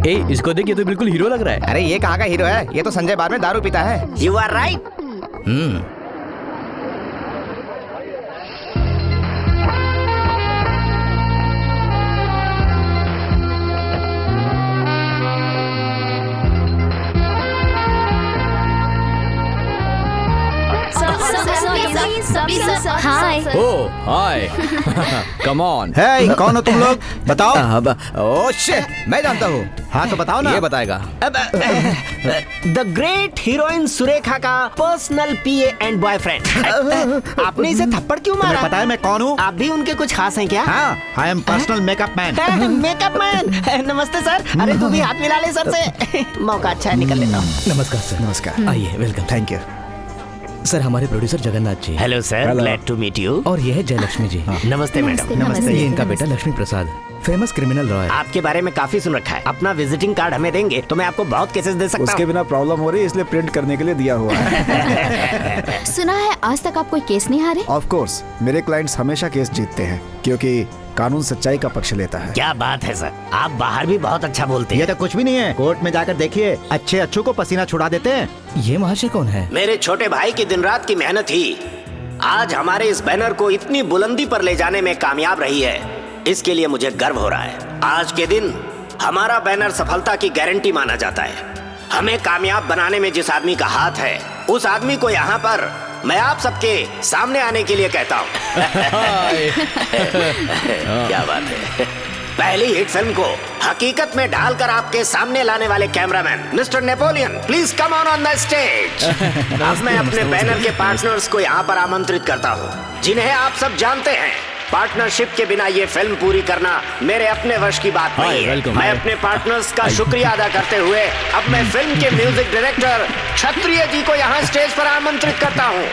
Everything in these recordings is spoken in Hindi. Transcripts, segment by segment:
इसको देख, ये तो बिल्कुल हीरो लग रहा है। अरे ये कहाँ का हीरो है, ये तो संजय बार में दारू पीता है। You are right. Hi. Oh hi, come on. है कौन हो तुम लोग, बताओ। ओह शिट, मैं जानता हूँ। हाँ तो बताओ ना। ये बताएगा। द ग्रेट हीरोइन सुरेखा का पर्सनल पीए एंड बॉयफ्रेंड। आपने इसे थप्पड़ क्यों तुम्हें मारा? पता है मैं कौन हूँ? आप भी उनके कुछ खास हैं क्या? हाँ, I am personal makeup man. Makeup man. नमस्ते सर। अरे तू भी हाथ मिला ले सर से। मौका अच्छा है, निकल लेता हूँ। नमस्कार सर। नमस्कार। आइए, वेलकम। Thank you. सर, हमारे producer Jagannath ji. Hello sir, glad to meet you. और ये है जयलक्ष्मी जी। नमस्ते मैडम। नमस्ते। ये इनका बेटा Lakshmi Prasad, famous criminal lawyer. आपके बारे में काफी सुन रखा है। अपना विजिटिंग कार्ड हमें देंगे तो मैं आपको बहुत केसेस दे सकता उसके हूँ। बिना प्रॉब्लम हो रही है, इसलिए प्रिंट करने के लिए दिया हुआ है। सुना है आज तक आप कोई केस नहीं हारे? ऑफ कोर्स, मेरे क्लाइंट्स हमेशा केस जीतते हैं क्योंकि कानून सच्चाई का पक्ष लेता है। क्या बात है सर, आप बाहर भी बहुत अच्छा बोलते ये हैं। तो कुछ भी नहीं है, कोर्ट में जाकर देखिए, अच्छे अच्छों को पसीना छुड़ा देते हैं। ये महाशय कौन है? मेरे छोटे भाई की दिन रात की मेहनत ही आज हमारे इस बैनर को इतनी बुलंदी पर ले जाने में कामयाब रही है। इसके लिए मुझे गर्व हो रहा है। आज के दिन हमारा बैनर सफलता की गारंटी माना जाता है। हमें कामयाब बनाने में जिस आदमी का हाथ है, उस आदमी को यहाँ पर मैं आप सबके सामने आने के लिए कहता हूँ। क्या बात है। पहली हिट फिल्म को हकीकत में ढालकर आपके सामने लाने वाले cameraman mister Napoleon, please come on the stage. अब मैं अपने बैनर के पार्टनर्स को यहाँ पर आमंत्रित करता हूँ, जिन्हें आप सब जानते हैं। पार्टनरशिप के बिना ये फिल्म पूरी करना मेरे अपने वश की बात नहीं है। मैं अपने पार्टनर्स का शुक्रिया अदा करते हुए अब मैं फिल्म के म्यूजिक डायरेक्टर क्षत्रिय जी को यहाँ स्टेज पर आमंत्रित करता हूँ।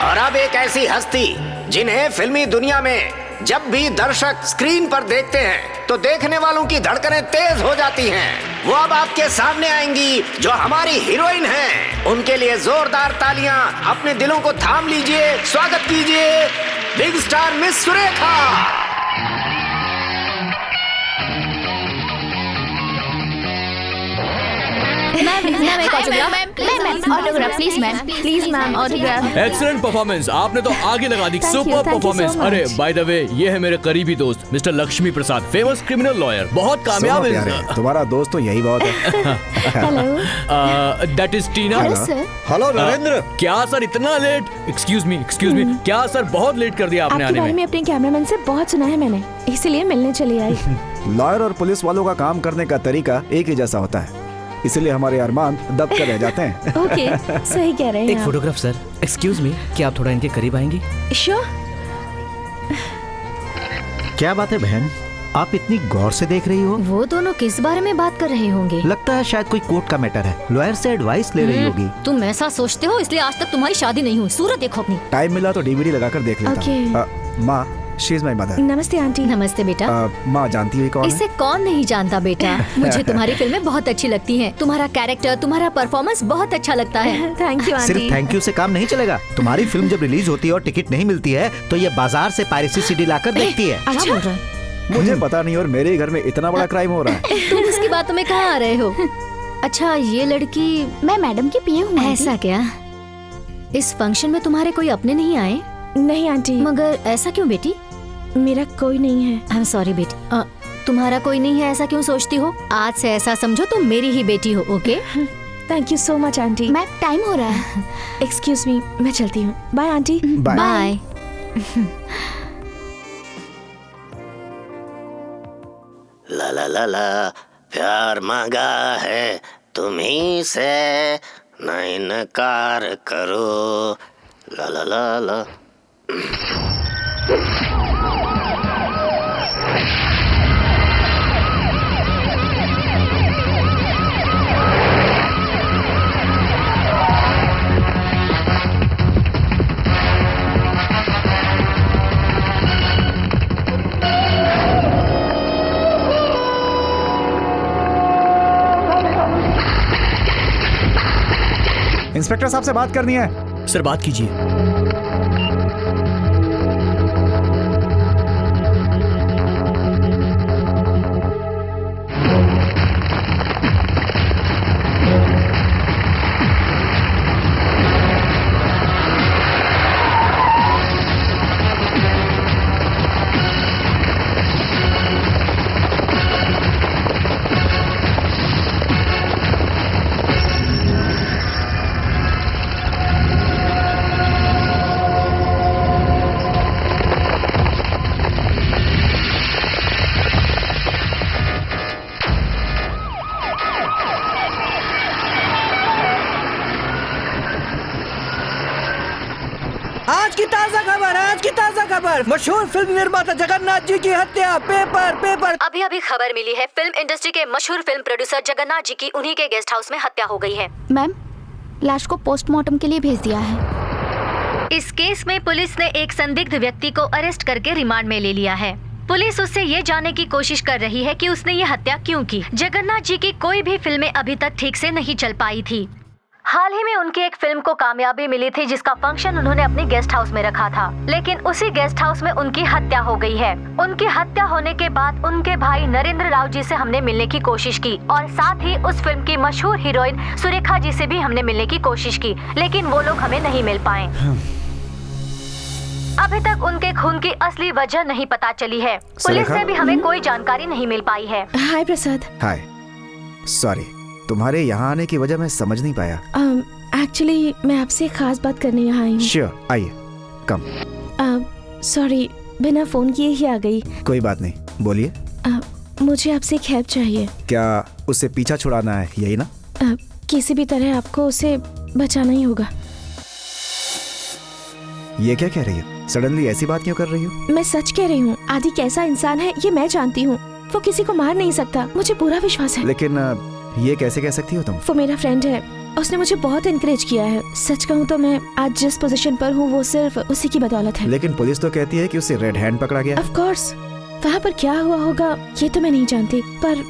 और अब एक ऐसी हस्ती जिन्हें फिल्मी दुनिया में जब भी दर्शक स्क्रीन पर देखते हैं तो देखने वालों की धड़कनें तेज हो जाती हैं। वो अब आपके सामने आएंगी, जो हमारी हीरोइन हैं। उनके लिए जोरदार तालियां अपने दिलों को थाम लीजिए। स्वागत कीजिए big star miss Surekha. Ma'am एक autograph. Ma'am autograph please ma'am, please ma'am autograph. Excellent performance, आपने तो आगे लगा दी। Thank you, super thank you performance. so much. अरे बाय द वे, ये है मेरे करीबी दोस्त mister Lakshmi Prasad, famous criminal lawyer, बहुत कामयाब सुनो प्यारे, है। तुम्हारा दोस्त तो यही बहुत है। Hello. That is Tina. Hello sir. Hello Narendra. क्या सर इतना लेट? एक्सक्यूज मी क्या सर बहुत लेट कर दिया आपने आपके आने बारे में? में अपने कैमरामैन से बहुत सुना है मैंने, इसलिए मिलने चली आई। लॉयर और पुलिस वालों का काम करने का तरीका एक ही जैसा होता है, इसलिए हमारे अरमान दब कर रह जाते हैं। ओके, सही कह रहे एक हैं फोटोग्राफ सर। एक्सक्यूज मी, क्या आप थोड़ा इनके करीब आएंगी? आप। श्योर। क्या बात है बहन, आप इतनी गौर से देख रही हो? वो दोनों किस बारे में बात कर रहे होंगे? लगता है शायद कोई कोर्ट का मैटर है, लॉयर से एडवाइस ले रही होगी। तुम ऐसा सोचते हो इसलिए आज तक तुम्हारी शादी नहीं हुई। सूरत देखो अपनी। टाइम मिला तो डीवीडी लगाकर देख लेता हूँ। माँ, शी इज माय मदर। नमस्ते आंटी। नमस्ते बेटा। माँ जानती हुई कौन है? इसे कौन नहीं जानता बेटा। मुझे तुम्हारी फिल्में बहुत अच्छी लगती हैं। तुम्हारा कैरेक्टर, तुम्हारा परफॉर्मेंस बहुत अच्छा लगता है। थैंक यू सिर्फ आंटी। थैंक यू से काम नहीं चलेगा। तुम्हारी फिल्म जब रिलीज होती है और टिकट नहीं मिलती है तो ये बाजार से पायरेसी सीडी लाकर देखती है। क्या बोल रहा है? मुझे पता नहीं, और मेरे घर में इतना बड़ा क्राइम हो रहा है। तुम इसकी बातों में कहाँ आ रहे हो? अच्छा, ये लड़की मैं मैडम की पीए हूँ। ऐसा क्या? इस फंक्शन में तुम्हारे कोई अपने नहीं आए? नहीं आंटी, मगर ऐसा क्यों बेटी? मेरा कोई नहीं है। आई एम सॉरी बेटी। तुम्हारा कोई नहीं है ऐसा क्यों सोचती हो? आज से ऐसा समझो तुम मेरी ही बेटी हो। Okay? Thank you so much aunty. Ma'am time हो रहा है। एक्सक्यूज मी, मैं चलती हूँ। Bye aunty. बाय। ला ला ला ला, प्यार मांगा है तुम्ही से, न इनकार करो। ला ला ला ला। इंस्पेक्टर साहब से बात करनी है। सर बात कीजिए। पेपर, मशहूर फिल्म निर्माता जगन्नाथ जी की हत्या। Paper paper. अभी अभी खबर मिली है, फिल्म इंडस्ट्री के मशहूर फिल्म प्रोड्यूसर जगन्नाथ जी की उन्हीं के गेस्ट हाउस में हत्या हो गई है। मैम, लाश को पोस्टमार्टम के लिए भेज दिया है। इस केस में पुलिस ने एक संदिग्ध व्यक्ति को अरेस्ट करके रिमांड में ले लिया है। पुलिस उससे ये जानने की कोशिश कर रही है कि उसने ये हत्या क्यों की। जगन्नाथ जी की कोई भी फिल्में अभी तक ठीक से नहीं चल पाई थी। हाल ही में उनकी एक फिल्म को कामयाबी मिली थी जिसका फंक्शन उन्होंने अपने गेस्ट हाउस में रखा था, लेकिन उसी गेस्ट हाउस में उनकी हत्या हो गई है। उनकी हत्या होने के बाद उनके भाई नरेंद्र राव जी से हमने मिलने की कोशिश की और साथ ही उस फिल्म की मशहूर हीरोइन सुरेखा जी से भी हमने मिलने की कोशिश की, लेकिन वो लोग हमें नहीं मिल पाए। अभी तक उनके खून की असली वजह नहीं पता चली है। पुलिस से भी हमें कोई जानकारी नहीं मिल पाई है। हाय प्रसाद। हाय, सॉरी, तुम्हारे यहाँ आने की वजह मैं समझ नहीं पाया। एक्चुअली मैं आपसे एक खास बात करने यहाँ आई हूँ। श्योर, आइए, कम। सॉरी, बिना फोन किए ही आ गई। कोई बात नहीं, बोलिए। मुझे आपसे एक हेल्प चाहिए। क्या उससे पीछा छुड़ाना है, यही ना? किसी भी तरह आपको उसे बचाना ही होगा। ये क्या कह रही हो? सडनली ऐसी बात क्यों कर रही हो? मैं सच कह रही हूँ। आदि कैसा इंसान है ये मैं जानती हूँ। वो किसी को मार नहीं सकता, मुझे पूरा विश्वास है। लेकिन ये कैसे कह सकती हो तुम? वो मेरा फ्रेंड है, उसने मुझे बहुत एनकरेज किया है। सच कहूँ तो मैं आज जिस पोजीशन पर हूँ वो सिर्फ उसी की बदौलत है। लेकिन पुलिस तो कहती है कि उसे रेड हैंड पकड़ा गया। ऑफ कोर्स, वहाँ पर क्या हुआ होगा ये तो मैं नहीं जानती, पर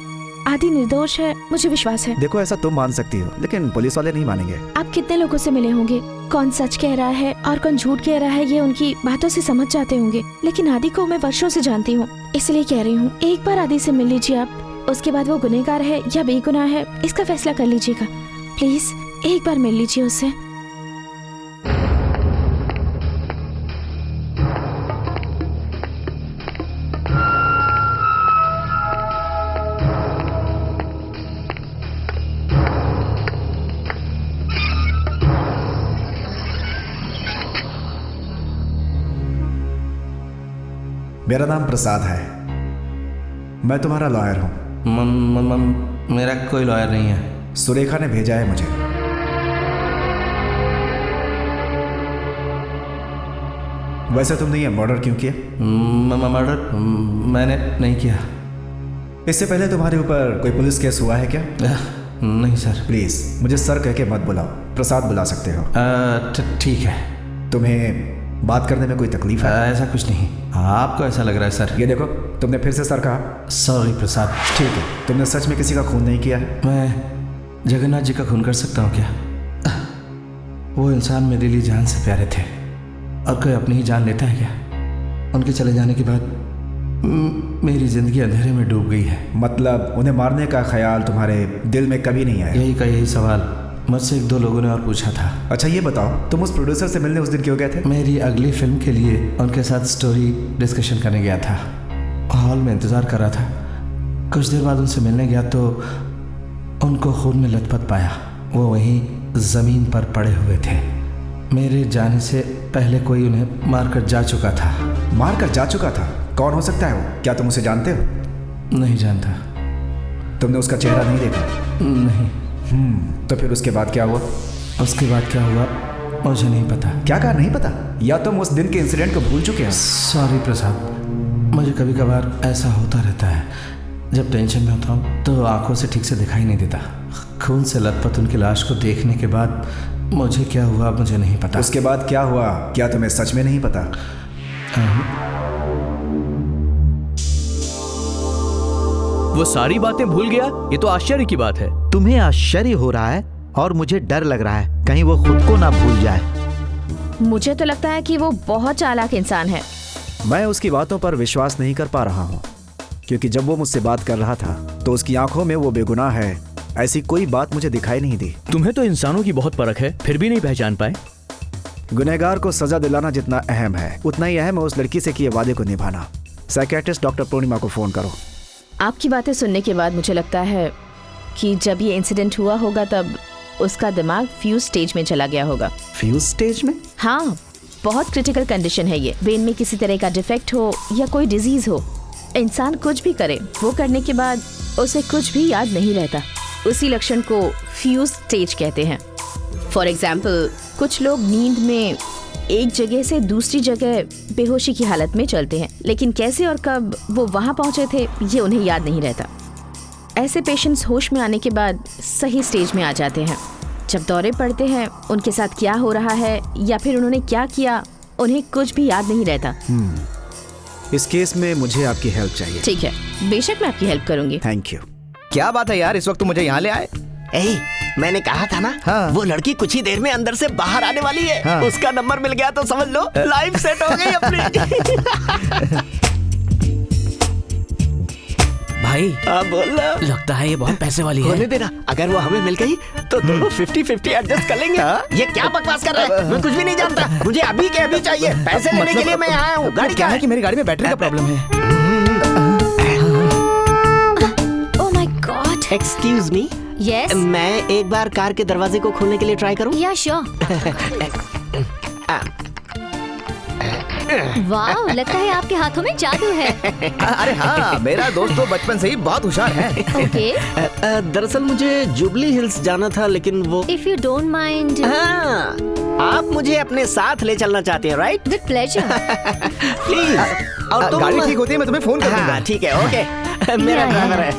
आदि निर्दोष है, मुझे विश्वास है। देखो, ऐसा तुम मान सकती हो, लेकिन पुलिस वाले नहीं मानेंगे। आप कितने लोगों से मिले होंगे, कौन सच कह रहा है और कौन झूठ कह रहा है ये उनकी बातों से समझ जाते होंगे। लेकिन आदि को मैं वर्षों से जानती हूँ, इसलिए कह रही हूँ एक बार आदि से मिल लीजिए आप। उसके बाद वो गुनहगार है या बेगुनाह है इसका फैसला कर लीजिएगा। प्लीज एक बार मिल लीजिए उससे। मेरा नाम प्रसाद है, मैं तुम्हारा लॉयर हूँ। मेरा कोई लॉयर नहीं है। सुरेखा ने भेजा है मुझे। वैसे तुमने ये मर्डर क्यों किया? मर्डर मैंने नहीं किया। इससे पहले तुम्हारे ऊपर कोई पुलिस केस हुआ है क्या? नहीं सर। प्लीज मुझे सर कह के मत बुलाओ, प्रसाद बुला सकते हो। ठीक है। तुम्हें बात करने में कोई तकलीफ है? ऐसा कुछ नहीं। आपको ऐसा लग रहा है सर। ये देखो, तुमने फिर से सर कहा। सॉरी प्रसाद। ठीक है, तुमने सच में किसी का खून नहीं किया है? मैं जगन्नाथ जी का खून कर सकता हूँ क्या? वो इंसान मेरे लिए जान से प्यारे थे, और कोई अपनी ही जान लेता है क्या? उनके चले जाने के बाद मेरी जिंदगी अंधेरे में डूब गई है। मतलब उन्हें मारने का ख्याल तुम्हारे दिल में कभी नहीं आया? यही सवाल मुझसे एक दो लोगों ने और पूछा था। अच्छा ये बताओ, तुम उस प्रोड्यूसर से मिलने उस दिन क्यों गए थे? मेरी अगली फिल्म के लिए उनके साथ स्टोरी डिस्कशन करने गया था। हॉल में इंतज़ार कर रहा था। कुछ देर बाद उनसे मिलने गया तो उनको खून में लथपथ पाया। वो वहीं ज़मीन पर पड़े हुए थे। मेरे जाने से पहले कोई उन्हें मारकर जा चुका था। मारकर जा चुका था? कौन हो सकता है वो? क्या तुम उसे जानते हो? नहीं जानता। तुमने उसका चेहरा नहीं देखा? नहीं। तो फिर उसके बाद क्या हुआ? उसके बाद क्या हुआ मुझे नहीं पता। क्या कहा नहीं पता? या तुम उस दिन के इंसिडेंट को भूल चुके हो? सॉरी प्रसाद, मुझे कभी कभार ऐसा होता रहता है। जब टेंशन में होता हूँ तो आंखों से ठीक से दिखाई नहीं देता। खून से लथपथ उनकी लाश को देखने के बाद मुझे क्या हुआ मुझे नहीं पता। उसके बाद क्या हुआ क्या तुम्हें सच में नहीं पता? वो सारी बातें भूल गया, ये तो आश्चर्य की बात है। तुम्हें आश्चर्य हो रहा है और मुझे डर लग रहा है कहीं वो खुद को ना भूल जाए। मुझे तो लगता है कि वो बहुत चालाक इंसान है। मैं उसकी बातों पर विश्वास नहीं कर पा रहा हूँ, क्योंकि जब वो मुझसे बात कर रहा था तो उसकी आंखों में वो बेगुनाह है ऐसी कोई बात मुझे दिखाई नहीं दी। तुम्हें तो इंसानों की बहुत परख है, फिर भी नहीं पहचान पाए? गुनहगार को सजा दिलाना जितना अहम है उतना ही अहम है उस लड़की से किए वादे को निभाना। साइकियाट्रिस्ट डॉक्टर पूर्णिमा को फोन करो। आपकी बातें सुनने के बाद मुझे लगता है कि जब ये इंसिडेंट हुआ होगा तब उसका दिमाग फ्यूज स्टेज में चला गया होगा। फ्यूज स्टेज में? हाँ, बहुत क्रिटिकल कंडीशन है ये। ब्रेन में किसी तरह का डिफेक्ट हो या कोई डिजीज हो, इंसान कुछ भी करे वो करने के बाद उसे कुछ भी याद नहीं रहता। उसी लक्षण को फ्यूज स्टेज कहते हैं। फॉर एग्जाम्पल, कुछ लोग नींद में एक जगह से दूसरी जगह बेहोशी की हालत में चलते हैं, लेकिन कैसे और कब वो वहाँ पहुँचे थे ये उन्हें याद नहीं रहता। ऐसे पेशेंट्स होश में आने के बाद सही स्टेज में आ जाते हैं। जब दौरे पड़ते हैं उनके साथ क्या हो रहा है या फिर उन्होंने क्या किया उन्हें कुछ भी याद नहीं रहता। इस केस में मुझे आपकी हेल्प चाहिए। ठीक है, बेशक मैं आपकी हेल्प करूंगी। Thank you. क्या बात है यार, इस वक्त तुम मुझे यहाँ ले आए? मैंने कहा था ना, हाँ। वो लड़की कुछ ही देर में अंदर से बाहर आने वाली है। हाँ। उसका नंबर मिल गया तो समझ लो लाइफ सेट हो गई अपनी। भाई हाँ बोलो। लगता है ये बहुत पैसे वाली है। होने देना, अगर वो हमें मिल गई तो दोनों 50-50 एडजस्ट कर लेंगे। ये क्या बकवास कर रहा है? मैं कुछ भी नहीं जानता, मुझे अभी के अभी चाहिए। पैसे लेने के लिए मैं आया हूँ। गाड़ी क्या है कि मेरी गाड़ी में बैटरी का प्रॉब्लम है। Oh my God. Excuse me, yes, मैं एक बार कार के दरवाजे को खोलने के लिए ट्राई करूँ? या श्योर। वाह, लगता है आपके हाथों में जादू है। अरे हाँ, मेरा दोस्त तो बचपन से ही बहुत होशियार है। ओके, दरअसल मुझे जुबली हिल्स जाना था, लेकिन वो इफ यू डोंट माइंड। हाँ, आप मुझे अपने साथ ले चलना चाहते हैं, राइट? With pleasure. प्लीज। और तुम? गाड़ी ठीक होती है मैं तुम्हें फोन कर दूंगा। हाँ, ठीक है, ओके। मेरा ड्राइवर है।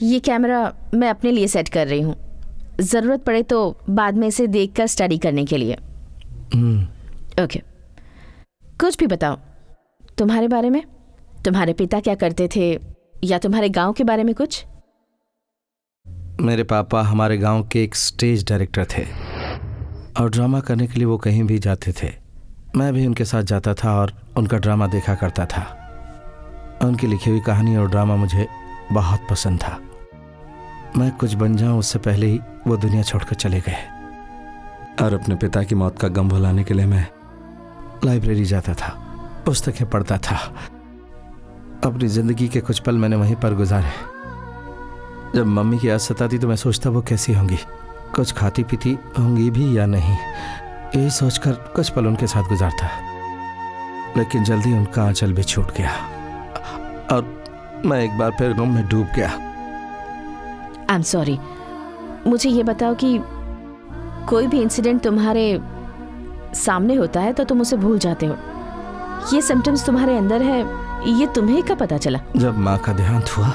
ये कैमरा मैं अपने लिए सेट कर रही हूँ, जरूरत पड़े तो बाद में इसे देखकर स्टडी करने के लिए। ओके, कुछ भी बताओ तुम्हारे बारे में। तुम्हारे पिता क्या करते थे या तुम्हारे गांव के बारे में कुछ? मेरे पापा हमारे गांव के एक स्टेज डायरेक्टर थे और ड्रामा करने के लिए वो कहीं भी जाते थे। मैं भी उनके साथ जाता था और उनका ड्रामा देखा करता था। उनकी लिखी हुई कहानी और ड्रामा मुझे बहुत पसंद था। मैं कुछ बन जाऊं उससे पहले ही वो दुनिया छोड़कर चले गए और अपने पिता की मौत का गम भुलाने के लिए मैं लाइब्रेरी जाता था, पुस्तकें पढ़ता था। अपनी जिंदगी के कुछ पल मैंने वहीं पर गुजारे। जब मम्मी की याद सताती तो मैं सोचता वो कैसी होंगी, कुछ खाती पीती होंगी भी या नहीं। यही सोचकर कुछ पल उनके साथ गुजारता, लेकिन जल्दी उनका आंचल भी छूट गया और मैं एक बार फिर गम में डूब गया। आई एम सॉरी। मुझे ये बताओ कि कोई भी इंसिडेंट तुम्हारे सामने होता है तो तुम उसे भूल जाते हो। ये सिम्टम्स तुम्हारे अंदर है, ये तुम्हें कब पता चला? जब माँ का देहांत हुआ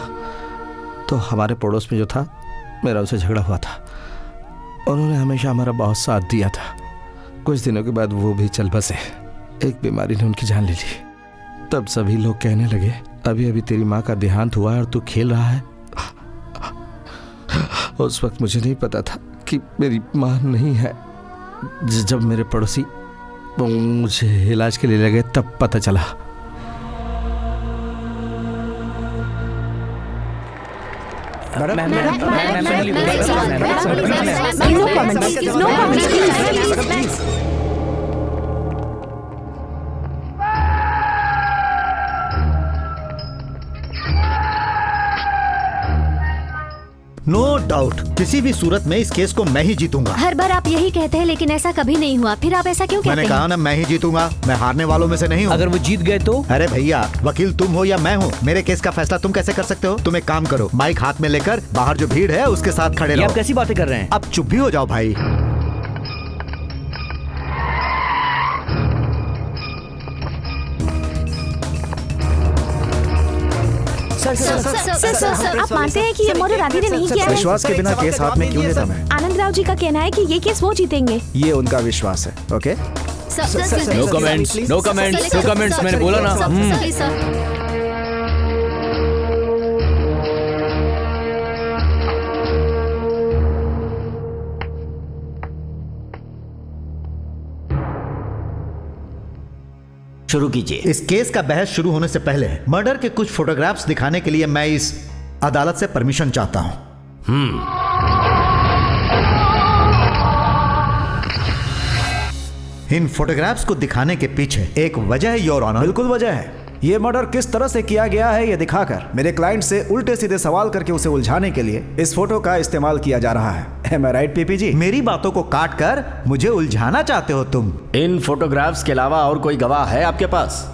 तो हमारे पड़ोस में जो था मेरा उसे झगड़ा हुआ था। उन्होंने हमेशा हमारा बहुत साथ दिया था। कुछ दिनों के बाद वो भी चल बसे। एक बीमारी ने उनकी जान ले ली। तब सभी लोग कहने लगे, अभी अभी तेरी माँ का देहांत हुआ है और तू खेल रहा है। उस वक्त मुझे नहीं पता था कि मेरी माँ नहीं है। जब मेरे पड़ोसी मुझे इलाज के लिए ले गए तब पता चला। नो डाउट, किसी भी सूरत में इस केस को मैं ही जीतूंगा। हर बार आप यही कहते हैं, लेकिन ऐसा कभी नहीं हुआ। फिर आप ऐसा क्यों कहते मैंने हैं? कहा ना, मैं ही जीतूंगा। मैं हारने वालों में से नहीं हूँ। अगर वो जीत गए तो? अरे भैया, वकील तुम हो या मैं हूँ, मेरे केस का फैसला तुम कैसे कर सकते हो? तुम एक काम करो, माइक हाथ में लेकर बाहर जो भीड़ है उसके साथ खड़े रहो। आप कैसी बातें कर रहे हैं? अब चुप भी हो जाओ भाई। सर, आप मानते हैं कि ये मर्डर राधी ने नहीं किया है? विश्वास के बिना केस हाथ में क्यों लेता मैं? आनंद राव जी का कहना है कि ये केस वो जीतेंगे। ये उनका विश्वास है। Okay, no comments, no comments, no comments. मैंने बोला ना। शुरू कीजिए। इस केस का बहस शुरू होने से पहले मर्डर के कुछ फोटोग्राफ्स दिखाने के लिए मैं इस अदालत से परमिशन चाहता हूं। इन फोटोग्राफ्स को दिखाने के पीछे एक वजह है योर ऑनर। बिल्कुल वजह है। ये मर्डर किस तरह से किया गया है ये दिखाकर मेरे क्लाइंट से उल्टे सीधे सवाल करके उसे उलझाने के लिए इस फोटो का इस्तेमाल किया जा रहा है। Am I right, पीपी जी? मेरी बातों को काट कर मुझे उलझाना चाहते हो तुम। इन फोटोग्राफ्स के अलावा और कोई गवाह है आपके पास?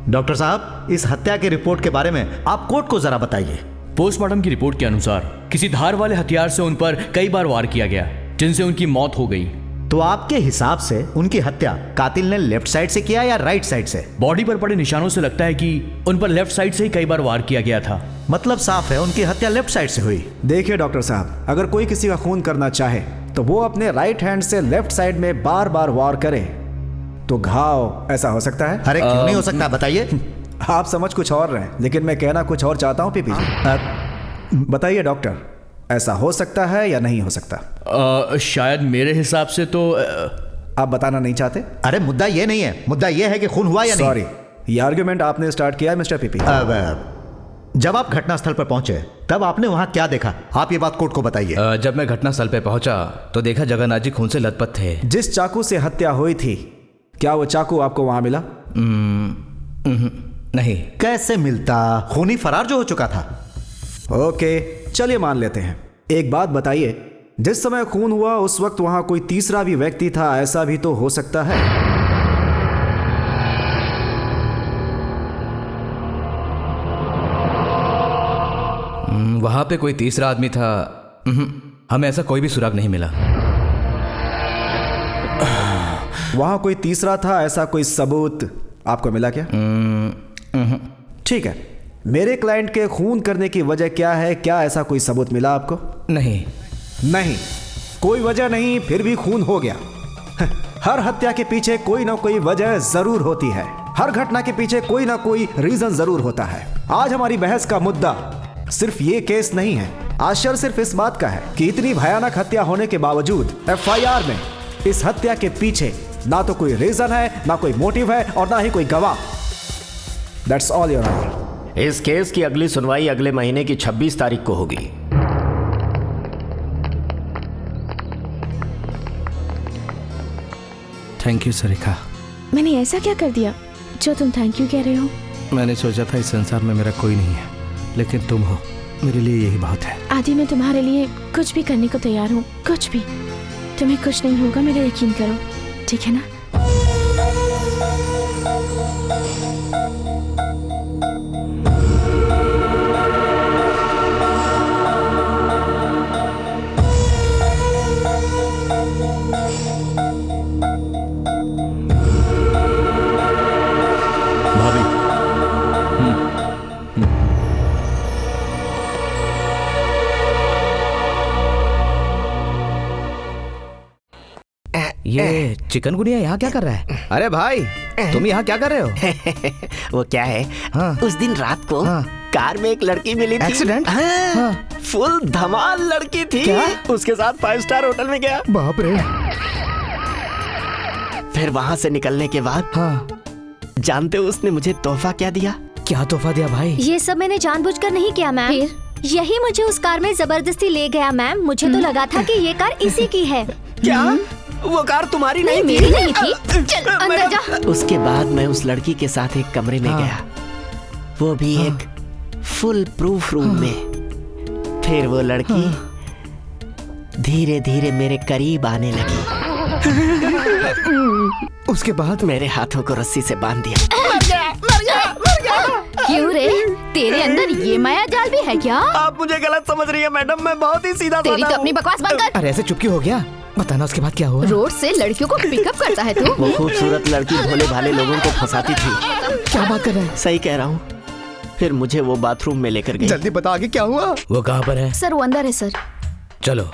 डॉक्टर साहब, इस हत्या की रिपोर्ट के बारे में आप कोर्ट को जरा बताइए। पोस्टमार्टम की रिपोर्ट के अनुसार किसी धार वाले हथियार से उन पर कई बार वार किया गया। जिनसे उनकी मौत हो गई। तो आपके हिसाब से उनकी हत्या कातिल ने लेफ्ट साइड से किया या राइट साइड से? बॉडी पर पड़े निशानों से लगता है कि उन पर लेफ्ट साइड से ही कई बार वार किया गया था। मतलब साफ है उनकी हत्या लेफ्ट साइड से हुई। देखिए डॉक्टर साहब, अगर कोई किसी का खून करना चाहे तो वो अपने राइट हैंड से लेफ्ट साइड में बार बार वार करे तो घाव ऐसा हो सकता है। अरे क्यों नहीं हो सकता, बताइए। आप समझ कुछ और रहे हैं, लेकिन मैं कहना कुछ और चाहता हूँ पीपी जी। बताइए डॉक्टर, ऐसा हो सकता है या नहीं हो सकता? शायद मेरे हिसाब से तो आप बताना नहीं चाहते? अरे मुद्दा ये नहीं है, मुद्दा ये है कि खून हुआ या नहीं। सॉरी, ये आर्ग्यूमेंट आपने स्टार्ट किया है मिस्टर पीपी। जब आप घटनास्थल पर पहुंचे तब आपने वहां क्या देखा? आप ये बात कोर्ट को बताइए। जब मैं घटनास्थल पे पहुंचा तो देखा जगन्नाथ जी खून से लथपथ थे। जिस चाकू से हत्या हुई थी, क्या वो चाकू आपको वहां मिला? नहीं। कैसे मिलता? खूनी फरार जो हो चुका था। ओके, चलिए मान लेते हैं। एक बात बताइए, जिस समय खून हुआ उस वक्त वहां कोई तीसरा भी व्यक्ति था, ऐसा भी तो हो सकता है। वहां पे कोई तीसरा आदमी था? हमें ऐसा कोई भी सुराग नहीं मिला। वहां कोई तीसरा था, ऐसा कोई सबूत आपको मिला क्या? ठीक है, मेरे क्लाइंट के खून करने की वजह क्या है? क्या ऐसा कोई सबूत मिला आपको? नहीं। नहीं, कोई वजह नहीं, फिर भी खून हो गया। हर हत्या के पीछे कोई ना कोई वजह जरूर होती है। हर घटना के पीछे कोई ना कोई रीजन जरूर होता है। आज हमारी बहस का मुद्दा सिर्फ ये केस नहीं है। आश्चर्य सिर्फ इस बात का है कि इतनी भयानक हत्या होने के बावजूद एफआईआर में इस हत्या के पीछे ना तो कोई रीजन है, ना कोई मोटिव है और ना ही कोई गवाह। That's all your honour. इस केस की अगली सुनवाई अगले महीने की 26 तारीख को होगी। Thank you Sarika. मैंने ऐसा क्या कर दिया जो तुम थैंक यू कह रहे हो? मैंने सोचा था इस संसार में मेरा कोई नहीं है, लेकिन तुम हो, मेरे लिए यही बहुत है। आदि, मैं तुम्हारे लिए कुछ भी करने को तैयार हूँ, कुछ भी। तुम्हें कुछ नहीं होगा, मेरा यकीन करो, ठीक है ना? ये चिकनगुनिया यहाँ क्या कर रहा है? अरे भाई, तुम यहाँ क्या कर रहे हो? वो क्या है, हाँ। उस दिन रात को हाँ। कार में एक लड़की मिली थी। एक्सीडेंट? हाँ। फुल धमाल लड़की थी। क्या? उसके साथ 5 स्टार होटल में गया। बाप रे। फिर वहाँ से निकलने के बाद हाँ। जानते हो उसने मुझे तोहफा क्या दिया? क्या तोहफा दिया भाई? ये सब मैंने जानबूझकर नहीं किया मैम। यही मुझे उस कार में जबरदस्ती ले गया मैम। मुझे तो लगा था कि ये कार इसी की है। क्या? वो कार तुम्हारी नहीं थी? मेरी नहीं थी। चल अंदर जा। उसके बाद मैं उस लड़की के साथ एक कमरे में गया, वो भी एक फुल प्रूफ रूम में। फिर वो लड़की धीरे धीरे मेरे करीब आने लगी। उसके बाद मेरे हाथों को रस्सी से बांध दिया। क्यों रे, तेरे अंदर ये माया जाल भी है क्या? आप मुझे गलत समझ रही है मैडम, मैं बहुत ही सीधा तेरी तो अपनी बकवास बंद कर। अरे ऐसे चुपकी हो गया, बताना उसके बाद क्या हुआ? रोड से लड़कियों को पिकअप करता है तू? वो खूबसूरत लड़की भोले भाले लोगों को फंसाती थी। क्या बात कर रहा है? सही कह रहा हूँ। फिर मुझे वो बाथरूम में लेकर गई। जल्दी बता आगे क्या हुआ? वो कहाँ पर है? सर वो अंदर है सर। चलो।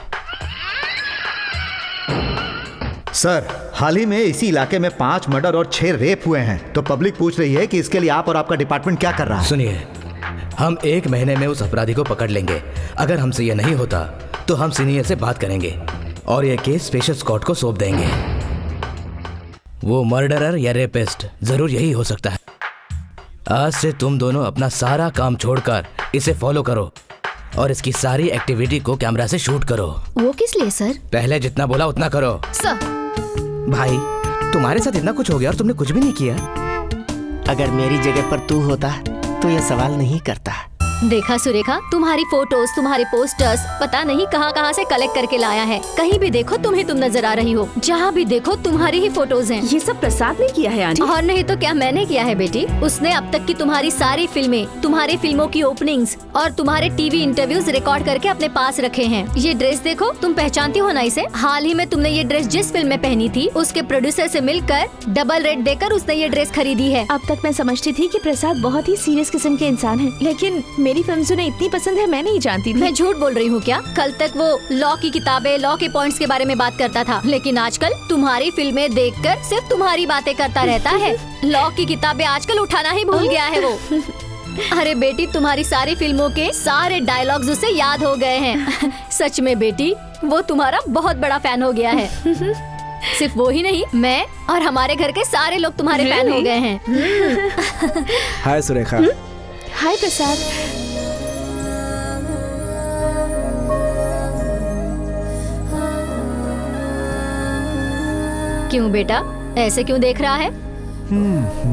सर, हाल ही में इसी इलाके में 5 मर्डर और 6 रेप हुए हैं। तो पब्लिक पूछ रही है कि इसके लिए आप और आपका डिपार्टमेंट क्या कर रहा है? सुनिए, हम 1 महीने में उस अपराधी को पकड़ लेंगे। अगर हमसे ये नहीं होता तो हम सीनियर से बात करेंगे और ये केस स्पेशल स्क्वाड को सौंप देंगे। वो मर्डरर या रेपिस्ट जरूर यही हो सकता है। आज से तुम दोनों अपना सारा काम छोड़कर इसे फॉलो करो और इसकी सारी एक्टिविटी को कैमरा से शूट करो। वो किस लिए सर? पहले जितना बोला उतना करो। सर भाई, तुम्हारे साथ इतना कुछ हो गया और तुमने कुछ भी नहीं किया। अगर मेरी जगह पर तू होता तो ये सवाल नहीं करता। देखा सुरेखा, तुम्हारी फोटोज, तुम्हारे पोस्टर्स पता नहीं कहां से कलेक्ट करके लाया है। कहीं भी देखो तुम्हें तुम नजर आ रही हो, जहाँ भी देखो तुम्हारी ही फोटोज हैं। ये सब प्रसाद ने किया है आंटी। और नहीं तो क्या मैंने किया है बेटी। उसने अब तक की तुम्हारी सारी फिल्में, तुम्हारी फिल्मों की ओपनिंग्स और तुम्हारे टीवी इंटरव्यूज रिकॉर्ड करके अपने पास रखे हैं। ये ड्रेस देखो, तुम पहचानती हो ना इसे? हाल ही में तुमने ये ड्रेस जिस फिल्म में पहनी थी, उसके प्रोड्यूसर से मिलकर डबल रेट देकर उसने ये ड्रेस खरीदी है। अब तक मैं समझती थी कि प्रसाद बहुत ही सीरियस किस्म के इंसान हैं, लेकिन मेरी फिल्म उन्हें इतनी पसंद है, मैं नहीं जानती थी। मैं झूठ बोल रही हूँ क्या? कल तक वो लॉ की किताबें, लॉ के पॉइंट्स के बारे में बात करता था, लेकिन आजकल तुम्हारी फिल्में देखकर सिर्फ तुम्हारी बातें करता रहता है। लॉ की किताबें आजकल उठाना ही भूल गया है वो। अरे बेटी, तुम्हारी सारी फिल्मों के सारे डायलॉग्स उसे याद हो गए हैं। सच में बेटी, वो तुम्हारा बहुत बड़ा फैन हो गया है। सिर्फ वो ही नहीं, मैं और हमारे घर के सारे लोग तुम्हारे फैन हो गए हैं। हाय सुरेखा। हाय प्रसाद। क्यों बेटा, ऐसे क्यों देख रहा है?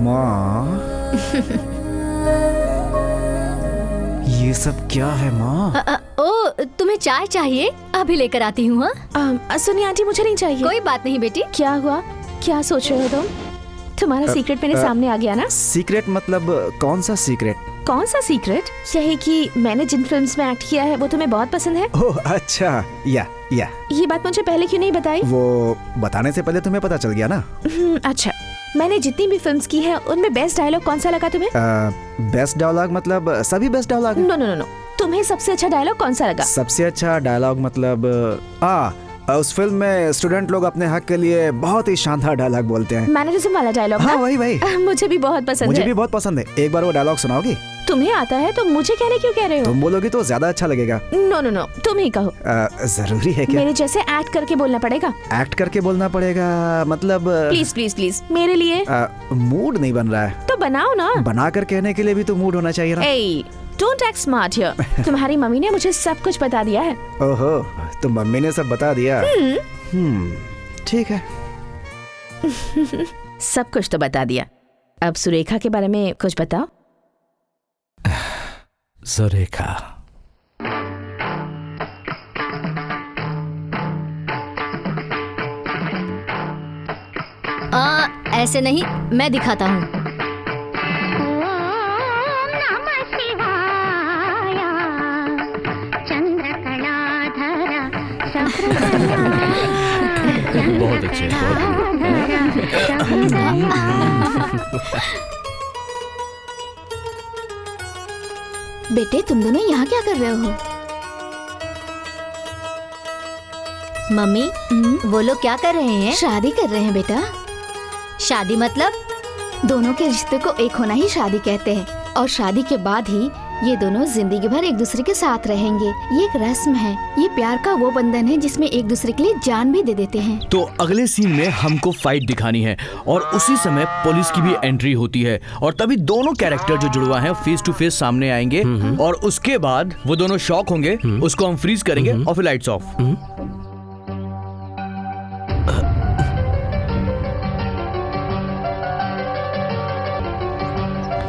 माँ, ये सब क्या है माँ? ओ, तुम्हें चाय चाहिए? अभी लेकर आती हूँ। सुनिए आंटी, मुझे नहीं चाहिए। कोई बात नहीं बेटी। क्या हुआ? क्या सोच रहे हो तुम? तुम्हारा सीक्रेट मेरे सामने आ गया ना? सीक्रेट मतलब कौन सा सीक्रेट? कौन सा सीक्रेट? यही कि मैंने जिन फिल्म्स में एक्ट किया है वो तुम्हें बहुत पसंद है। ओह अच्छा, या ये बात मुझे पहले क्यों नहीं बताई? वो बताने से पहले तुम्हें पता चल गया ना। अच्छा, मैंने जितनी भी फिल्म्स की है उनमें बेस्ट डायलॉग कौन सा लगा तुम्हें? बेस्ट डायलॉग मतलब सभी बेस्ट डायलॉग? नो, तुम्हें सबसे अच्छा डायलॉग कौन सा लगा? सबसे अच्छा डायलॉग मतलब उस फिल्म में स्टूडेंट लोग अपने हक के लिए बहुत ही शानदार डायलॉग बोलते हैं। मैनरिज्म वाला डायलॉग? हाँ वही। मुझे भी बहुत पसंद है। मुझे भी बहुत पसंद है। एक बार वो डायलॉग सुनाओगी? तुम्हें आता है तो मुझे कहने क्यों कह रहे हो? तुम बोलोगी तो ज्यादा अच्छा लगेगा। नो, तुम ही कहो। जरूरी है क्या? मेरे जैसे एक्ट करके बोलना पड़ेगा। एक्ट करके बोलना पड़ेगा मतलब? प्लीज मेरे लिए। मूड नहीं बन रहा है तो बनाओ ना। बनाकर कहने के लिए भी तो मूड होना चाहिए ना। Don't act smart here. तुम्हारी मम्मी ने मुझे सब कुछ बता दिया है। ओहो, तो मम्मी ने सब बता दिया। ठीक है। सब कुछ तो बता दिया। अब सुरेखा के बारे में कुछ बताओ। सुरेखा, ऐसे नहीं, मैं दिखाता हूँ। बहुत अच्छे, बेटे, तुम दोनों यहाँ क्या कर रहे हो? मम्मी, वो लोग क्या कर रहे हैं? शादी कर रहे हैं बेटा। शादी मतलब? दोनों के रिश्ते को एक होना ही शादी कहते हैं, और शादी के बाद ही ये दोनों जिंदगी भर एक दूसरे के साथ रहेंगे। ये एक रस्म है, ये प्यार का वो बंधन है जिसमें एक दूसरे के लिए जान भी दे देते हैं। तो अगले सीन में हमको फाइट दिखानी है और उसी समय पुलिस की भी एंट्री होती है और तभी दोनों कैरेक्टर जो जुड़वा हैं फेस टू फेस सामने आएंगे और उसके बाद वो दोनों शॉक होंगे, उसको हम फ्रीज करेंगे और फिर लाइट्स ऑफ।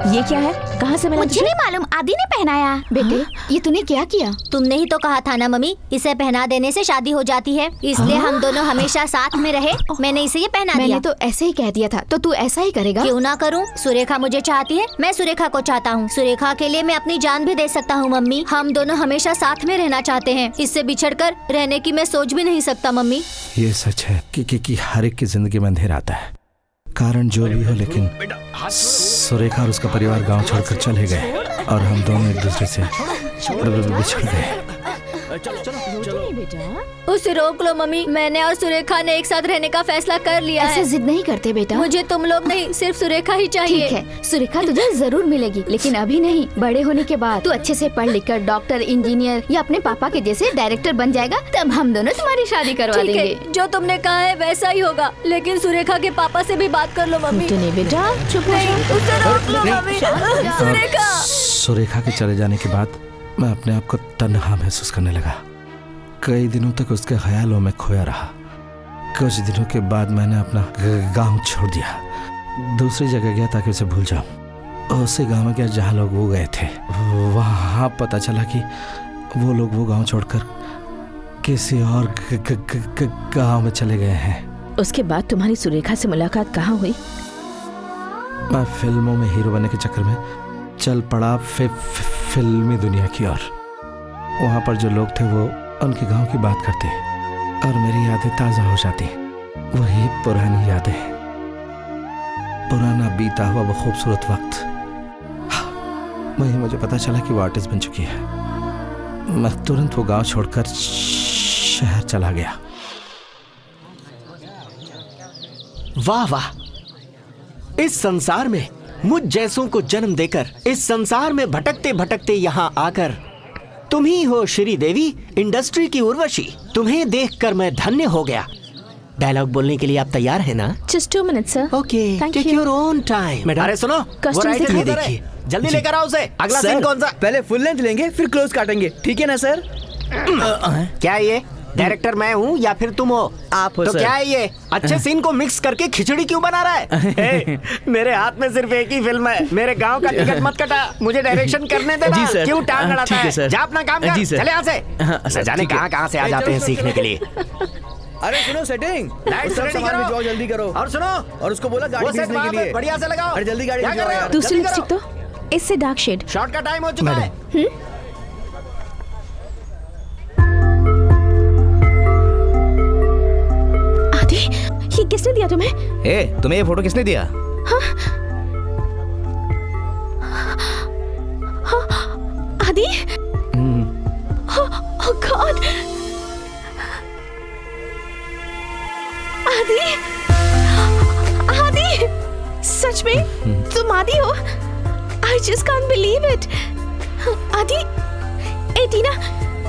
ये क्या है? कहाँ से मिला? मुझे नहीं मालूम, आदि ने पहनाया। बेटे, ये तूने क्या किया? तुमने ही तो कहा था ना मम्मी, इसे पहना देने से शादी हो जाती है, इसलिए हम दोनों हमेशा साथ में रहे। मैंने इसे ये पहना दिया। मैंने तो ऐसे ही कह दिया था, तो तू ऐसा ही करेगा? क्यों ना करूं? सुरेखा मुझे चाहती है, मैं सुरेखा को चाहता हूँ। सुरेखा के लिए मैं अपनी जान भी दे सकता हूँ मम्मी। हम दोनों हमेशा साथ में रहना चाहते हैं, इससे बिछड़कर रहने की मैं सोच भी नहीं सकता मम्मी। ये सच है कि हर एक की जिंदगी में अंधेरा आता है, कारण जो भी हो, लेकिन सुरेखा और उसका परिवार गांव छोड़कर चले गए और हम दोनों एक दूसरे से बिछड़ गए। उसे रोक लो मम्मी, मैंने और सुरेखा ने एक साथ रहने का फैसला कर लिया है। ऐसे जिद नहीं करते बेटा। मुझे तुम लोग नहीं, सिर्फ सुरेखा ही चाहिए। ठीक है, सुरेखा तुझे जरूर मिलेगी, लेकिन अभी नहीं। बड़े होने के बाद तू अच्छे से पढ़ लिख कर डॉक्टर, इंजीनियर या अपने पापा के जैसे डायरेक्टर बन जाएगा, तब हम दोनों तुम्हारी शादी करवा देंगे। जो तुमने कहा है वैसा ही होगा, लेकिन सुरेखा के पापा से भी बात कर लो मम्मी। बेटा चुप नहीं, उसे रोक लो मम्मी। सुरेखा। सुरेखा के चले जाने के बाद मैं अपने आप को तन्हा महसूस करने लगा। कई दिनों तक उसके ख्यालों में खोया रहा। कुछ दिनों के बाद मैंने अपना गांव छोड़ दिया, दूसरी जगह गया ताकि उसे भूल जाऊं। उसी गांव में क्या जहाँ लोग वो गए थे, वहाँ पता चला कि वो लोग वो गांव छोड़कर किसी और गांव में चले गए हैं। उसके बाद तुम्हारी सुरेखा से मुलाकात कहाँ हुई? मैं फिल्मों में हीरो बनने के चक्कर में चल पड़ा फिल्मी दुनिया की ओर। वहाँ पर जो लोग थे वो उनके गांव की बात करते और मेरी यादें ताज़ा हो जाती। वही पुरानी यादें, पुराना बीता हुआ वो खूबसूरत वक्त। वही मुझे पता चला कि वो आर्टिस्ट बन चुकी है। मैं तुरंत वो गांव छोड़कर शहर चला गया। वाह वाह, इस संसार में मुझ जैसों को जन्म देकर, इस संसार में भटकते भटकते यहाँ आकर तुम ही हो श्रीदेवी, इंडस्ट्री की उर्वशी। तुम्हें देखकर मैं धन्य हो गया। डायलॉग बोलने के लिए आप तैयार हैं ना? Just 2 minutes, sir. Okay, take your own time. अरे सुनो, वो राइटर ये देखिए, जल्दी लेकर आओ उसे। अगला सीन कौन सा? पहले फुल लेंथ लेंगे, फिर क्लोज काटेंगे, ठीक है ना सर? क्या ये डायरेक्टर मैं हूँ या फिर तुम हो? आप हो तो सर। क्या है ये अच्छे सीन को मिक्स करके खिचड़ी क्यों बना रहा है? हे, मेरे हाथ में सिर्फ एक ही फिल्म है। मेरे गांव का टिकट मत कटा, मुझे डायरेक्शन करने देना। जी सर। क्यों टांग अड़ाता ठीक है है? सर। जा अपना काम कर। जी सर। चले यहाँ से। सर, जाने ठीक है। कहाँ से आ जाते हैं सीखने के लिए। अरे सुनो, सेटिंग लाइट्स सब रेडी सामान करो। भी जाओ, जल्दी करो। और सुनो, और उसको बोला गाड़ी वो सेट भेजने वहाँ के पे लिए। बढ़िया से लगाओ। अरे जल्दी गाड़ी क्या भेजो कर रहे हो? यार। दूसरी जल्दी लिपस्टिक करो। तो इससे डार्क शेड। शॉर्ट का टाइम हो चुका है। आदि, ये किसने दिया तुम्हें? तुम्हें ये फोटो किसने दिया? आदि? Oh God! आदि? आदि? सच में तुम आदि हो? I just can't believe it. आदि? ए टीना,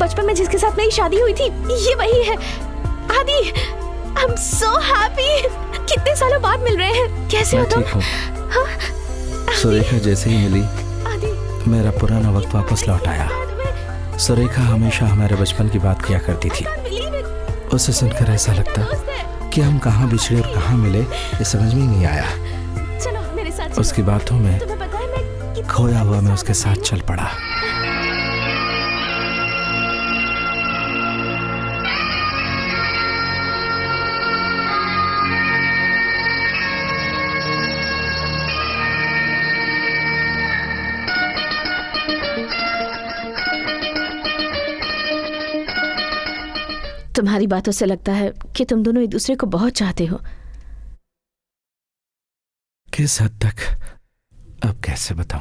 बचपन में जिसके साथ मेरी शादी हुई थी, ये वही है। आदि, I'm so happy. कितने सालों बाद मिल रहे हैं। कैसे हो तुम? सुरेखा जैसे ही मिली, मेरा पुराना वक्त वापस लौट आया। सुरेखा हमेशा हमारे बचपन की बात किया करती थी। उसे सुनकर ऐसा लगता कि हम कहाँ बिछड़े और कहाँ मिले, ये समझ में ही नहीं आया। चलो मेरे साथ। उसकी बातों में तुम्हें पता है मैं खोया हुआ मैं उसके साथ चल पड़ा। तुम्हारी बातों से लगता है कि तुम दोनों एक दूसरे को बहुत चाहते हो। किस हद तक, अब कैसे बताऊं?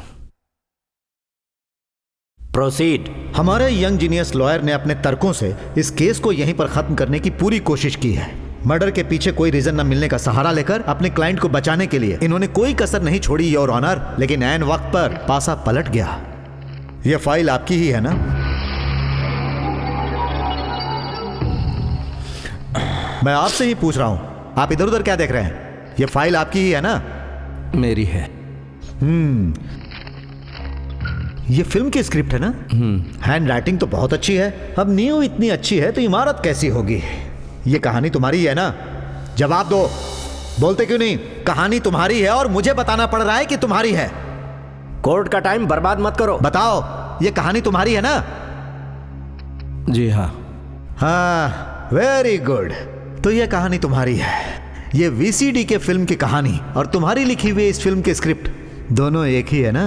प्रोसीड। हमारे यंग जीनियस लॉयर ने अपने तर्कों से इस केस को यहीं पर खत्म करने की पूरी कोशिश की है। मर्डर के पीछे कोई रीजन न मिलने का सहारा लेकर अपने क्लाइंट को बचाने के लिए इन्होंने कोई कसर नहीं छोड़ी योर ऑनर, लेकिन ऐन वक्त पर पासा पलट गया। यह फाइल आपकी ही है ना? मैं आपसे ही पूछ रहा हूं, आप इधर उधर क्या देख रहे हैं? यह फाइल आपकी ही है ना? मेरी है। ये फिल्म की स्क्रिप्ट है ना? हैंड राइटिंग तो बहुत अच्छी है। अब नींव इतनी अच्छी है तो इमारत कैसी होगी? ये कहानी तुम्हारी है ना? जवाब दो। बोलते क्यों नहीं? कहानी तुम्हारी है और मुझे बताना पड़ रहा है कि तुम्हारी है। कोर्ट का टाइम बर्बाद मत करो। बताओ, ये कहानी तुम्हारी है ना? जी हाँ। हाँ, वेरी गुड। तो ये कहानी तुम्हारी है। ये वीसीडी के फिल्म की कहानी और तुम्हारी लिखी हुई इस फिल्म की स्क्रिप्ट दोनों एक ही है ना?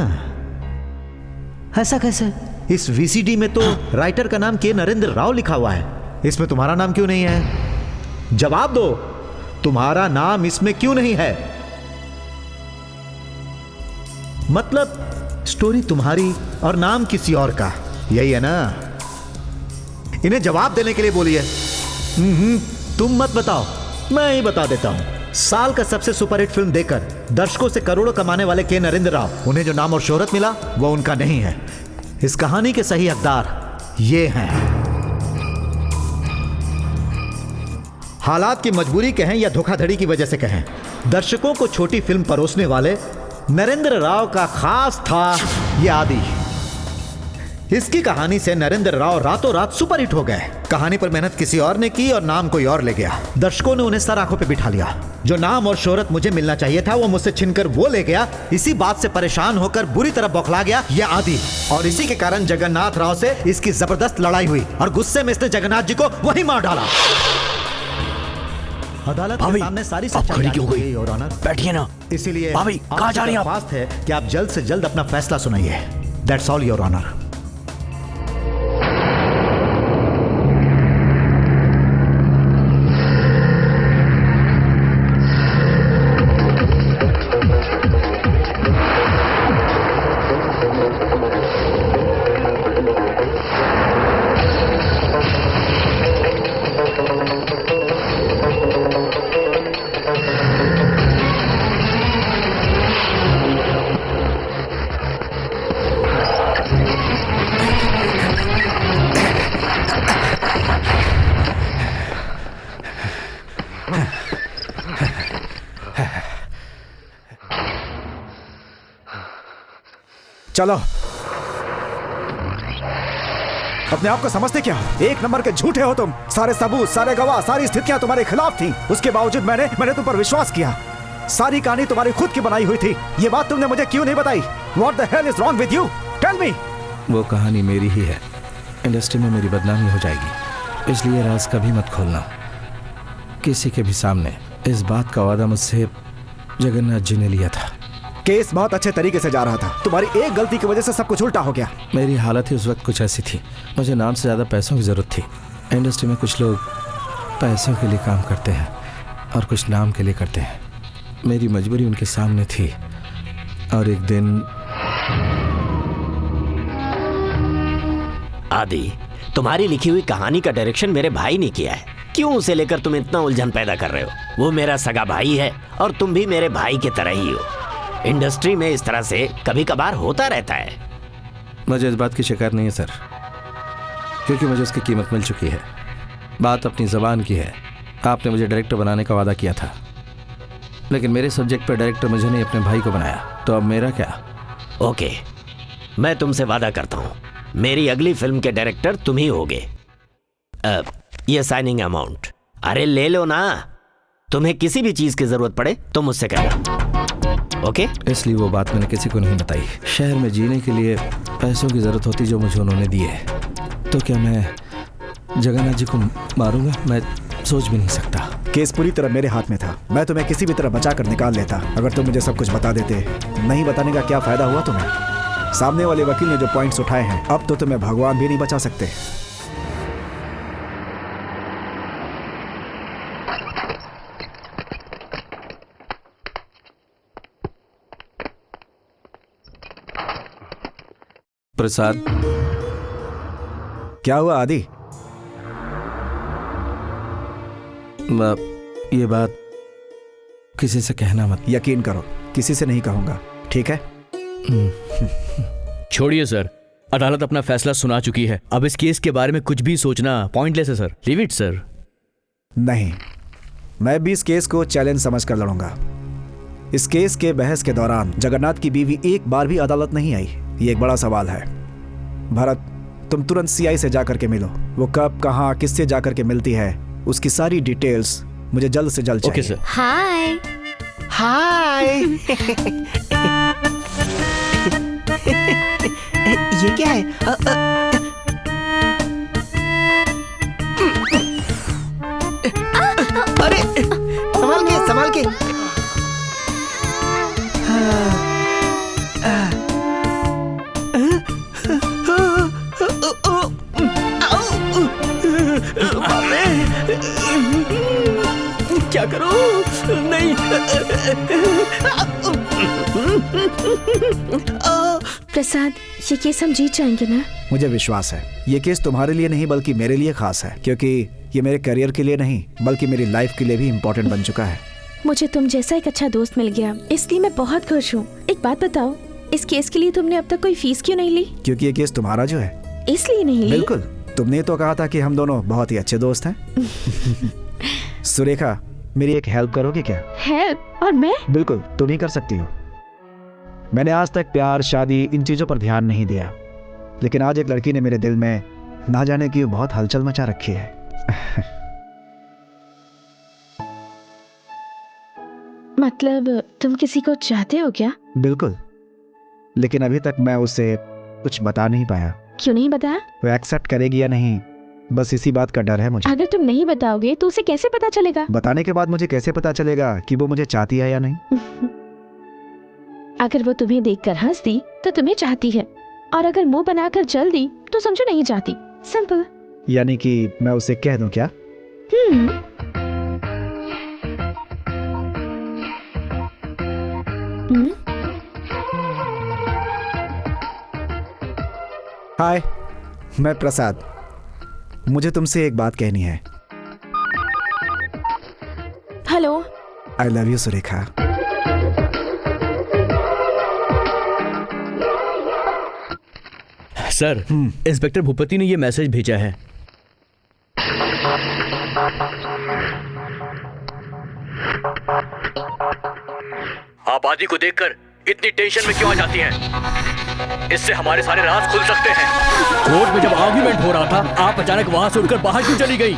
ऐसा कैसे? इस वीसीडी में तो राइटर का नाम के नरेंद्र राव लिखा हुआ है, इसमें तुम्हारा नाम क्यों नहीं है? जवाब दो, तुम्हारा नाम इसमें क्यों नहीं है? मतलब स्टोरी तुम्हारी और नाम किसी और का, यही है ना? इन्हें जवाब देने के लिए बोलिए। तुम मत बताओ, मैं ही बता देता हूं। साल का सबसे सुपरहिट फिल्म देकर दर्शकों से करोड़ों कमाने वाले के नरेंद्र राव, उन्हें जो नाम और शोहरत मिला वो उनका नहीं है। इस कहानी के सही हकदार ये हैं। हालात की मजबूरी कहें या धोखाधड़ी की वजह से कहें, दर्शकों को छोटी फिल्म परोसने वाले नरेंद्र राव का खास था ये आदि। इसकी कहानी से नरेंद्र राव रातों रात सुपरहिट हो गए। कहानी पर मेहनत किसी और ने की और नाम कोई और ले गया। दर्शकों ने उन्हें सर आंखों पे बिठा लिया। जो नाम और शोहरत मुझे मिलना चाहिए था वो मुझसे छीनकर वो ले गया। इसी बात से परेशान होकर बुरी तरह बौखला गया ये आदि, और इसी के कारण जगन्नाथ राव से इसकी जबरदस्त लड़ाई हुई और गुस्से में इसने जगन्नाथ जी को वहीं मार डाला। अदालत के सामने सारी सच्चाई क्यों गई? योर ऑनर बैठिए ना। इसीलिए भाभी कहाँ जा रही हैं आप? दरख्वास्त है कि आप जल्द से जल्द अपना फैसला सुनाइए। That's all your honour. चलो, अपने आप को समझते क्या हो? एक नंबर के झूठे हो तुम। सारे सबूत, सारे गवाह, सारी स्थितियां तुम्हारे खिलाफ थी। उसके बावजूद मैंने तुम पर विश्वास किया। सारी कहानी तुम्हारी खुद की बनाई हुई थी। ये बात तुमने मुझे क्यों नहीं बताई? What the hell is wrong with you? Tell me. वो कहानी मेरी ही है। इंडस्ट्री में मेरी बदनामी हो जाएगी, इसलिए राज कभी मत खोलना किसी के भी सामने। इस बात का वादा मुझसे जगन्नाथ जी ने लिया था। केस बहुत अच्छे तरीके से जा रहा था। तुम्हारी एक गलती की वजह से सब कुछ उल्टा हो गया। मेरी हालत ही उस वक्त कुछ ऐसी थी। मुझे नाम से ज़्यादा पैसों की ज़रूरत थी। इंडस्ट्री में कुछ लोग पैसों के लिए काम करते हैं और कुछ नाम के लिए करते हैं। मेरी मजबूरी उनके सामने थी और एक दिन आदि, तुम्हारी लिखी हुई कहानी का डायरेक्शन मेरे भाई ने किया है। क्यों उसे लेकर तुम इतना उलझन पैदा कर रहे हो? वो मेरा सगा भाई है और तुम भी मेरे भाई की तरह ही हो। इंडस्ट्री में इस तरह से कभी कभार होता रहता है। मुझे इस बात की शिकायत नहीं है सर, क्योंकि मुझे उसकी कीमत मिल चुकी है। बात अपनी ज़बान की है। आपने मुझे डायरेक्टर बनाने का वादा किया था, लेकिन मेरे सब्जेक्ट पर डायरेक्टर मुझे नहीं अपने भाई को बनाया, तो अब मेरा क्या? ओके, मैं तुमसे वादा करता हूँ मेरी अगली फिल्म के डायरेक्टर तुम ही होगे। ये साइनिंग अमाउंट, अरे ले लो ना। तुम्हें किसी भी चीज की जरूरत पड़े तो मुझसे कहना, ओके? इसलिए वो बात मैंने किसी को नहीं बताई। शहर में जीने के लिए पैसों की जरूरत होती जो मुझे उन्होंने दी है, तो क्या मैं जगन्नाथ जी को मारूंगा? मैं सोच भी नहीं सकता। केस पूरी तरह मेरे हाथ में था। मैं तुम्हें किसी भी तरह बचा कर निकाल लेता अगर तुम मुझे सब कुछ बता देते। नहीं बताने का क्या फायदा हुआ तुम्हें? सामने वाले वकील ने जो पॉइंट्स उठाए हैं, अब तो तुम्हें भगवान भी नहीं बचा सकते। प्रसाद, क्या हुआ आदि? ये बात किसी से कहना मत। यकीन करो, किसी से नहीं कहूंगा, ठीक है? छोड़िए सर, अदालत अपना फैसला सुना चुकी है। अब इस केस के बारे में कुछ भी सोचना पॉइंटलेस है सर। Leave it sir. नहीं, मैं भी इस केस को चैलेंज समझकर लड़ूंगा। इस केस के बहस के दौरान जगन्नाथ की बीवी एक बार भी अदालत नहीं आई। ये एक बड़ा सवाल है। भरत, तुम तुरंत सीआई से जाकर के मिलो। वो कब, कहाँ, किससे जाकर के मिलती है, उसकी सारी डिटेल्स मुझे जल्द से जल्द चाहिए। Okay sir. हाय हाय। ये क्या है? अरे संभाल के। क्या करो? नहीं। प्रसाद, ये केस हम जीत जाएंगे ना? मुझे विश्वास है। ये केस तुम्हारे लिए नहीं बल्कि मेरे लिए खास है, क्योंकि ये मेरे करियर के लिए नहीं बल्कि मेरी लाइफ के लिए भी इम्पोर्टेंट बन चुका है। मुझे तुम जैसा एक अच्छा दोस्त मिल गया, इसलिए मैं बहुत खुश हूँ। एक बात बताओ, इस केस के लिए तुमने अब तक कोई फीस क्यों नहीं ली? क्योंकि ये केस तुम्हारा जो है, इसलिए नहीं ली? बिल्कुल। तुमने तो कहा था कि हम दोनों बहुत ही अच्छे दोस्त हैं। सुरेखा, मेरी एक हेल्प करोगे क्या? हेल्प? और मैं? बिल्कुल, तुम ही कर सकती हो। मैंने आज तक प्यार, शादी, इन चीजों पर ध्यान नहीं दिया। लेकिन आज एक लड़की ने मेरे दिल में ना जाने की बहुत हलचल मचा रखी है। मतलब तुम किसी को चाहते हो क्या? बिल्कुल, लेकिन अभी तक मैं उसे कुछ बता नहीं पाया। क्यों नहीं बताया? वो एक्सेप्ट करेगी या नहीं, बस इसी बात का डर है मुझे। अगर तुम नहीं बताओगे तो उसे कैसे पता चलेगा? बताने के बाद मुझे कैसे पता चलेगा कि वो मुझे चाहती है या नहीं? अगर वो तुम्हें देखकर हंस दी तो तुम्हें चाहती है, और अगर मुंह बनाकर चल दी तो समझो नहीं चाहती। सिंपल। यानी कि मैं उसे कह दूं क्या? हाय, मैं प्रसाद। मुझे तुमसे एक बात कहनी है। Hello. I love you Surekha. Sir, inspector Bhupathi ने ये मैसेज भेजा है। आप आदि को देखकर इतनी टेंशन में क्यों आ जाती हैं? इससे हमारे सारे राज खुल सकते हैं। कोर्ट में जब आर्गुमेंट हो रहा था, आप अचानक वहां से उठकर बाहर क्यों चली गई?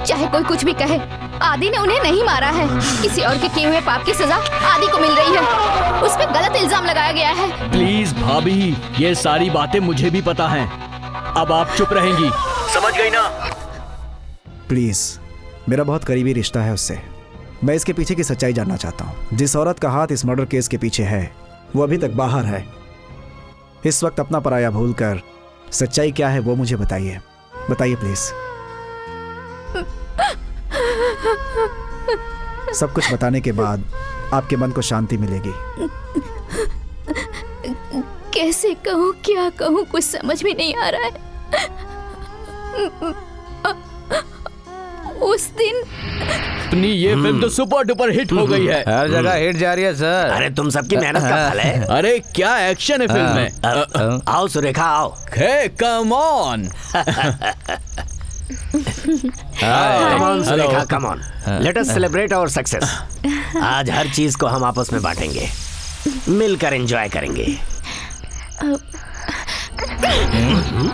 चाहे कोई कुछ भी कहे, आदि ने उन्हें नहीं मारा है। किसी और के किए हुए पाप की सजा आदि को मिल रही है। उस पर गलत इल्जाम लगाया गया है। प्लीज भाभी, ये सारी बातें मुझे भी पता हैं। अब आप चुप रहेंगी, समझ गई ना? प्लीज, मेरा बहुत करीबी रिश्ता है उससे। मैं इसके पीछे की सच्चाई जानना चाहता हूँ। जिस औरत का हाथ इस मर्डर केस के पीछे है वो अभी तक बाहर है। इस वक्त अपना पराया भूलकर सच्चाई क्या है वो मुझे बताइए। बताइए प्लीज। सब कुछ बताने के बाद आपके मन को शांति मिलेगी। कैसे कहूँ, क्या कहूँ, कुछ समझ में नहीं आ रहा है। उस दिन अपनी ये फिल्म तो सुपर डुपर हिट हो गई है। हर जगह हिट जा रही है सर। अरे तुम सबकी मेहनत का फल है। अरे क्या एक्शन है फिल्म में। आओ सुरेखा आओ। Hey come on. Come on Surekha, come on. Let us celebrate our success. आज हर चीज को हम आपस में बांटेंगे, मिलकर एंजॉय करेंगे।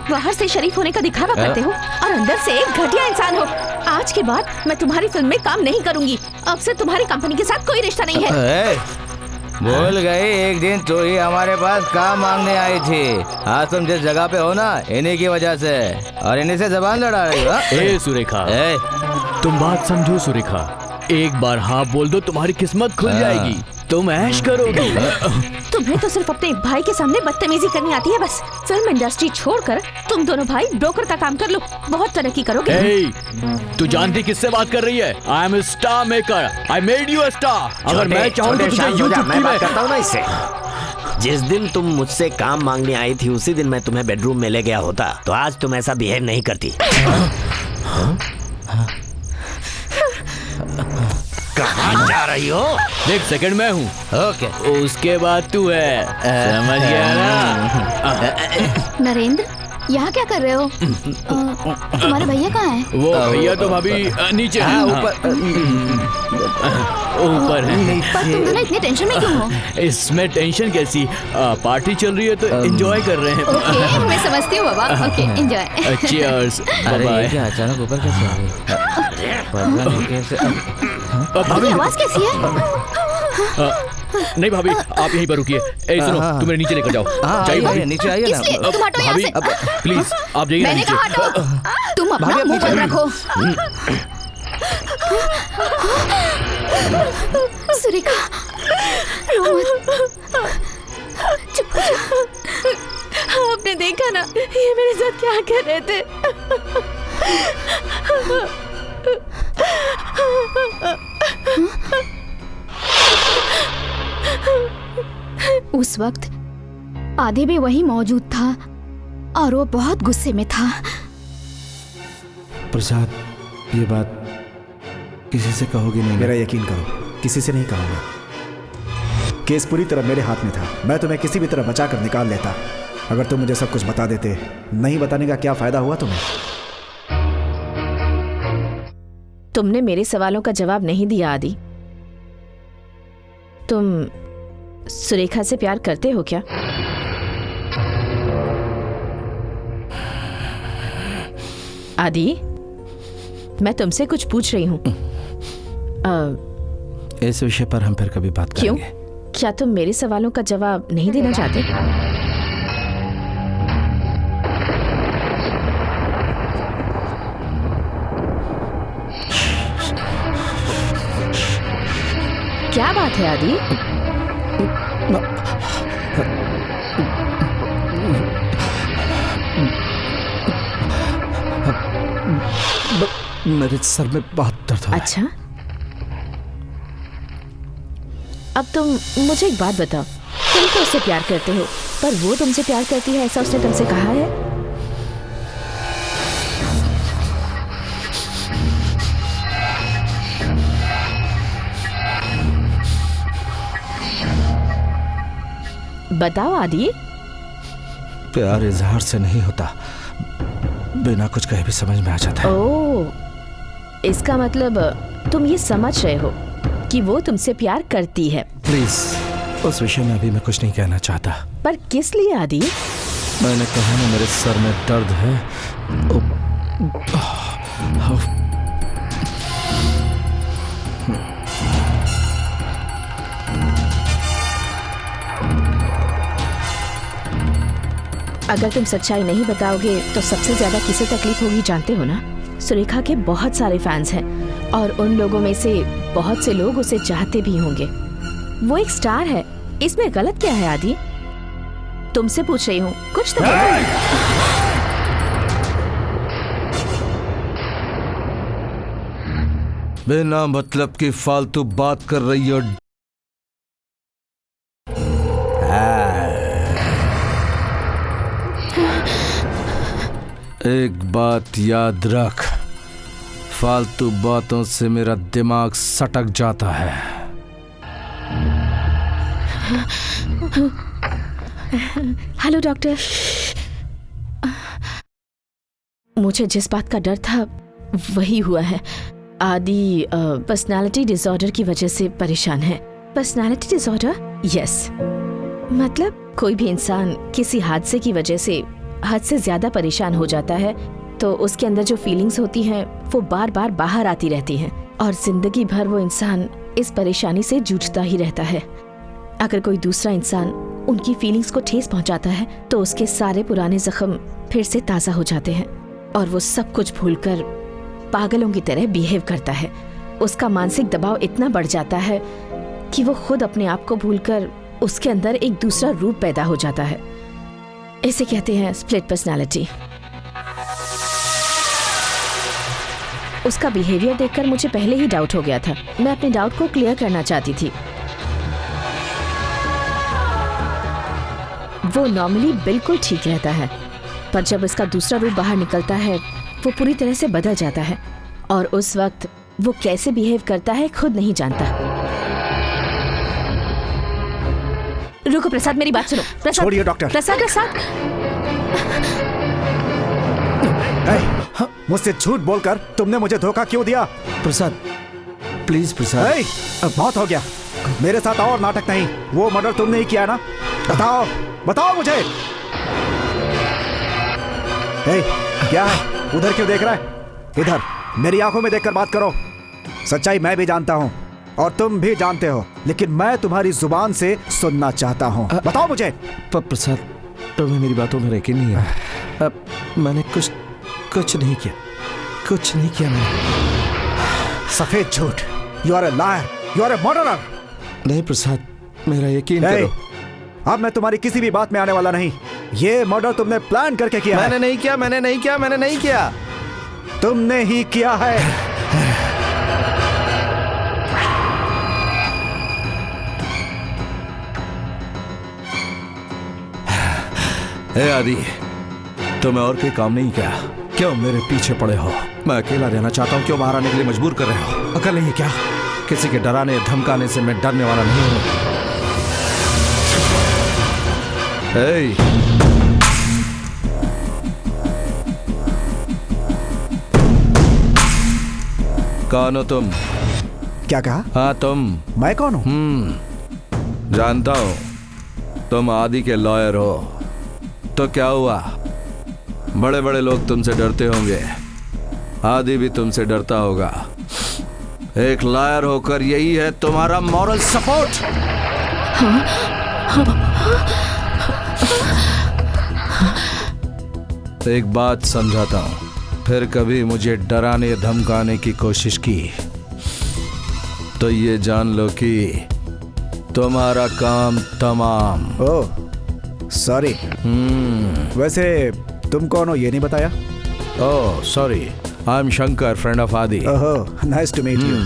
बाहर से शरीफ होने का दिखावा करते हो और अंदर से एक घटिया इंसान हो। आज के बाद मैं तुम्हारी फिल्म में काम नहीं करूंगी। अब से तुम्हारी कंपनी के साथ कोई रिश्ता नहीं है। भूल गई, एक दिन तो ही हमारे पास काम मांगने आई थी। आज तुम जिस जगह पे हो ना, इन्हीं की वजह से, और इन्हीं से जबान लड़ा रही हो। ए सुरेखा, तुम बात समझो सुरेखा। एक बार हाँ बोल दो, तुम्हारी किस्मत खुल जाएगी, तुम ऐश करोगी। तुम्हें तो सिर्फ अपने भाई के सामने बदतमीजी करनी आती है बस। फिल्म इंडस्ट्री छोड़कर तुम दोनों भाई ब्रोकर का काम कर लो, बहुत तरक्की करोगे। तू जानती किससे बात कर रही है? I am star maker, I made you a star. अगर मैं चाहूँ तो तुझे यूट्यूब मैं बात करता हूँ ना इससे। जिस दिन तुम मुझसे काम मांगने आई थी उसी दिन मैं तुम्हें बेडरूम में ले गया होता तो आज तुम ऐसा बिहेव नहीं करती। कहाँ जा रही हो? एक सेकंड में हूँ। ओके, उसके बाद तू है, समझ गया ना? नरेंद्र, यहाँ क्या कर रहे हो? तुम्हारे भैया कहाँ हैं? वो भैया तो भाभी नीचे हैं, ऊपर है। पर तुम दोनों इतने टेंशन में क्यों हो? इसमें टेंशन कैसी? पार्टी चल रही है तो एंजॉय कर रहे हैं। ओके, मैं समझती हूँ बाबा। Okay, enjoy. चीयर्स। अरे क्या अचानक ऊपर कैसे आ गई? पता नहीं कैसे। भाभी आवाज कैसी है? नहीं भाभी, आप यहीं पर रुकिए। सुनो, तुम मेरे नीचे लेकर जाओ। जाइए, नीचे आइए ना। तुम हटो यहाँ से। प्लीज आप जाइए मैंने नीचे। कहा हटो। तुम अपना मुंह बंद रखो। सुरेखा, रो मत। चुप हो जा। आपने देखा ना ये मेरे साथ क्या कर रहे थे। उस वक्त आदि भी वहीं मौजूद था और वो बहुत गुस्से में था। प्रसाद, ये बात किसी से कहोगे नहीं? मेरा यकीन करो, किसी से नहीं कहूंगा। केस पूरी तरह मेरे हाथ में था। मैं तुम्हें किसी भी तरह बचा कर निकाल लेता। अगर तुम मुझे सब कुछ बता देते, नहीं बताने का क्या फायदा हुआ तुम्हें? तुमने मेरे सवालों का जवाब नहीं दिया आदि। तुम सुरेखा से प्यार करते हो क्या? आदि, मैं तुमसे कुछ पूछ रही हूँ। इस विषय पर हम फिर कभी बात क्यों? करेंगे। क्या तुम मेरे सवालों का जवाब नहीं देना चाहते? क्या बात है आदि? मेरे सर में बहुत दर्द हो रहा है। अच्छा, अब तुम मुझे एक बात बताओ, तुम तो उससे प्यार करते हो, पर वो तुमसे प्यार करती है ऐसा उसने तुमसे कहा है? बताओ आदि। प्यार इजहार से नहीं होता, बिना कुछ कहे भी समझ में आ जाता है। ओह, इसका मतलब तुम ये समझ रहे हो कि वो तुमसे प्यार करती है। प्लीज, उस विषय में अभी मैं कुछ नहीं कहना चाहता। पर किस लिए आदि? मैंने कहा ना, मेरे सर में दर्द है। अगर तुम सच्चाई नहीं बताओगे तो सबसे ज्यादा किसे तकलीफ होगी जानते हो ना? सुरेखा के बहुत सारे फैंस हैं और उन लोगों में से बहुत से लोग उसे चाहते भी होंगे। वो एक स्टार है, इसमें गलत क्या है आदि? तुमसे पूछ रही हूँ, कुछ तो बोलो। बिना मतलब की फालतू बात कर रही हो। एक बात याद रख, फालतू बातों से मेरा दिमाग सटक जाता है। Hello doctor. मुझे जिस बात का डर था वही हुआ है। आदि पर्सनालिटी डिसऑर्डर की वजह से परेशान है। Personality disorder? यस। मतलब कोई भी इंसान किसी हादसे की वजह से हद से ज्यादा परेशान हो जाता है तो उसके अंदर जो फीलिंग्स होती हैं वो बार बार बाहर आती रहती हैं और जिंदगी भर वो इंसान इस परेशानी से जूझता ही रहता है। अगर कोई दूसरा इंसान उनकी फीलिंग्स को ठेस पहुंचाता है तो उसके सारे पुराने जख्म फिर से ताज़ा हो जाते हैं और वो सब कुछ भूलकर पागलों की तरह बिहेव करता है। उसका मानसिक दबाव इतना बढ़ जाता है कि वो खुद अपने आप को भूलकर उसके अंदर एक दूसरा रूप पैदा हो जाता है। इसे कहते हैं स्प्लिट पर्सनालिटी। उसका बिहेवियर देखकर मुझे पहले ही डाउट हो गया था। मैं अपने डाउट को क्लियर करना चाहती थी। वो नॉर्मली बिल्कुल ठीक रहता है, पर जब उसका दूसरा रूप बाहर निकलता है वो पूरी तरह से बदल जाता है और उस वक्त वो कैसे बिहेव करता है खुद नहीं जानता। रुको प्रसाद, मेरी बात सुनो। प्रसाद, छोड़िए डॉक्टर। प्रसाद, प्रसाद। मुझसे झूठ बोलकर तुमने मुझे धोखा क्यों दिया? प्रसाद, प्लीज प्रसाद। बहुत हो गया, मेरे साथ और नाटक नहीं। वो मर्डर तुमने ही किया ना? बताओ, बताओ मुझे। क्या है? उधर क्यों देख रहा है? इधर मेरी आंखों में देखकर बात करो। सच्चाई मैं भी जानता हूँ और तुम भी जानते हो, लेकिन मैं तुम्हारी जुबान से सुनना चाहता हूँ। बताओ मुझे। प्रसाद, तुम्हें मेरी बातों में यकीन नहीं है? मैंने कुछ नहीं किया, कुछ नहीं किया मैंने। सफेद झूठ। You are a liar, you are a murderer. नहीं प्रसाद, मेरा यकीन करो। अब मैं तुम्हारी किसी भी बात में आने वाला नहीं। ये मर्डर तुमने प्लान करके किया। मैंने नहीं किया, मैंने नहीं किया, मैंने नहीं किया। तुमने ही किया है। हे आदि, तुम्हें और कोई काम नहीं क्या? क्यों मेरे पीछे पड़े हो? मैं अकेला रहना चाहता हूँ, क्यों बाहर आने के लिए मजबूर कर रहे हो? अकल नहीं है क्या? किसी के डराने धमकाने से मैं डरने वाला नहीं हूँ। कौन हो तुम? क्या कहा? हाँ तुम। मैं कौन हूँ? जानता हूँ, तुम आदि के लॉयर हो। तो क्या हुआ? बड़े बड़े लोग तुमसे डरते होंगे, आदि भी तुमसे डरता होगा। एक लायर होकर यही है तुम्हारा मॉरल सपोर्ट। एक बात समझाता हूं, फिर कभी मुझे डराने धमकाने की कोशिश की तो ये जान लो कि तुम्हारा काम तमाम। Oh sorry. वैसे तुम कौन हो ये नहीं बताया? Oh sorry, I am Shankar, friend of आदि। ओहो, नाइस टू मीट यू।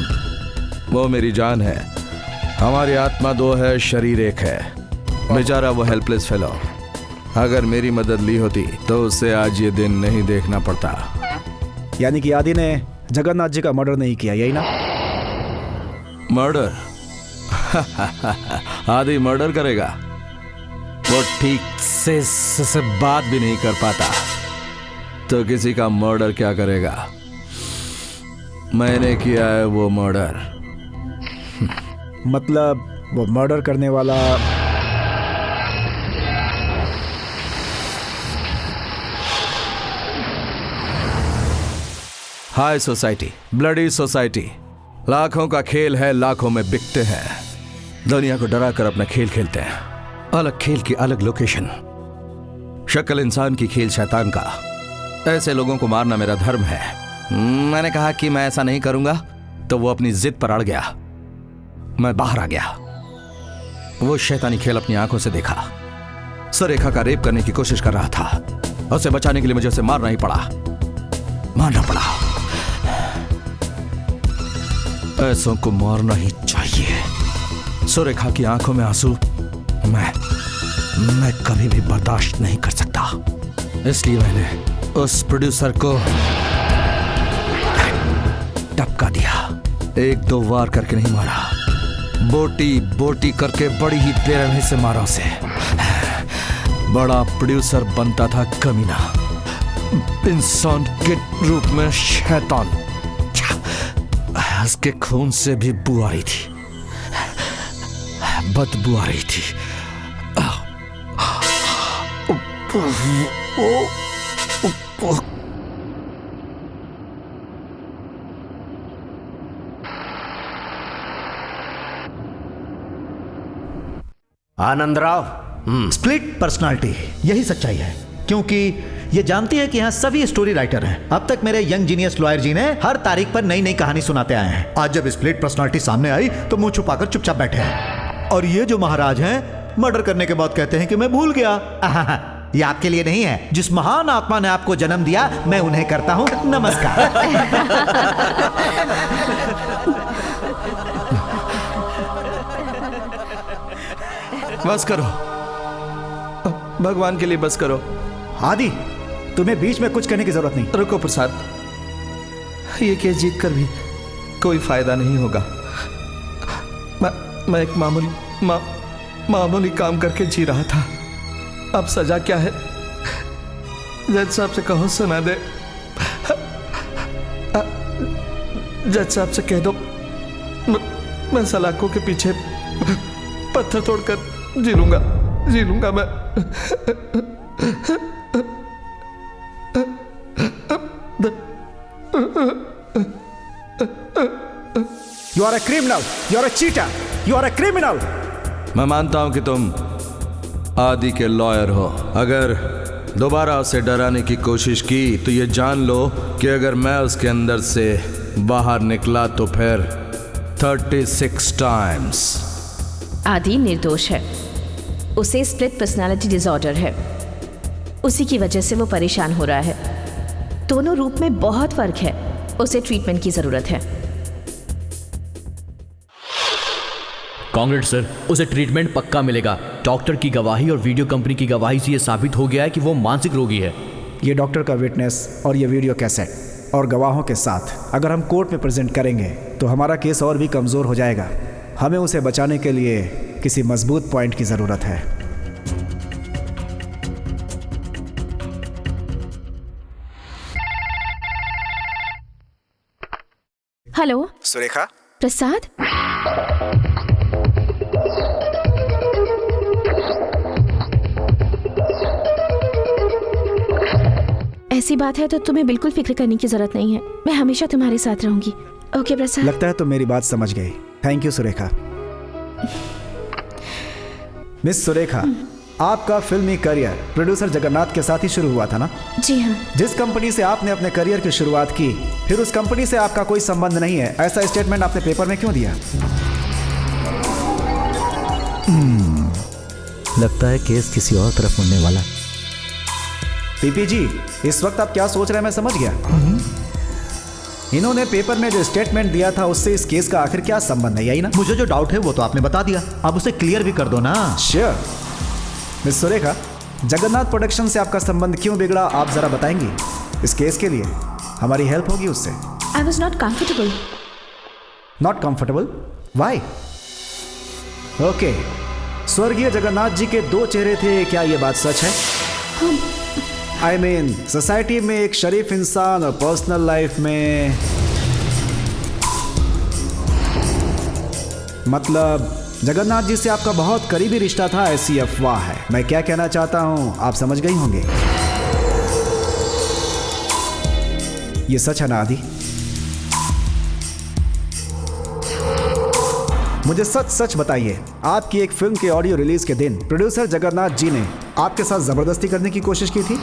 वो मेरी जान है। हमारी आत्मा दो है, शरीर एक है। बेचारा वो हेल्पलेस फेलो, अगर मेरी मदद ली होती तो उसे आज ये दिन नहीं देखना पड़ता। यानी कि आदि ने जगन्नाथ जी का मर्डर नहीं किया, यही ना? मर्डर? आदि मर्डर करेगा? वो ठीक से बात भी नहीं कर पाता, तो किसी का मर्डर क्या करेगा? मैंने किया है वो मर्डर। मतलब वो मर्डर करने वाला हाई सोसाइटी, ब्लडी सोसाइटी, लाखों का खेल है, लाखों में बिकते हैं। दुनिया को डरा कर अपना खेल खेलते हैं। अलग खेल की अलग लोकेशन, शक्ल इंसान की, खेल शैतान का। ऐसे लोगों को मारना मेरा धर्म है। मैंने कहा कि मैं ऐसा नहीं करूंगा, तो वो अपनी जिद पर अड़ गया। मैं बाहर आ गया। वो शैतानी खेल अपनी आंखों से देखा। सुरेखा का रेप करने की कोशिश कर रहा था। उसे बचाने के लिए मुझे उसे मारना पड़ा। ऐसों को मारना ही चाहिए। सुरेखा की आंखों में आंसू मैं कभी भी बर्दाश्त नहीं कर सकता। इसलिए मैंने उस प्रोड्यूसर को टपका दिया। एक दो वार करके नहीं मारा, बोटी करके बड़ी ही बेरहमी से मारा उसे। बड़ा प्रोड्यूसर बनता था कमीना, इंसान के रूप में शैतान। उसके खून से भी बू आ रही थी, बदबू आ रही थी। आनंदराव, स्प्लिट पर्सनालिटी, यही सच्चाई है। क्योंकि ये जानती है कि यहाँ सभी स्टोरी राइटर हैं। अब तक मेरे यंग जीनियस लॉयर जी ने हर तारीख पर नई नई कहानी सुनाते आए हैं। आज जब स्प्लिट पर्सनालिटी सामने आई तो मुंह छुपाकर चुपचाप बैठे हैं। और ये जो महाराज हैं, मर्डर करने के बाद कहते हैं कि मैं भूल गया। ये आपके लिए नहीं है। जिस महान आत्मा ने आपको जन्म दिया, मैं उन्हें करता हूँ नमस्कार। बस करो, भगवान के लिए बस करो। आदि, तुम्हें बीच में कुछ कहने की जरूरत नहीं। रुको प्रसाद, ये केस जीत कर भी कोई फायदा नहीं होगा। मैं एक मामूली काम करके जी रहा था। अब सजा क्या है? जज साहब से कहो सुना दे। जज साहब से कह दो मैं सलाखों के पीछे पत्थर तोड़कर जी लूंगा मैं। You are a criminal. You are a cheater. You are a criminal. मैं मानता हूं कि तुम आदि के लॉयर हो। अगर दोबारा उसे डराने की कोशिश की तो ये जान लो कि अगर मैं उसके अंदर से बाहर निकला तो फिर 36 टाइम्स। आदि निर्दोष है। उसे स्प्लिट पर्सनालिटी डिसऑर्डर है। उसी की वजह से वो परेशान हो रहा है। दोनों रूप में बहुत फर्क है। उसे ट्रीटमेंट की जरूरत है। कांग्रेस सर, उसे ट्रीटमेंट पक्का मिलेगा। डॉक्टर की गवाही और वीडियो कंपनी की गवाही से यह साबित हो गया है कि वो मानसिक रोगी है। ये डॉक्टर का विटनेस और ये वीडियो कैसेट और गवाहों के साथ अगर हम कोर्ट में प्रेजेंट करेंगे तो हमारा केस और भी कमज़ोर हो जाएगा। हमें उसे बचाने के लिए किसी मजबूत पॉइंट की ज़रूरत है। हेलो सुरेखा। प्रसाद, ऐसी बात है तो तुम्हें बिल्कुल फिक्र करने की जरूरत नहीं है। मैं हमेशा तुम्हारे साथ रहूंगी। ओके प्रसाद। लगता है तुम मेरी बात समझ गई। Thank you Surekha. Miss Surekha, आपका फिल्मी करियर प्रोड्यूसर जगन्नाथ के साथ ही शुरू हुआ था ना? जी हाँ। जिस कंपनी से आपने अपने करियर की शुरुआत की, फिर उस कंपनी से आपका कोई संबंध नहीं है, ऐसा स्टेटमेंट आपने पेपर में क्यों दिया? लगता है केस किसी और तरफ मुड़ने वाला है। पीपी जी, इस वक्त आप क्या सोच रहे हैं मैं समझ गया। इन्होंने पेपर में जो स्टेटमेंट दिया था उससे इस केस का आखिर क्या संबंध है, यही ना? मुझे जो डाउट है वो तो आपने बता दिया, अब उसे क्लियर भी कर दो ना। Sure. Miss Surekha, Jagannath production से आपका संबंध क्यों बिगड़ा, आप जरा बताएंगी? इस केस के लिए हमारी हेल्प होगी उससे। I was not comfortable. Not comfortable? Why? Okay. स्वर्गीय जगन्नाथ जी के दो चेहरे थे, क्या ये बात सच है? I mean, सोसाइटी में एक शरीफ इंसान और पर्सनल लाइफ में, मतलब जगन्नाथ जी से आपका बहुत करीबी रिश्ता था, ऐसी अफवाह है। मैं क्या कहना चाहता हूं आप समझ गई होंगे। ये सच है ना आदि? मुझे सच सच बताइए, आपकी एक फिल्म के ऑडियो रिलीज के दिन प्रोड्यूसर जगन्नाथ जी ने आपके साथ जबरदस्ती करने की कोशिश की थी?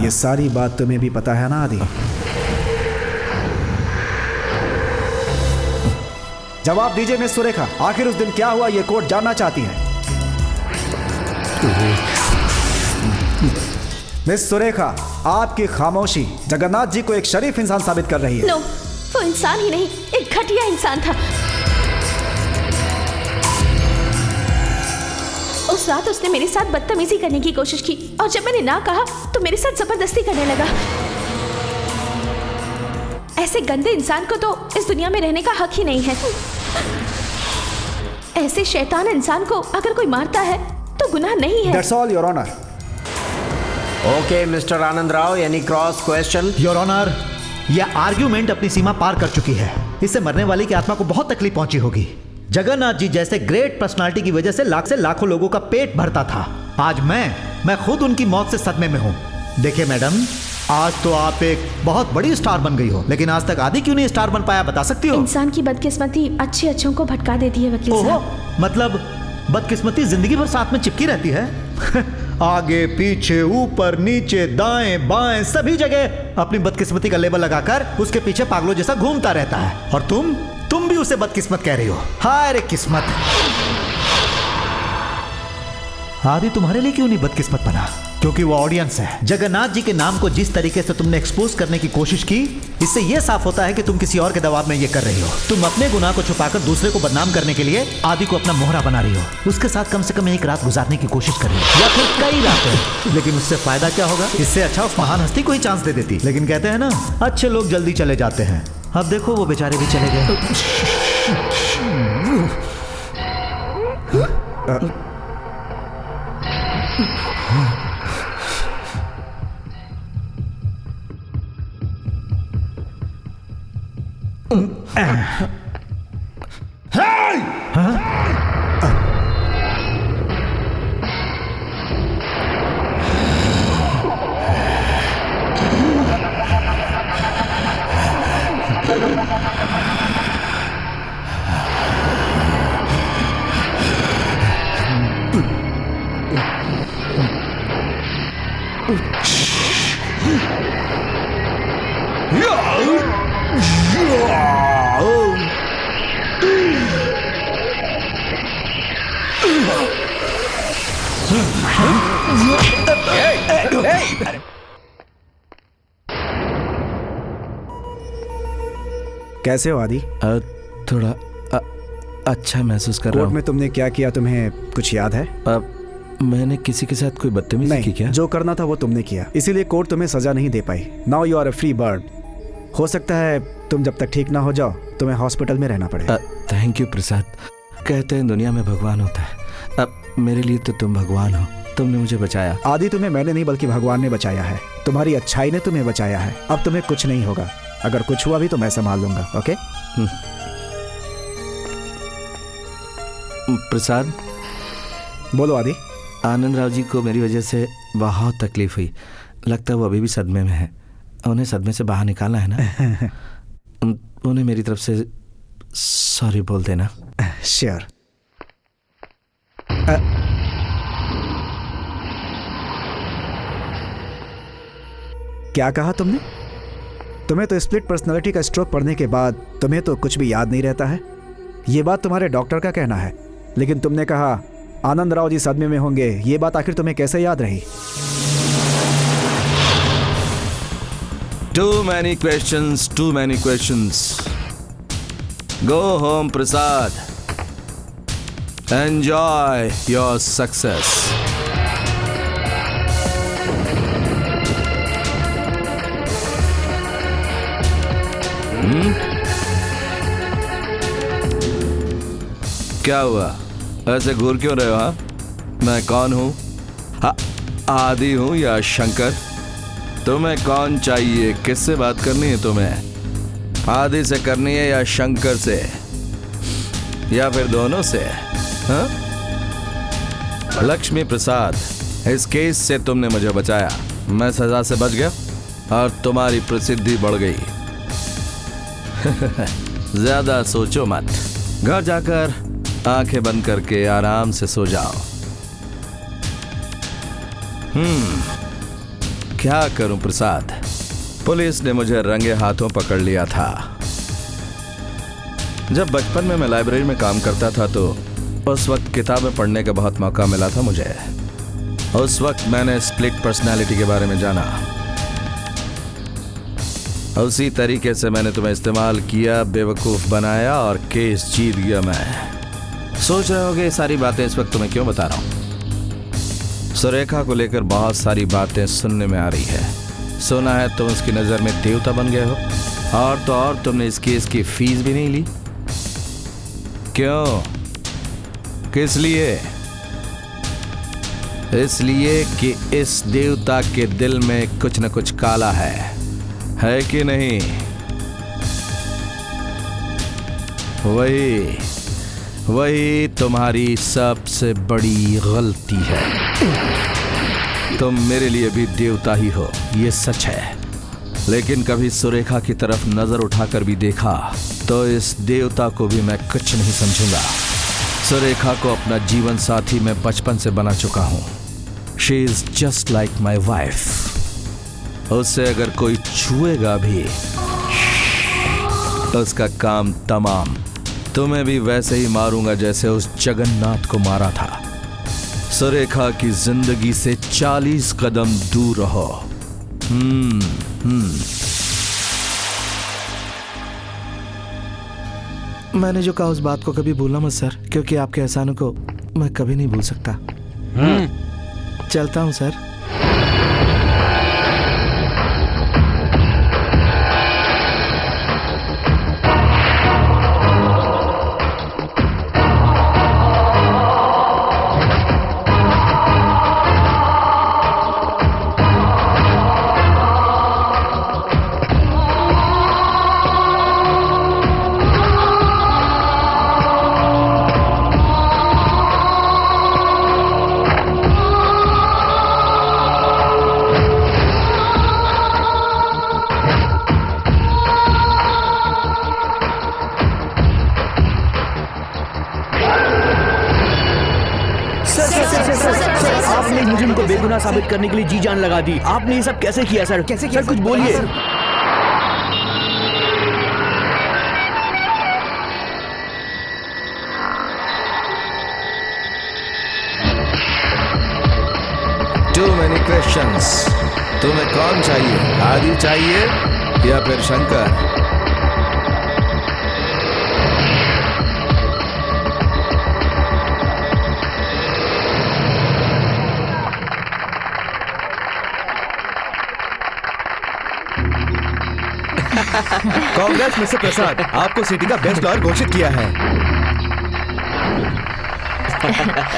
ये सारी बात तुम्हें भी पता है ना आदि? जवाब दीजिए मिस सुरेखा, आखिर उस दिन क्या हुआ ये कोर्ट जानना चाहती है। मिस सुरेखा, आपकी खामोशी जगन्नाथ जी को एक शरीफ इंसान साबित कर रही है। नो, वो इंसान ही नहीं, एक घटिया इंसान था। उस रात उसने मेरे साथ बदतमीजी करने की कोशिश की और जब मैंने ना कहा तो मेरे साथ जबरदस्ती करने लगा। ऐसे गंदे इंसान को तो इस दुनिया में रहने का हक ही नहीं है। ऐसे शैतान इंसान को अगर कोई मारता है तो गुनाह नहीं है। That's all, Your Honor. Okay mister Anand Rao, यानी क्रॉस क्वेश्चन। योर ऑनर, यह आर्ग्यूमेंट अपनी सीमा पार कर चुकी है। इससे मरने वाले की आत्मा को बहुत तकलीफ पहुंची होगी। जगन्नाथ जी जैसे ग्रेट पर्सनालिटी की वजह से लाखों लोगों का पेट भरता था। आज मैं खुद उनकी मौत से सदमे में हूं। देखिए मैडम, आज तो आप एक बहुत बड़ी स्टार बन गई हो, लेकिन आज तक आदि क्यों नहीं स्टार बन पाया, बता सकती हो? इंसान की बदकिस्मती अच्छे अच्छों को भटका देती है वकील साहब। मतलब बदकिस्मती जिंदगी भर साथ में चिपकी रहती है। आगे पीछे ऊपर नीचे दाएं बाएं सभी जगह अपनी बदकिस्मती का लेबल लगाकर उसके पीछे पागलों जैसा घूमता रहता है। और तुम भी उसे बदकिस्मत कह रही हो। हाय रे किस्मत। आदि तुम्हारे लिए क्यों नहीं बदकिस्मत बना? क्योंकि वो ऑडियंस है। जगन्नाथ जी के नाम को जिस तरीके से तुमने एक्सपोज करने की कोशिश की, इससे यह साफ होता है कि तुम किसी और के दबाव में ये कर रही हो। तुम अपने गुनाह को छुपाकर दूसरे को बदनाम करने के लिए आदि को अपना मोहरा बना रही हो। उसके साथ कम से कम एक रात गुजारने की कोशिश कर रही हो, या फिर कई रातें। लेकिन उससे फायदा क्या होगा? इससे अच्छा उस महान हस्ती को ही चांस दे देती। लेकिन कहते हैं ना, अच्छे लोग जल्दी चले जाते हैं। अब देखो वो बेचारे भी चले गए। कैसे हो आदि? थोड़ा अच्छा महसूस कर रहा हूँ। कोर्ट में तुमने क्या किया, तुम्हें कुछ याद है? मैंने किसी के साथ कोई बदतमीजी की क्या? जो करना था वो तुमने किया, इसीलिए कोर्ट तुम्हें सजा नहीं दे पाई। Now you are a free bird. हो सकता है तुम जब तक ठीक ना हो जाओ तुम्हें हॉस्पिटल में रहना पड़े। थैंक यू प्रसाद। कहते हैं दुनिया में भगवान होता है, अब मेरे लिए तो तुम भगवान हो। तुमने मुझे बचाया। आदि तुम्हें मैंने नहीं बल्कि भगवान ने बचाया है। तुम्हारी अच्छाई ने तुम्हें बचाया है। अब तुम्हें कुछ नहीं होगा। अगर कुछ हुआ भी तो मैं संभाल लूंगा। ओके? प्रसाद, बोलो आदि। आनंद राव जी को मेरी वजह से बहुत तकलीफ हुई। लगता है वो अभी भी सदमे में है। उन्हें सदमे से बाहर निकालना है ना। उन्हें मेरी तरफ से सॉरी बोल देना। श्योर। क्या कहा तुमने? तुम्हें तो स्प्लिट पर्सनालिटी का स्ट्रोक पड़ने के बाद तुम्हें तो कुछ भी याद नहीं रहता है। ये बात तुम्हारे डॉक्टर का कहना है, लेकिन तुमने कहा आनंद राव जी सदमे में होंगे। ये बात आखिर तुम्हें कैसे याद रही? Too many questions. Go home, Prasad. Enjoy your success. क्या हुआ? ऐसे घूर क्यों रहे हो? हाँ, मैं कौन हूँ? आदि हूँ या शंकर? तुम्हें कौन चाहिए? किससे बात करनी है तुम्हें? आदि से करनी है या शंकर से, या फिर दोनों से? हाँ? लक्ष्मी प्रसाद, इस केस से तुमने मुझे बचाया। मैं सजा से बच गया और तुम्हारी प्रसिद्धि बढ़ गई। ज्यादा सोचो मत। घर जाकर आंखें बंद करके आराम से सो जाओ। क्या करूं प्रसाद, पुलिस ने मुझे रंगे हाथों पकड़ लिया था। जब बचपन में मैं लाइब्रेरी में काम करता था तो उस वक्त किताबें पढ़ने का बहुत मौका मिला था मुझे। उस वक्त मैंने स्प्लिट पर्सनालिटी के बारे में जाना। उसी तरीके से मैंने तुम्हें इस्तेमाल किया, बेवकूफ बनाया और केस जीत गया मैं। सोच रहे होगे ये सारी बातें इस वक्त तुम्हें क्यों बता रहा हूं? सुरेखा को लेकर बहुत सारी बातें सुनने में आ रही है। सुना है तुम उसकी नजर में देवता बन गए हो, और तो और तुमने इस केस की फीस भी नहीं ली। क्यों? किस लिए? इसलिए कि इस देवता के दिल में कुछ न कुछ काला है कि नहीं? वही तुम्हारी सबसे बड़ी गलती है। तुम मेरे लिए भी देवता ही हो, ये सच है, लेकिन कभी सुरेखा की तरफ नजर उठाकर भी देखा तो इस देवता को भी मैं कुछ नहीं समझूंगा। सुरेखा को अपना जीवन साथी मैं बचपन से बना चुका हूं। She is just like my wife. उससे अगर कोई छुएगा भी उसका काम तमाम। तुम्हें भी वैसे ही मारूंगा जैसे उस जगन्नाथ को मारा था। सुरेखा की जिंदगी से 40 कदम दूर रहो। मैंने जो कहा उस बात को कभी भूलना मत सर, क्योंकि आपके एहसानों को मैं कभी नहीं भूल सकता। चलता हूं सर। आपने मुझे उनको बेगुनाह साबित करने के लिए जी जान लगा दी। आपने ये सब कैसे किया सर? कैसे किया? कुछ बोलिए। Too many questions. तुम्हें कौन चाहिए? आदि चाहिए या फिर शंकर? कांग्रेस मिस्टर प्रसाद, आपको सिटी का बेस्ट लॉयर घोषित किया है।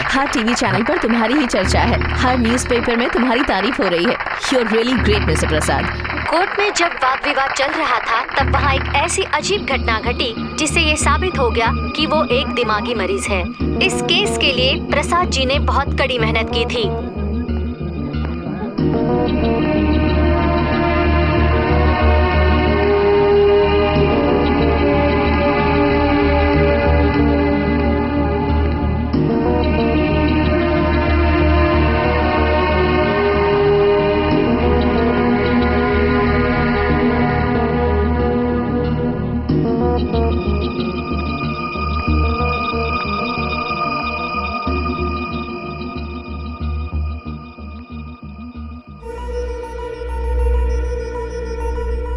हाँ, टीवी चैनल पर तुम्हारी ही चर्चा है। हर न्यूज़पेपर में तुम्हारी तारीफ हो रही है। You are really great mister Prasad. Court में जब वाद विवाद चल रहा था तब वहाँ एक ऐसी अजीब घटना घटी जिससे ये साबित हो गया कि वो एक दिमागी मरीज है। इस केस के लिए प्रसाद जी ने बहुत कड़ी मेहनत की थी।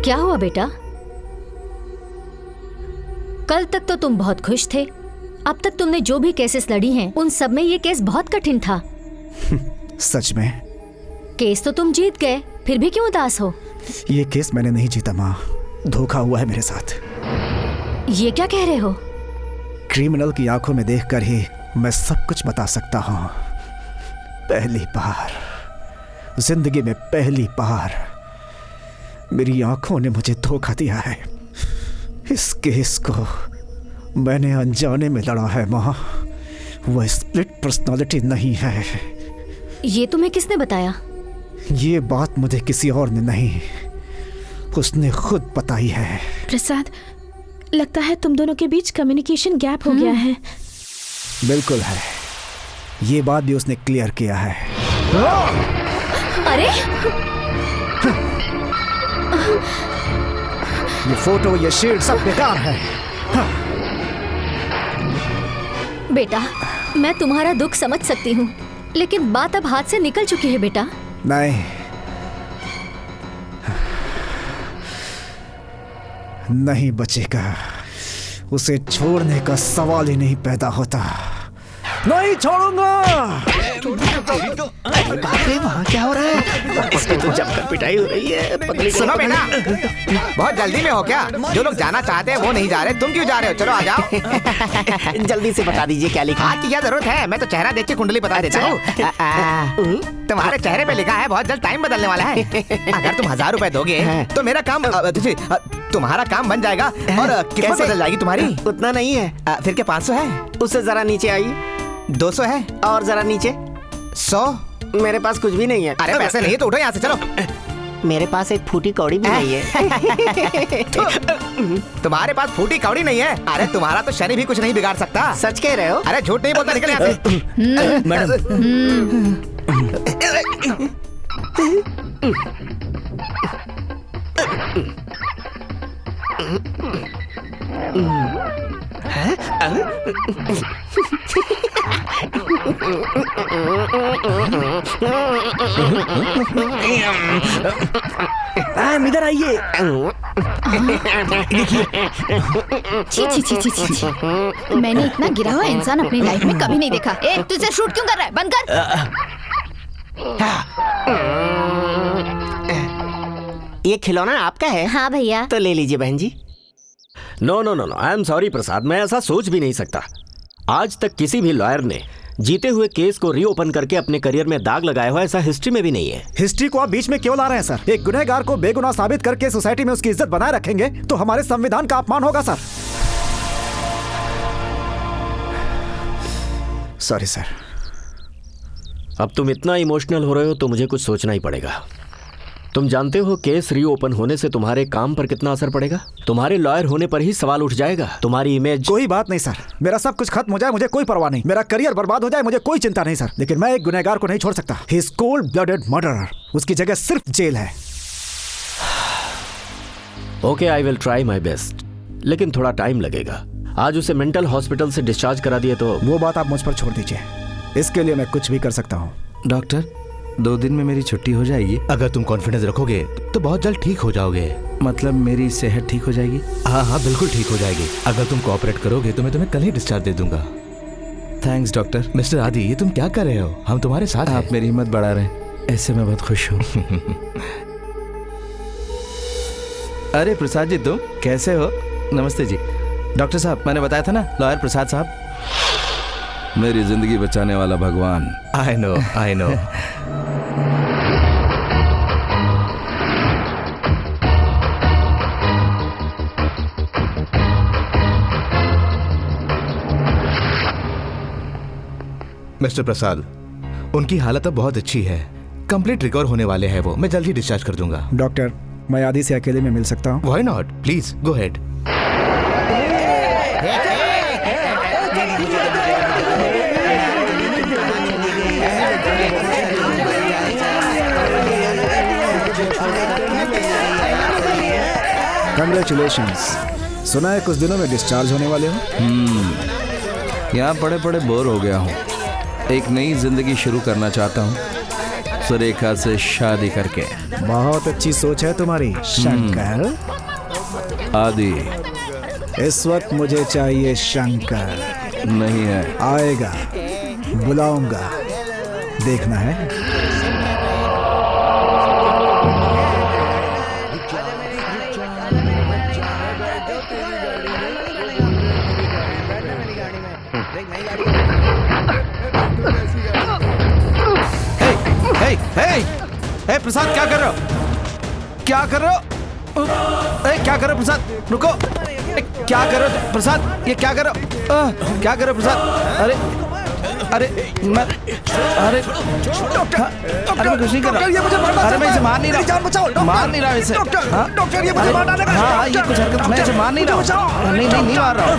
क्या हुआ बेटा? कल तक तो तुम बहुत खुश थे। अब तक तुमने जो भी केसेस लड़ी हैं, उन सब में ये केस बहुत कठिन था। सच में? केस तो तुम जीत गए, फिर भी क्यों उदास हो? ये केस मैंने नहीं जीता माँ, धोखा हुआ है मेरे साथ। ये क्या कह रहे हो? क्रिमिनल की आंखों में देखकर ही मैं सब कुछ बता सकता हूँ। पहली बार, जिंदगी में पहली बार मेरी आंखों ने मुझे धोखा दिया है। इस केस को मैंने अनजाने में लड़ा है माँ। वह स्प्लिट पर्सनालिटी नहीं है। ये तुम्हें किसने बताया? ये बात मुझे किसी और ने नहीं, उसने खुद बताई है। प्रसाद, लगता है तुम दोनों के बीच कम्युनिकेशन गैप हो गया है। बिल्कुल है, ये बात भी उसने क्लियर किया है। अरे ये फोटो, ये शील्ड सब बेकार है। बेटा, मैं तुम्हारा दुख समझ सकती हूँ, लेकिन बात अब हाथ से निकल चुकी है बेटा। नहीं, नहीं बचेगा। उसे छोड़ने का सवाल ही नहीं पैदा होता। नहीं छोड़ूंगा। वहाँ क्या हो रहा है? इसकी तो जमकर पिटाई हो रही है। सुनो बेटा, बहुत जल्दी में हो क्या? जो लोग जाना चाहते हैं वो नहीं जा रहे, तुम क्यों जा रहे हो? चलो आ जाओ। जल्दी से बता दीजिए क्या लिखा। आज की क्या जरूरत है, मैं तो चेहरा देख के कुंडली बता देता हूँ। तुम्हारे चेहरे पे लिखा है बहुत जल्द टाइम बदलने वाला है। अगर तुम 1000 रुपए दोगे तो मेरा काम, तुम्हारा काम बन जाएगा। और किस्मत बदल जाएगी तुम्हारी। उतना नहीं है। फिर क्या 500 है? उससे जरा नीचे आइए। 200 है? और जरा नीचे। 100? मेरे पास कुछ भी नहीं है। अरे पैसे नहीं है तो उठो यहाँ से, चलो। मेरे पास एक फूटी कौड़ी भी नहीं है। तुम्हारे पास फूटी कौड़ी नहीं है? अरे तुम्हारा तो शनि भी कुछ नहीं बिगाड़ सकता। सच कह रहे हो? अरे झूठ नहीं बोलता, निकल यहाँ से। मैडम, इधर आइए। छी छी छी छी छी। मैंने इतना गिरा हुआ इंसान अपनी लाइफ में कभी नहीं देखा। ए, तू इसे शूट क्यों कर रहा है? बंद कर। ये खिलौना आपका है? हाँ भैया। तो ले लीजिए बहन जी। No no no no, I am sorry Prasad, मैं ऐसा सोच भी नहीं सकता। आज तक किसी भी लॉयर ने जीते हुए केस को रीओपन करके अपने करियर में दाग लगाया हुआ ऐसा हिस्ट्री में भी नहीं है। हिस्ट्री को आप बीच में क्यों ला रहे हैं सर? एक गुनहगार को बेगुनाह साबित करके सोसाइटी में उसकी इज्जत बनाए रखेंगे तो हमारे संविधान का अपमान होगा सर। Sorry sir. अब तुम इतना इमोशनल हो रहे हो तो मुझे कुछ सोचना ही पड़ेगा। तुम जानते हो केस रीओपन होने से तुम्हारे काम पर कितना असर पड़ेगा? तुम्हारे लॉयर होने पर ही सवाल उठ जाएगा, तुम्हारी इमेज। कोई बात नहीं सर, मेरा सब कुछ खत्म हो जाए मुझे कोई परवाह नहीं, मेरा करियर बर्बाद हो जाए मुझे कोई चिंता नहीं सर, लेकिन मैं एक गुनहगार को नहीं छोड़ सकता। He is cold blooded murderer. उसकी जगह सिर्फ जेल है। Okay, I will try my best, लेकिन थोड़ा टाइम लगेगा। आज उसे मेंटल हॉस्पिटल से डिस्चार्ज करा दिए तो। वो बात आप मुझ पर छोड़ दीजिए, इसके लिए मैं कुछ भी कर सकता हूँ। डॉक्टर, 2 दिन में मेरी छुट्टी हो जाएगी? अगर तुम कॉन्फिडेंस रखोगे तो बहुत जल्द ठीक हो जाओगे। मतलब मेरी सेहत ठीक हो जाएगी? हाँ हाँ, बिल्कुल ठीक हो जाएगी। अगर तुम कोऑपरेट करोगे तो मैं तुम्हें कल ही डिस्चार्ज दे दूंगा। Thanks doctor. मिस्टर आदि, ये तुम क्या कर रहे हो? हम तुम्हारे साथ हैं। आप मेरी हिम्मत बढ़ा रहे हैं, ऐसे मैं बहुत खुश हूँ। अरे प्रसाद जी, तुम कैसे हो? नमस्ते जी। डॉक्टर साहब, मैंने बताया था ना, लॉयर प्रसाद साहब। मेरी जिंदगी बचाने वाला भगवान। I know. मिस्टर प्रसाद, उनकी हालत अब बहुत अच्छी है, कंप्लीट रिकवर होने वाले हैं वो। मैं जल्द ही डिस्चार्ज कर दूंगा। डॉक्टर, मैं आदि से अकेले में मिल सकता हूँ? Why not, please go head. Congratulations. सुना है कुछ दिनों में डिस्चार्ज होने वाले हो? यहाँ पड़े पड़े बोर हो गया हूँ। एक नई जिंदगी शुरू करना चाहता हूँ, सुरेखा से शादी करके। बहुत अच्छी सोच है तुम्हारी शंकर। आदि, इस वक्त मुझे चाहिए शंकर। नहीं है। आएगा, बुलाऊंगा, देखना है। हे प्रसाद, क्या कर रहे हो? क्या कर रहे हो? क्या कर रहे हो प्रसाद? रुको। क्या कर रहे हो प्रसाद? ये क्या कर रहे हो? क्या कर रहे हो प्रसाद? अरे अरे मैं अरे मैं कुछ नहीं कर रहा। ये मुझे मारना अरे मैं इसे मार नहीं रहा। जान बचाओ डॉक्टर। मार नहीं रहा इसे। डॉक्टर ये मुझे मार डालेगा। हाँ, ये कुछ हरकत, मैं इसे मार नहीं रहा हूँ। नहीं मार रहा हूँ।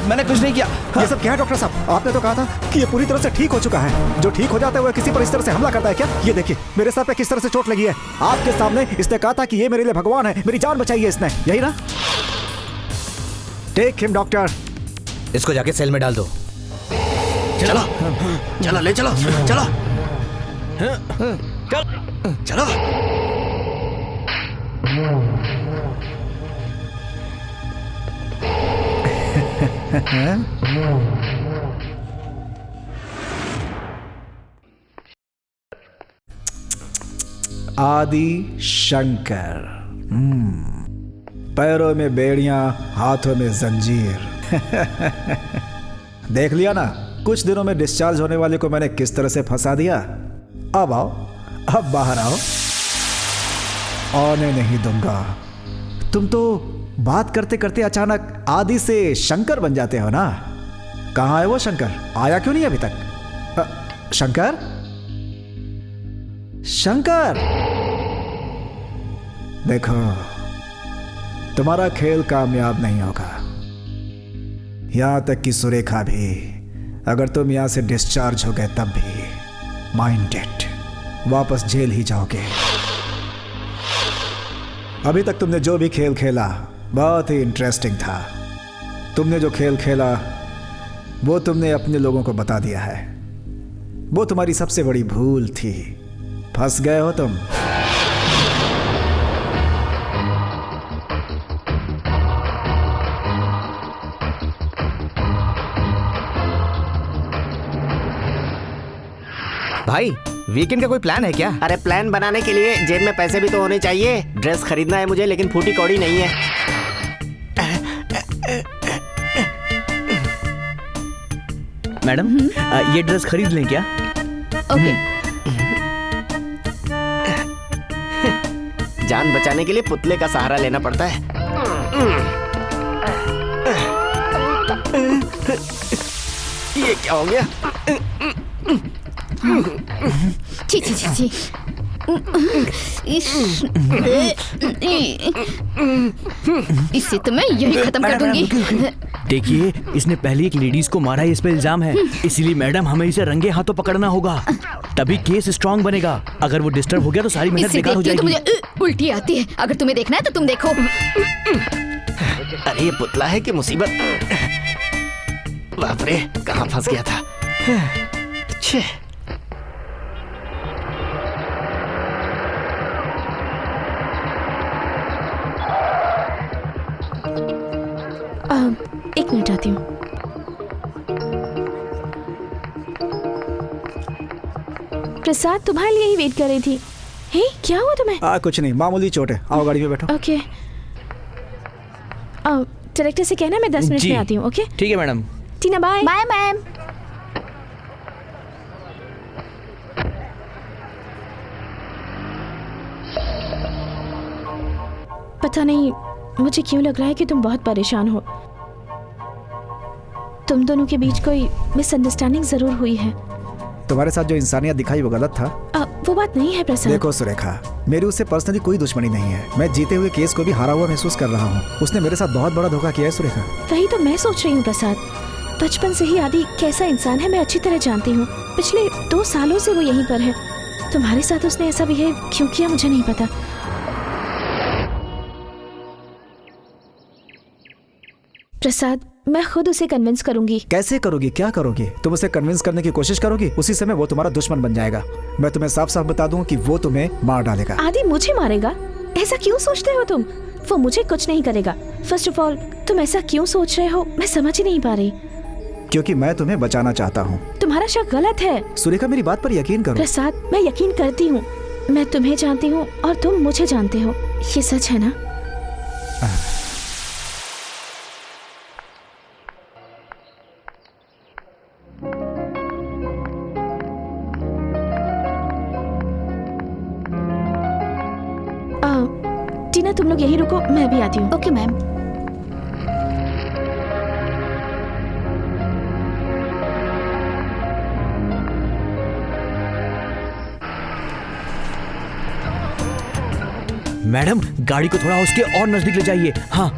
मैंने कुछ नहीं किया। ये सब क्या है डॉक्टर साहब? आपने तो कहा था कि ये पूरी तरह से ठीक हो चुका है। जो ठीक हो जाता है वो किसी पर इस तरह से हमला करता है क्या? ये देखिए मेरे सर पे किस तरह से चोट लगी है। आपके सामने इसने कहा था कि ये मेरे लिए भगवान है, मेरी जान बचाई है इसने, यही ना? Take him doctor. इसको जाके सेल में डाल दो। चलो चलो, ले चलो चलो चलो। आदि शंकर। पैरों में बेड़ियां, हाथों में जंजीर। देख लिया ना, कुछ दिनों में डिस्चार्ज होने वाले को मैंने किस तरह से फंसा दिया। अब आओ, अब बाहर आओ। आने नहीं दूंगा। तुम तो बात करते करते अचानक आदि से शंकर बन जाते हो ना। कहाँ है वो शंकर? आया क्यों नहीं अभी तक? शंकर, शंकर, देखो तुम्हारा खेल कामयाब नहीं होगा। यहां तक कि सुरेखा भी, अगर तुम यहां से डिस्चार्ज हो गए तब भी माइंडेड, वापस जेल ही जाओगे। अभी तक तुमने जो भी खेल खेला बहुत ही इंटरेस्टिंग था। तुमने जो खेल खेला वो तुमने अपने लोगों को बता दिया है। वो तुम्हारी सबसे बड़ी भूल थी। फंस गए हो तुम। भाई, वीकेंड का कोई प्लान है क्या? अरे प्लान बनाने के लिए जेब में पैसे भी तो होने चाहिए। ड्रेस खरीदना है मुझे, लेकिन फूटी कौड़ी नहीं है। मैडम, ये ड्रेस खरीद लें क्या? ओके। जान बचाने के लिए पुतले का सहारा लेना पड़ता है। ये क्या हो गया? छी छी छी छी। इसे तो मैं यही खत्म कर दूंगी। देखिए, इसने पहले एक लेडीज को मारा है, इस पे इल्जाम है। इसीलिए मैडम हमें इसे रंगे हाथों पकड़ना होगा, तभी केस स्ट्रांग बनेगा। अगर वो डिस्टर्ब हो गया तो सारी मेहनत बेकार हो जाएगी। तो मुझे उल्टी आती है। अगर तुम्हें देखना है तो तुम देखो। अरे ये पुतला है कि मुसीबत? बाप रे, कहाँ फंस गया था। छे। एक मिनट आती हूँ। प्रसाद तुम्हारे लिए ही वेट कर रही थी। हे, क्या हुआ तुम्हें? कुछ नहीं, मामूली चोट है। आओ गाड़ी में बैठो। ओके। डायरेक्टर से कहना मैं 10 मिनट में आती हूँ। ओके ठीक है madam. Tina bye. Bye ma'am. पता नहीं मुझे क्यों लग रहा है कि तुम बहुत परेशान हो। तुम दोनों के बीच कोई मिसअंडरस्टैंडिंग जरूर हुई है। तुम्हारे साथ जो इंसानियत दिखाई वो गलत था। वो बात नहीं है प्रसाद। देखो सुरेखा, मेरी उससे पर्सनली कोई दुश्मनी नहीं है। मैं जीते हुए केस को भी हारा हुआ महसूस कर रहा हूँ। उसने मेरे साथ बहुत बड़ा धोखा किया है सुरेखा। वही तो मैं सोच रही हूँ प्रसाद। बचपन से ही आदि कैसा इंसान है मैं अच्छी तरह जानती हूँ। पिछले 2 सालों से वो यहीं पर है। तुम्हारे साथ उसने ऐसा बिहेव क्यों किया मुझे नहीं पता। प्रसाद, मैं खुद उसे कन्विंस करूंगी। कैसे करोगी? क्या करोगी? तुम उसे कन्विंस करने की कोशिश करोगी, उसी समय वो तुम्हारा दुश्मन बन जाएगा। मैं तुम्हें साफ साफ बता दूं कि वो तुम्हें मार डालेगा। आदि मुझे मारेगा? ऐसा क्यों सोचते हो तुम? वो मुझे कुछ नहीं करेगा। फर्स्ट ऑफ ऑल तुम ऐसा क्यों सोच रहे हो मैं समझ ही नहीं पा रही। क्योंकि मैं तुम्हें बचाना चाहता हूँ। तुम्हारा शक गलत है। सुरेखा, मेरी बात पर यकीन करो। प्रसाद, मैं यकीन करती हूँ। मैं तुम्हें जानती हूँ और तुम मुझे जानते हो। ये सच है ना? टीना, तुम लोग यहीं रुको, मैं भी आती हूँ। Okay ma'am. मैडम, गाड़ी को थोड़ा उसके और नजदीक ले जाइए। हाँ।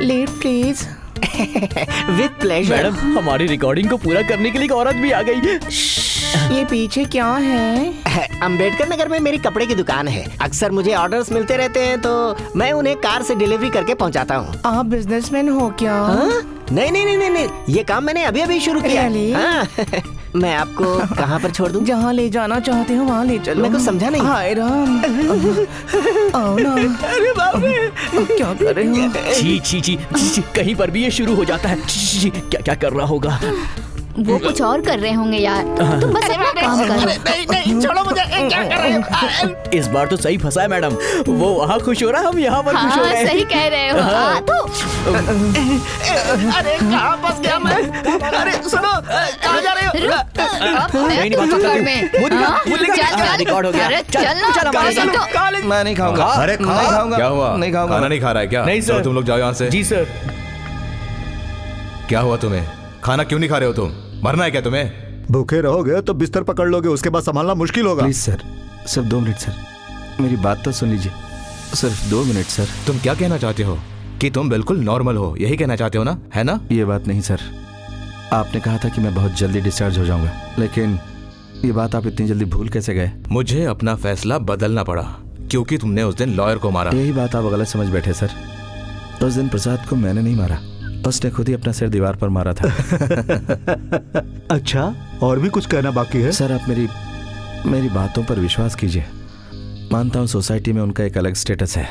Lead please. With pleasure. Madam, हमारी रिकॉर्डिंग को पूरा करने के लिए एक औरत भी आ गई। ये पीछे क्या है? अंबेडकर नगर में मेरी कपड़े की दुकान है। अक्सर मुझे ऑर्डर्स मिलते रहते हैं तो मैं उन्हें कार से डिलीवरी करके पहुंचाता हूँ। आप बिजनेसमैन हो क्या? नहीं नहीं नहीं नहीं, ये काम मैंने अभी अभी शुरू किया। मैं आपको कहाँ पर छोड़ दूँ? जहाँ ले जाना चाहते हो वहाँ ले चलो। मैं कुछ समझा नहीं। हाय राम। आओ ना। अरे बाप रे, क्या कर रहे हो? छी छी छी छी, कहीं पर भी ये शुरू हो जाता है। छी छी, क्या क्या कर रहा होगा? वो कुछ और कर रहे होंगे यार। तुम बस अपना काम करो। नहीं नहीं, छोड़ो मुझे। क्या कर रहे हो? इस बार तो सही फंसा है मैडम। वो वहाँ खुश हो रहा है, हम यहाँ पर खुश हो रहे हैं। सही कह रहे हो। तो अरे कहाँ फंस गया मैं? अरे सुनो, कहाँ जा रहे हो? नहीं बात रिकॉर्ड हो गया। मैं नहीं खाऊंगा। अरे नहीं खाऊंगा। क्या हुआ? नहीं खाऊंगा। खाना नहीं खा रहा है क्या? नहीं सर। तुम लोग जाओ यहाँ से। जी सर। क्या हुआ तुम्हें? खाना क्यों नहीं खा रहे हो तुम? मरना है क्या तुम्हें? भूखे रहोगे तो बिस्तर पकड़ लोगे, उसके बाद संभालना मुश्किल होगा। प्लीज सर, सिर्फ 2 मिनट सर, मेरी बात तो सुन लीजिए। सिर्फ 2 मिनट सर। तुम क्या कहना चाहते हो? कि तुम बिल्कुल नॉर्मल हो, यही कहना चाहते हो ना? है ना? ये बात नहीं सर। आपने कहा था कि मैं बहुत जल्दी डिस्चार्ज हो जाऊंगा, लेकिन ये बात आप इतनी जल्दी भूल कैसे गए? मुझे अपना फैसला बदलना पड़ा क्योंकि तुमने उस दिन लॉयर को मारा। यही बात आप गलत समझ बैठे सर। उस दिन प्रसाद को मैंने नहीं मारा, उसने खुद ही अपना सिर दीवार पर मारा था। अच्छा, और भी कुछ कहना बाकी है? सर, आप मेरी बातों पर विश्वास कीजिए। मानता हूँ सोसाइटी में उनका एक अलग स्टेटस है।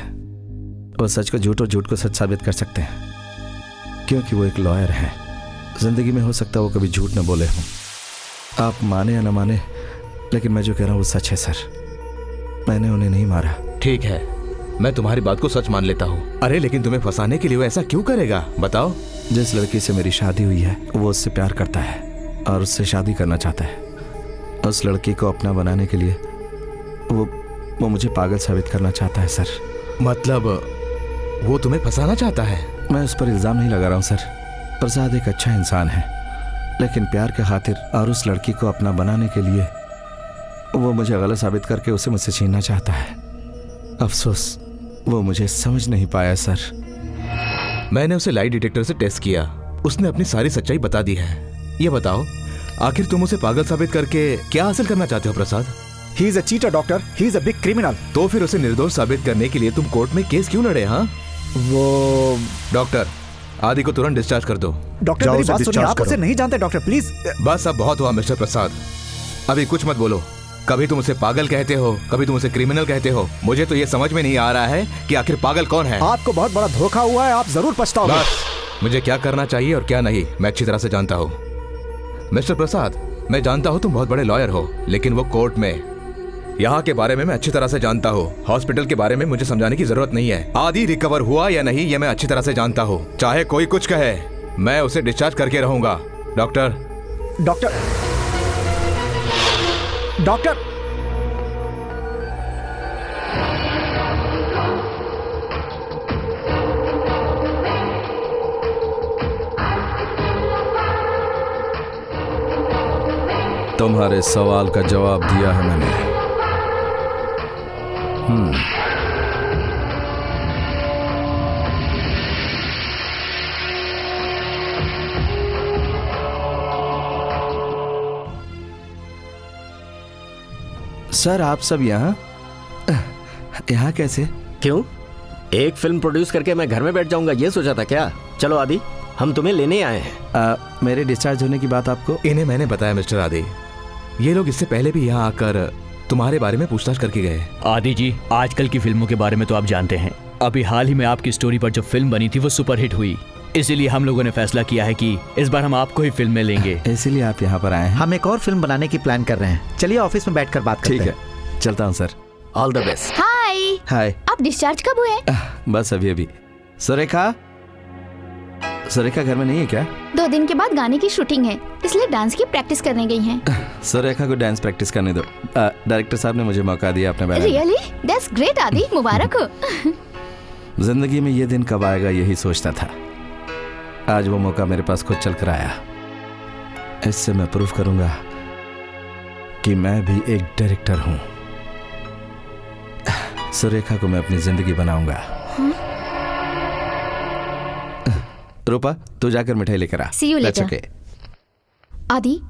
वो सच को झूठ और झूठ को सच साबित कर सकते हैं क्योंकि वो एक लॉयर है। जिंदगी में हो सकता है वो कभी झूठ न बोले हों। आप माने या न माने, लेकिन मैं जो कह रहा हूँ वो सच है सर। मैंने उन्हें नहीं मारा। ठीक है, मैं तुम्हारी बात को सच मान लेता हूँ। अरे लेकिन तुम्हें फंसाने के लिए वो ऐसा क्यों करेगा? बताओ। जिस लड़की से मेरी शादी हुई है वो उससे प्यार करता है और उससे शादी करना चाहता है। उस लड़की को अपना बनाने के लिए वो मुझे पागल साबित करना चाहता है सर। मतलब वो तुम्हें फंसाना चाहता है? मैं उस पर इल्जाम नहीं लगा रहा हूँ सर। प्रसाद एक अच्छा इंसान है, लेकिन प्यार के खातिर और उस लड़की को अपना बनाने के लिए वो मुझे गलत साबित करके उसे मुझसे छीनना चाहता है। अफसोस वो मुझे समझ नहीं पाया सर। मैंने उसे लाई डिटेक्टर से टेस्ट किया, उसने अपनी सारी सच्चाई बता दी है। ये बताओ, आखिर तुम उसे पागल साबित करके क्या हासिल करना चाहते हो प्रसाद? He is a cheater, doctor. He is a big criminal. तो फिर उसे निर्दोष साबित करने के लिए तुम कोर्ट में केस क्यों लड़े? हाँ वो डॉक्टर, आदि को तुरंत डिस्चार्ज कर दो। डॉक्टर मेरी बात सुनिए, आप उसे नहीं जानते डॉक्टर, प्लीज। बस अब बहुत हुआ मिस्टर प्रसाद, अभी कुछ मत बोलो। कभी तुम उसे पागल कहते हो, कभी तुम उसे क्रिमिनल कहते हो। मुझे तो ये समझ में नहीं आ रहा है कि आखिर पागल कौन है। आपको बहुत बड़ा धोखा हुआ है, आप जरूर पछताओगे। बस, मुझे क्या करना चाहिए और क्या नहीं मैं अच्छी तरह से जानता हूँ। मिस्टर प्रसाद, मैं जानता हूँ तुम बहुत बड़े लॉयर हो, लेकिन वो कोर्ट में यहाँ के बारे में मैं अच्छी तरह से जानता हूँ। हॉस्पिटल के बारे में मुझे समझाने की जरूरत नहीं है। आदि रिकवर हुआ या नहीं ये मैं अच्छी तरह से जानता हूँ। चाहे कोई कुछ कहे, मैं उसे डिस्चार्ज करके रहूंगा। डॉक्टर डॉक्टर डॉक्टर तुम्हारे सवाल का जवाब दिया है मैंने। सर आप सब यहाँ कैसे? क्यों? एक फिल्म प्रोड्यूस करके मैं घर में बैठ जाऊंगा ये सोचा था क्या? चलो आदि, हम तुम्हें लेने आए हैं। मेरे डिस्चार्ज होने की बात आपको? इन्हें मैंने बताया मिस्टर आदि। ये लोग इससे पहले भी यहाँ आकर तुम्हारे बारे में पूछताछ करके गए। आदि जी, आजकल की फिल्मों के बारे में तो आप जानते हैं। अभी हाल ही में आपकी स्टोरी पर जो फिल्म बनी थी वो सुपरहिट हुई, इसीलिए हम लोगों ने फैसला किया है कि इस बार हम आपको ही फिल्म में लेंगे। इसीलिए आप यहाँ पर आए हैं? हम एक और फिल्म बनाने की प्लान कर रहे हैं। चलिए ऑफिस में बैठकर बात करते हैं। ठीक है, चलता हूँ सर। All the best. हाय। हाय। आप डिस्चार्ज कब हुए? बस अभी। सुरेखा घर में नहीं है क्या? 2 दिन के बाद गाने की शूटिंग है, इसलिए डांस की प्रैक्टिस करने गई हैं। सुरेखा को डांस प्रैक्टिस करने दो। डायरेक्टर साहब ने मुझे मौका दिया अपने बैनर। रियली? दैट्स ग्रेट आदि, मुबारक हो। जिंदगी में ये दिन कब आएगा यही सोचता था। आज वो मौका मेरे पास खुद चल कर आया। इससे मैं प्रूव करूंगा कि मैं भी एक डायरेक्टर हूं। सुरेखा को मैं अपनी जिंदगी बनाऊंगा। रूपा, तू जाकर मिठाई लेकर आ। See you later. That's okay. आदि,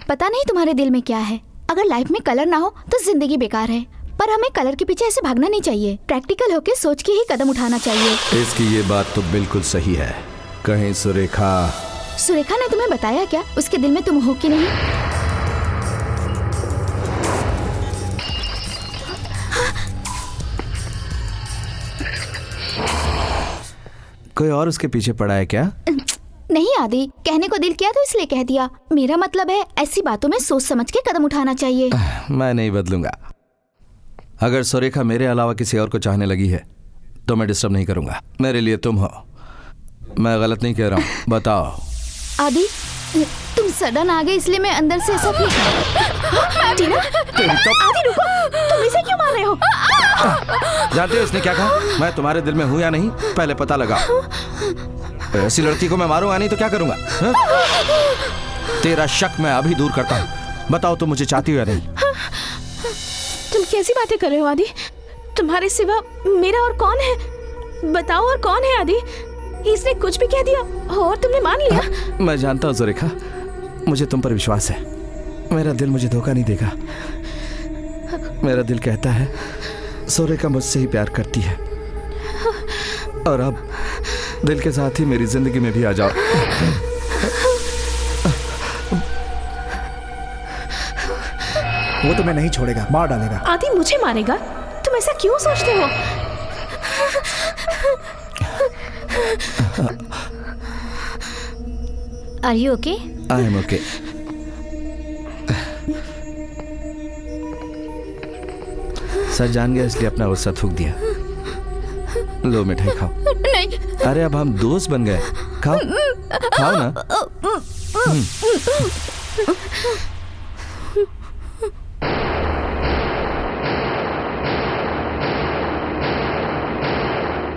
पता नहीं तुम्हारे दिल में क्या है। अगर लाइफ में कलर ना हो तो जिंदगी बेकार है, पर हमें कलर के पीछे ऐसे भागना नहीं चाहिए। प्रैक्टिकल होके सोच के ही कदम उठाना चाहिए। इसकी ये बात तो बिल्कुल सही है। कहीं सुरेखा ने तुम्हें बताया क्या उसके दिल में तुम हो कि नहीं? कोई और उसके पीछे पड़ा है क्या? नहीं आदि, कहने को दिल किया तो इसलिए कह दिया। मेरा मतलब है ऐसी बातों में सोच समझ के कदम उठाना चाहिए। मैं नहीं बदलूंगा। अगर सुरेखा मेरे अलावा किसी और को चाहने लगी है तो मैं डिस्टर्ब नहीं करूंगा। मेरे लिए तुम हो। मैं गलत नहीं कह रहा हूँ, बताओ। आदि, तुम सडन आ गए इसलिए मैं अंदर से ऐसा टीना, आदि रुको, तुम इसे क्यों मार रहे हो? जानते हो इसने क्या कहा? मैं तुम्हारे दिल में हूँ या नहीं, पहले पता लगाओ। ऐसी लड़की को मैं मारूंगा नहीं तो क्या करूंगा? तेरा शक मैं अभी दूर करता हूँ। बताओ तुम मुझे चाहती हो या नहीं? तुम कैसी बातें कर रहे हो आदि? तुम्हारे सिवा मेरा और कौन है? बताओ, और कौन है आदि? इसने कुछ भी कह दिया और तुमने मान लिया? मैं जानता हूँ सुरेखा, मुझे तुम पर विश्वास है। मेरा दिल मुझे धोखा नहीं देगा। मेरा दिल कहता है सुरेखा मुझसे ही प्यार करती है, और अब दिल के साथ ही मेरी जिंदगी में भी आ जाओ। वो तुम्हें नहीं छोड़ेगा, मार डालेगा। आदि मुझे मारेगा? तुम ऐसा क्यों सोचते हो? Are you okay? I am okay. सच जान गया इसलिए अपना गुस्सा थूक दिया। लो मिठाई खाओ। नहीं। अरे अब हम दोस्त बन गए, खाओ खाओ ना।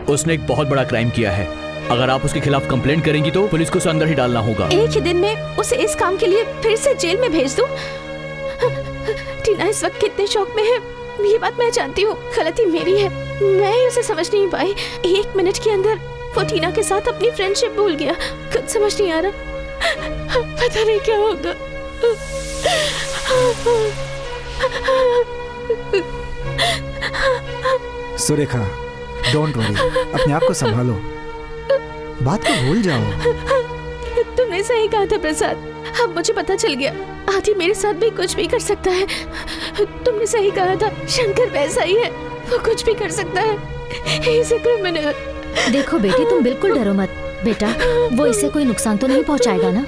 उसने एक बहुत बड़ा क्राइम किया है। अगर आप उसके खिलाफ कंप्लेंट करेंगी तो पुलिस को उसे अंदर ही डालना होगा। एक ही दिन में उसे इस काम के लिए फिर से जेल में भेज दूं? टीना इस वक्त कितने शौक में है ये बात मैं जानती हूँ। गलती मेरी है, मैं ही उसे समझ नहीं पाई। 1 मिनट के अंदर वो टीना के साथ अपनी फ्रेंडशिप भूल गया। कुछ समझ नहीं आ रहा, पता नहीं क्या होगा। सुरेखा, डोंट वरी, अपने आप को संभालो, बात को भूल जाओ। तुमने सही कहा था प्रसाद, अब मुझे पता चल गया आदि मेरे साथ भी कुछ भी कर सकता है। तुमने सही कहा था, शंकर वैसा ही है, वो कुछ भी कर सकता है। He's a criminal। देखो बेटी, तुम बिल्कुल डरो मत। बेटा, वो इसे कोई नुकसान तो नहीं पहुंचाएगा ना?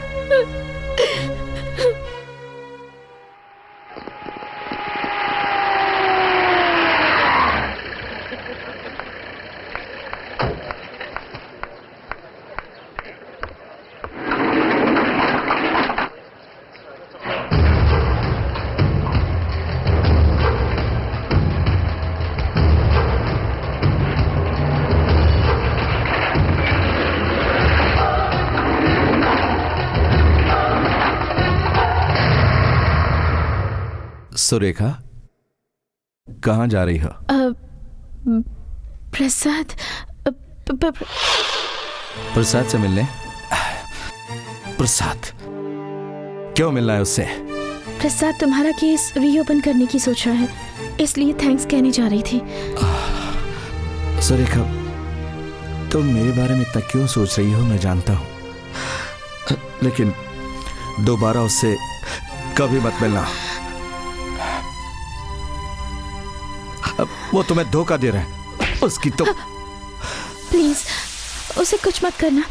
सुरेखा, कहाँ जा रही हो? प्रसाद प्रसाद से मिलने? प्रसाद क्यों मिलना है उससे? प्रसाद तुम्हारा केस रीओपन करने की सोच रहा है, इसलिए थैंक्स कहने जा रही थी। सुरेखा, तुम मेरे बारे में इतना क्यों सोच रही हो मैं जानता हूं, लेकिन दोबारा उससे कभी मत मिलना। अब वो तुम्हें धोखा दे रहा है, उसकी तो प्लीज उसे कुछ मत करना।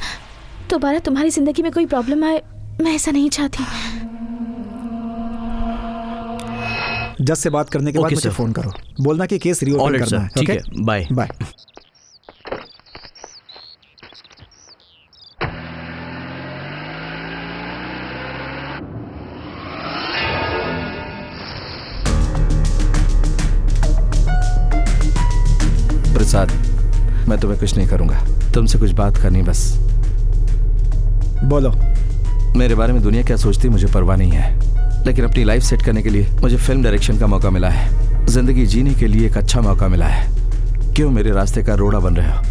दोबारा तुम्हारी जिंदगी में कोई प्रॉब्लम आए, मैं ऐसा नहीं चाहती। जज से बात करने के बाद मुझे फोन करो, बोलना कि केस रीओपन करना है। ठीक है, बाय बाय। प्रसाद, मैं तुम्हें कुछ नहीं करूंगा, तुमसे कुछ बात करनी बस। बोलो। मेरे बारे में दुनिया क्या सोचती मुझे परवाह नहीं है, लेकिन अपनी लाइफ सेट करने के लिए मुझे फिल्म डायरेक्शन का मौका मिला है। जिंदगी जीने के लिए एक अच्छा मौका मिला है। क्यों मेरे रास्ते का रोड़ा बन रहे हो?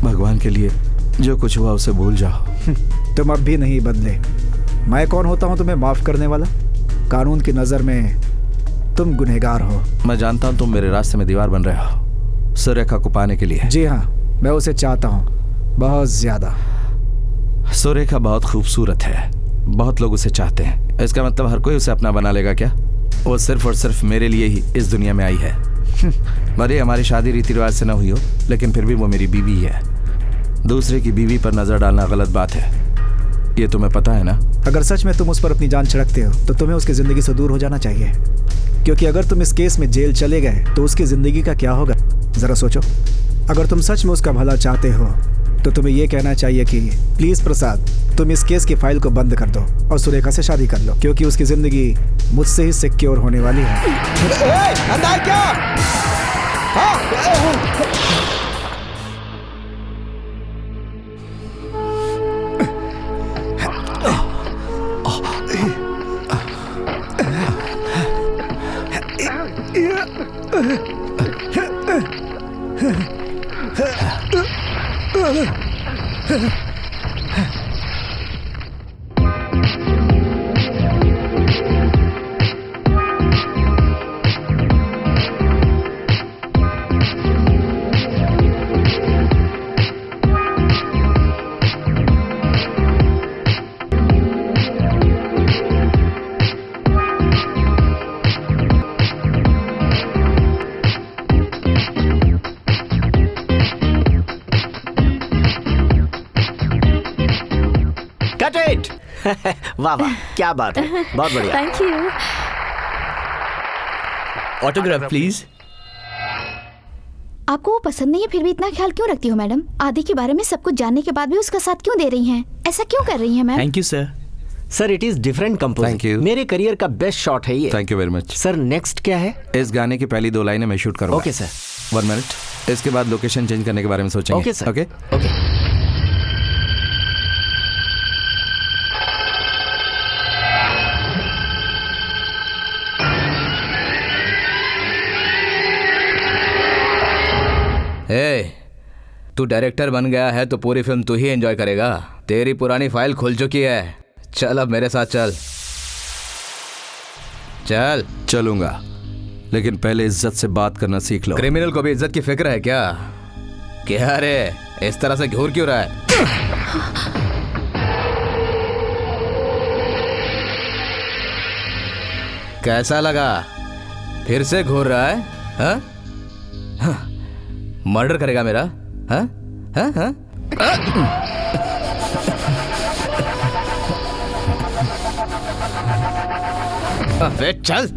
भगवान के लिए जो कुछ हुआ उसे भूल जाओ। तुम अब भी नहीं बदले। मैं कौन होता हूँ तुम्हें माफ करने वाला? कानून की नजर में तुम गुनहगार हो। मैं जानता हूँ तुम मेरे रास्ते में दीवार बन रहे हो सुरेखा को पाने के लिए। जी हाँ, मैं उसे चाहता हूँ, बहुत ज्यादा। सुरेखा बहुत खूबसूरत है, बहुत लोग उसे चाहते हैं। इसका मतलब हर कोई उसे अपना बना लेगा क्या? वो सिर्फ और सिर्फ मेरे लिए ही इस दुनिया में आई है। भले हमारी शादी रीति रिवाज से न हुई हो, लेकिन फिर भी वो मेरी बीवी है। दूसरे की बीवी पर नजर डालना गलत बात है, ये तुम्हें पता है ना? अगर सच में तुम उस पर अपनी जान छिड़कते हो तो तुम्हें उसकी जिंदगी से दूर हो जाना चाहिए, क्योंकि अगर तुम इस केस में जेल चले गए तो उसकी जिंदगी का क्या होगा? जरा सोचो। अगर तुम सच में उसका भला चाहते हो तो तुम्हें यह कहना चाहिए कि प्लीज प्रसाद, तुम इस केस की फाइल को बंद कर दो और सुरेखा से शादी कर लो, क्योंकि उसकी जिंदगी मुझसे ही सिक्योर होने वाली है। अंदर क्या? वाह वाह, क्या बात है, बहुत बढ़िया। Thank you. Autograph please. आपको वो पसंद नहीं है, फिर भी इतना ख्याल क्यों रखती हो मैडम? आदि के बारे में सब कुछ जानने के बाद भी उसका साथ क्यों दे रही हैं? ऐसा क्यों कर रही हैं ma'am? Thank you sir. Sir it is different composing, मेरे करियर का बेस्ट शॉट है ये। Thank you very much sir. Next क्या है? इस गाने की पहली 2 लाइनें मैं शूट करूंगा। Okay sir. 1 मिनट, इसके बाद लोकेशन चेंज करने के बारे में सोचेंगे। Okay sir. Okay okay. तू डायरेक्टर बन गया है तो पूरी फिल्म तू ही एंजॉय करेगा। तेरी पुरानी फाइल खुल चुकी है, चल अब मेरे साथ चल। चल। चलूंगा, लेकिन पहले इज्जत से बात करना सीख लो। क्रिमिनल को भी इज्जत की फिक्र है क्या? क्या रे, इस तरह से घूर क्यों रहा है? कैसा लगा? फिर से घूर रहा है? हाँ? मर्डर करेगा मेरा? हाँ? हाँ? हाँ? अबे चल।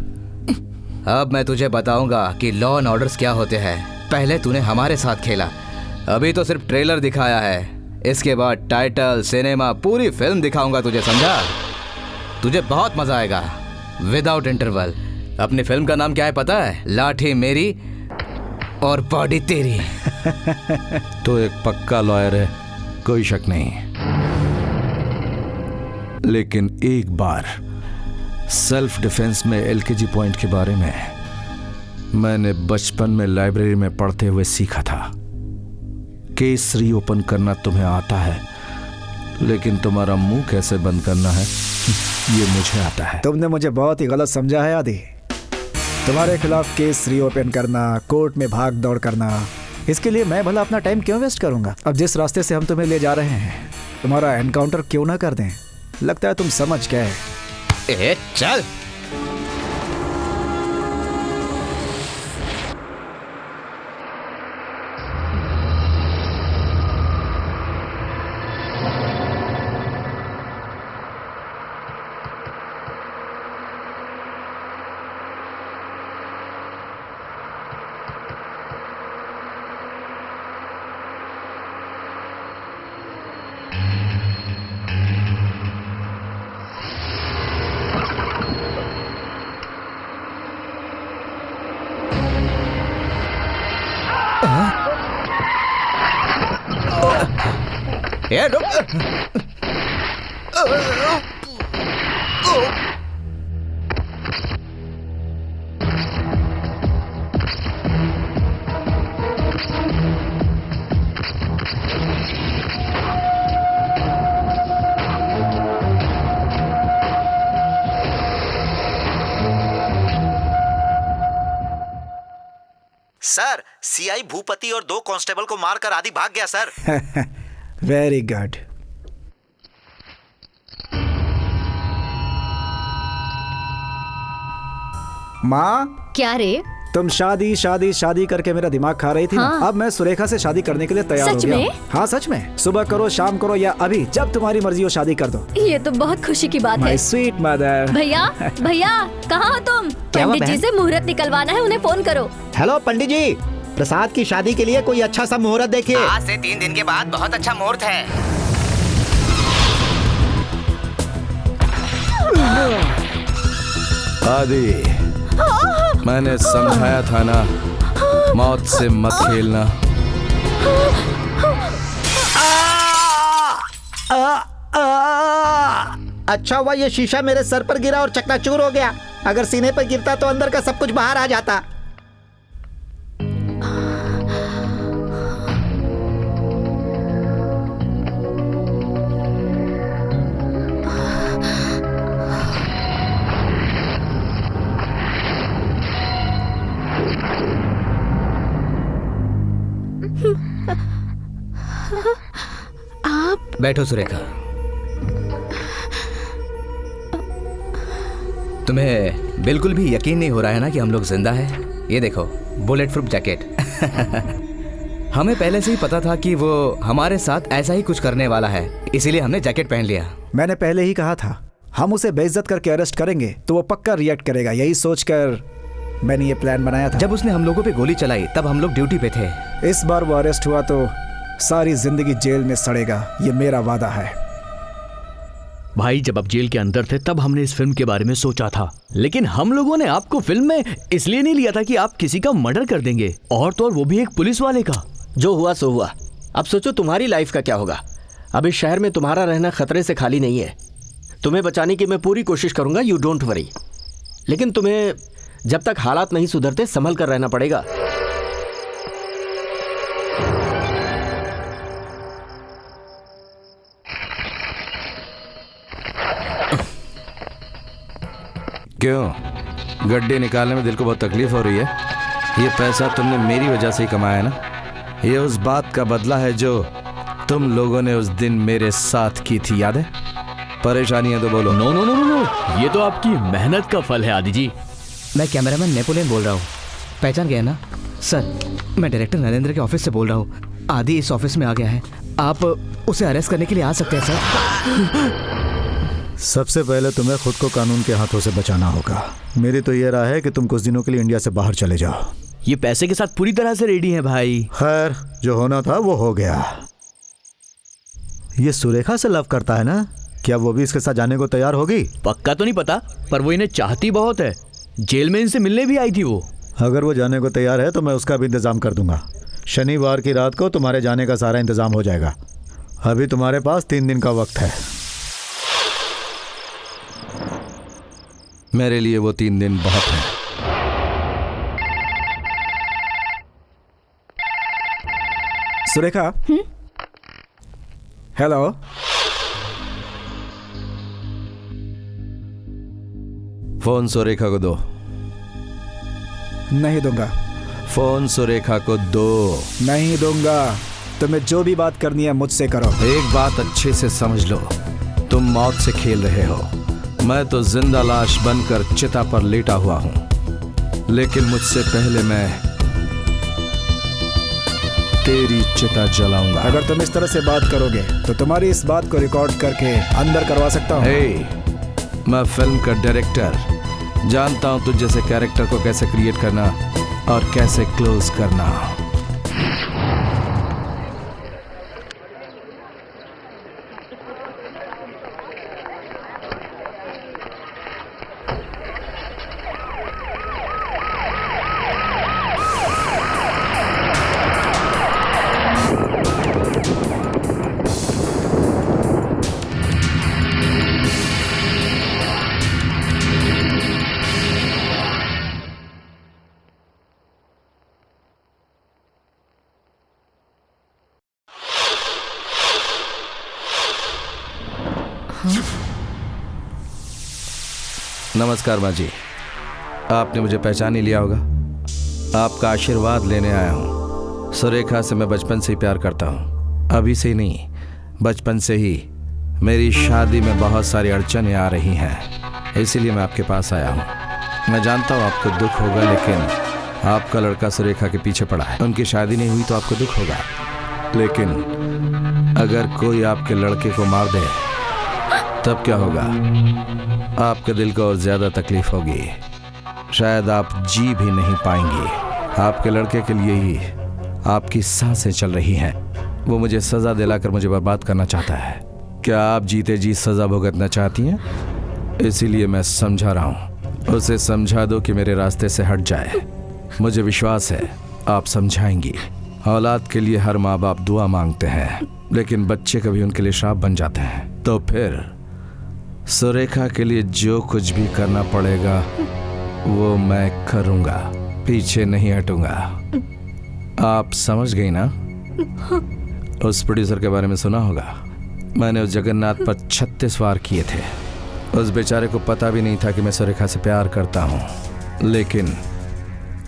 अब मैं तुझे बताऊंगा कि लॉ एंड ऑर्डर्स क्या होते हैं। पहले तूने हमारे साथ खेला, अभी तो सिर्फ ट्रेलर दिखाया है। इसके बाद टाइटल, सिनेमा, पूरी फिल्म दिखाऊंगा तुझे, समझा? तुझे बहुत मजा आएगा विदाउट इंटरवल। अपनी फिल्म का नाम क्या है पता है? लाठी मेरी और बॉडी तेरी। तो एक पक्का लॉयर है, कोई शक नहीं। लेकिन एक बार सेल्फ डिफेंस में एलकेजी पॉइंट के बारे में मैंने बचपन में लाइब्रेरी में पढ़ते हुए सीखा था। केस रीओपन करना तुम्हें आता है, लेकिन तुम्हारा मुंह कैसे बंद करना है ये मुझे आता है। तुमने मुझे बहुत ही गलत समझा है आदि। तुम्हारे खिलाफ केस रीओपन करना, कोर्ट में भाग दौड़ करना, इसके लिए मैं भला अपना टाइम क्यों वेस्ट करूंगा? अब जिस रास्ते से हम तुम्हें ले जा रहे हैं, तुम्हारा एनकाउंटर क्यों ना कर दें? लगता है तुम समझ गए। चल। ए, रुक। सर, सीआई भूपति और 2 कांस्टेबल को मारकर आदि भाग गया सर। Very good. माँ, क्या रे? तुम शादी शादी शादी करके मेरा दिमाग खा रही थी हाँ। ना? अब मैं सुरेखा से शादी करने के लिए तैयार हो सच गया में? हूँ। हाँ सच में। सुबह करो, शाम करो या अभी, जब तुम्हारी मर्जी हो शादी कर दो। ये तो बहुत खुशी की बात है। My sweet mother. भैया भैया, कहाँ हो तुम? पंडित जी से मुहूर्त निकलवाना है, उन्हें फोन करो। हेलो पंडित जी, प्रसाद की शादी के लिए कोई अच्छा सा मुहूर्त देखिए। आज से 3 दिन के बाद बहुत अच्छा मुहूर्त है। आदि, मैंने समझाया था ना, मौत से मत खेलना। अच्छा हुआ ये शीशा मेरे सर पर गिरा और चकनाचूर हो गया। अगर सीने पर गिरता तो अंदर का सब कुछ बाहर आ जाता। आप बैठो सुरेखा। तुम्हें बिल्कुल भी यकीन नहीं हो रहा है ना कि हम लोग जिंदा हैं? ये देखो, बुलेट प्रूफ जैकेट। हमें पहले से ही पता था कि वो हमारे साथ ऐसा ही कुछ करने वाला है, इसीलिए हमने जैकेट पहन लिया। मैंने पहले ही कहा था, हम उसे बेइज्जत करके अरेस्ट करेंगे तो वो पक्का रिएक्ट करेगा। यही सोचकर मैंने ये प्लान बनाया था। जब उसने हम लोगों पे गोली चलाई तब हम लोग ड्यूटी पे थे। इस बार वो अरेस्ट हुआ तो सारी जिंदगी जेल में सड़ेगा, ये मेरा वादा है। भाई, जब आप जेल के अंदर थे तब हमने इस फिल्म के बारे में सोचा था, लेकिन हम लोगों ने आपको फिल्म में इसलिए नहीं लिया था कि आप किसी का मर्डर कर देंगे, और तो और वो भी एक पुलिस वाले का। जो हुआ सो हुआ। अब सोचो तुम्हारी लाइफ का क्या होगा। अब इस शहर में तुम्हारा रहना खतरे से खाली नहीं है। तुम्हें बचाने की मैं पूरी कोशिश करूंगा, यू डोंट वरी। लेकिन तुम्हें जब तक हालात नहीं सुधरते संभल कर रहना पड़ेगा। क्यों, गड्ढे निकालने में दिल को बहुत तकलीफ हो रही है? ये पैसा तुमने मेरी वजह से ही कमाया है ना? ये उस बात का बदला है जो तुम लोगों ने उस दिन मेरे साथ की थी, याद है? परेशानी है तो बोलो। No no no no no, ये तो आपकी मेहनत का फल है आदि जी। मैं कैमरामैन नेपोलियन बोल रहा हूँ, पहचान गया ना? सर, मैं डायरेक्टर नरेंद्र के ऑफिस से बोल रहा हूँ। आदि इस ऑफिस में आ गया है, आप उसे अरेस्ट करने के लिए आ सकते हैं सर। सबसे पहले तुम्हें खुद को कानून के हाथों से बचाना होगा। मेरी तो ये राय है कि तुम कुछ दिनों के लिए इंडिया से बाहर चले जाओ। ये पैसे के साथ पूरी तरह से रेडी है भाई। खैर, जो होना था वो हो गया। ये सुरेखा से लव करता है ना? क्या वो भी इसके साथ जाने को तैयार होगी? पक्का तो नहीं पता, पर वो इन्हें चाहती बहुत है। जेल में इनसे मिलने भी आई थी वो। अगर वो जाने को तैयार है तो मैं उसका भी इंतजाम कर दूंगा। शनिवार की रात को तुम्हारे जाने का सारा इंतजाम हो जाएगा। अभी तुम्हारे पास 3 दिन का वक्त है। मेरे लिए वो 3 दिन बहुत हैं। सुरेखा। हेलो। फोन सुरेखा को दो। नहीं दूंगा। फोन सुरेखा को दो। नहीं दूंगा। तुम्हें जो भी बात करनी है मुझसे करो। एक बात अच्छे से समझ लो, तुम मौत से खेल रहे हो। मैं तो जिंदा लाश बनकर चिता पर लेटा हुआ हूं, लेकिन मुझसे पहले मैं तेरी चिता जलाऊंगा। अगर तुम इस तरह से बात करोगे तो तुम्हारी इस बात को रिकॉर्ड करके अंदर करवा सकता हूं। मैं फिल्म का डायरेक्टर, जानता हूं तुझ जैसे कैरेक्टर को कैसे क्रिएट करना और कैसे क्लोज करना। नमस्कार माँ जी, आपने मुझे पहचान ही लिया होगा। आपका आशीर्वाद लेने आया हूँ। सुरेखा से मैं बचपन से ही प्यार करता हूँ, अभी से ही नहीं, बचपन से ही। मेरी शादी में बहुत सारी अड़चनें आ रही हैं, इसीलिए मैं आपके पास आया हूँ। मैं जानता हूँ आपको दुख होगा, लेकिन आपका लड़का सुरेखा के पीछे पड़ा है। उनकी शादी नहीं हुई तो आपको दुख होगा, लेकिन अगर कोई आपके लड़के को मार दे तब क्या होगा? आपके दिल को और ज्यादा तकलीफ होगी, शायद आप जी भी नहीं पाएंगी। आपके लड़के के लिए ही आपकी सांसें चल रही हैं। वो मुझे सजा दिलाकर मुझे बर्बाद करना चाहता है। क्या आप जीते जी सजा भुगतना चाहती हैं? इसीलिए मैं समझा रहा हूँ। उसे समझा दो कि मेरे रास्ते से हट जाए। मुझे विश्वास है आप समझाएंगी। औलाद के लिए हर माँ बाप दुआ मांगते हैं, लेकिन बच्चे कभी उनके लिए श्राप बन जाते हैं। तो फिर सुरेखा के लिए जो कुछ भी करना पड़ेगा वो मैं करूंगा, पीछे नहीं हटूंगा। आप समझ गई ना? उस प्रोड्यूसर के बारे में सुना होगा, मैंने उस जगन्नाथ पर 36 वार किए थे। उस बेचारे को पता भी नहीं था कि मैं सुरेखा से प्यार करता हूँ, लेकिन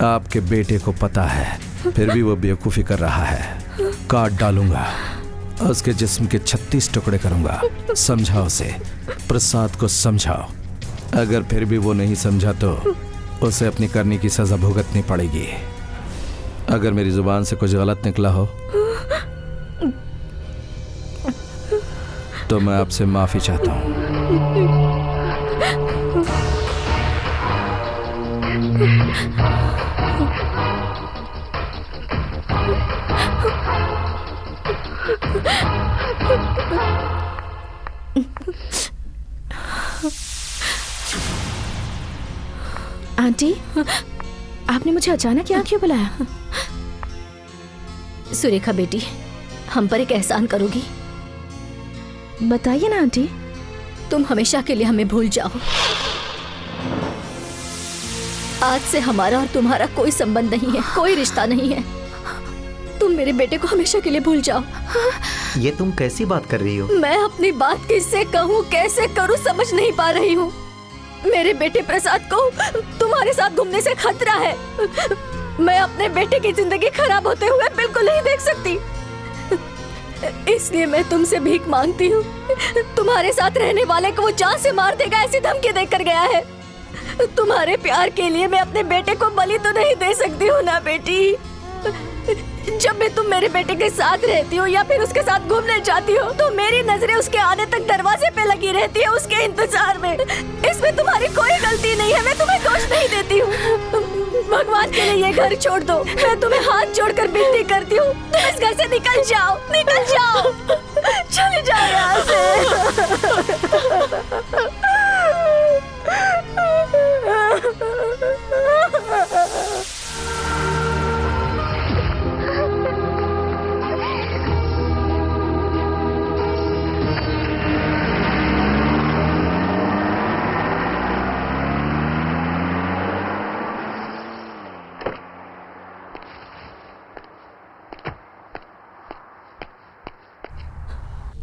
आपके बेटे को पता है, फिर भी वो बेवकूफ़ी कर रहा है। काट डालूंगा, उसके जिस्म के 36 टुकड़े करूंगा। समझाओ उसे, प्रसाद को समझाओ। अगर फिर भी वो नहीं समझा तो उसे अपनी करने की सजा भुगतनी पड़ेगी। अगर मेरी जुबान से कुछ गलत निकला हो तो मैं आपसे माफी चाहता हूँ। आंटी, आपने मुझे अचानक यहाँ क्यों बुलाया? सुरेखा बेटी, हम पर एक एहसान करोगी? बताइए ना आंटी। तुम हमेशा के लिए हमें भूल जाओ। आज से हमारा और तुम्हारा कोई संबंध नहीं है, कोई रिश्ता नहीं है। तुम मेरे बेटे को हमेशा के लिए भूल जाओ। ये तुम कैसी बात कर रही हो? मैं अपनी बात किससे कहूँ, कैसे करूँ, समझ नहीं पा रही हूँ। मेरे बेटे प्रसाद को तुम्हारे साथ घूमने से खतरा है। मैं अपने बेटे की जिंदगी खराब होते हुए बिल्कुल नहीं देख सकती। इसलिए मैं तुमसे भीख मांगती हूँ। तुम्हारे साथ रहने वाले को वो जान से मार देगा ऐसी धमकी देकर गया है। तुम्हारे प्यार के लिए मैं अपने बेटे को बलि तो नहीं दे सकती हूँ ना बेटी। जब भी तुम मेरे बेटे के साथ रहती हो या फिर उसके साथ घूमने जाती हो तो मेरी नजरें उसके आने तक दरवाजे पे लगी रहती है, उसके इंतजार में। इसमें तुम्हारी कोई गलती नहीं है, मैं तुम्हें दोष नहीं देती हूँ। भगवान के लिए ये घर छोड़ दो, मैं तुम्हें हाथ जोड़कर विनती करती हूँ। तुम इस घर से निकल जाओ, निकल जाओ, चले जाओ यहाँ से।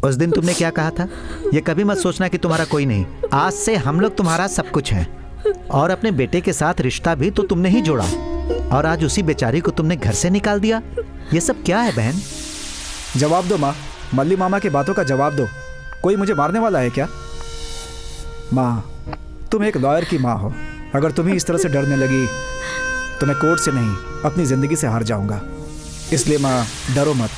उस दिन तुमने क्या कहा था? ये कभी मत सोचना कि तुम्हारा कोई नहीं। आज से हम लोग तुम्हारा सब कुछ हैं। और अपने बेटे के साथ रिश्ता भी तो तुमने ही जोड़ा, और आज उसी बेचारी को तुमने घर से निकाल दिया। ये सब क्या है बहन? जवाब दो माँ, मल्ली मामा की बातों का जवाब दो। कोई मुझे मारने वाला है क्या? माँ, तुम एक लॉयर की माँ हो। अगर तुम ही इस तरह से डरने लगी तो मैं कोर्ट से नहीं अपनी जिंदगी से हार जाऊंगा। इसलिए माँ, डरो मत।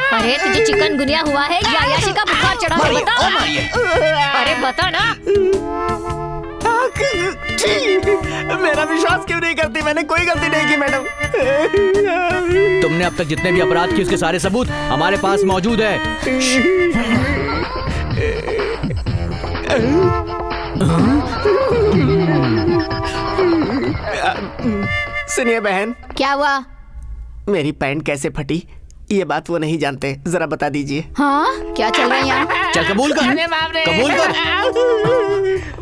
अरे तुझे चिकनगुनिया हुआ है या याशी का बुखार चढ़ा है? बता। अरे बता ना। मेरा विश्वास क्यों नहीं करती? मैंने कोई गलती नहीं की मैडम। तुमने अब तक जितने भी अपराध किए उसके सारे सबूत हमारे पास मौजूद है। सुनिए बहन। क्या हुआ? मेरी पैंट कैसे फटी ये बात वो नहीं जानते, जरा बता दीजिए। हाँ, क्या चल रहा है यहाँ? चल कबूल कर, कबूल कर।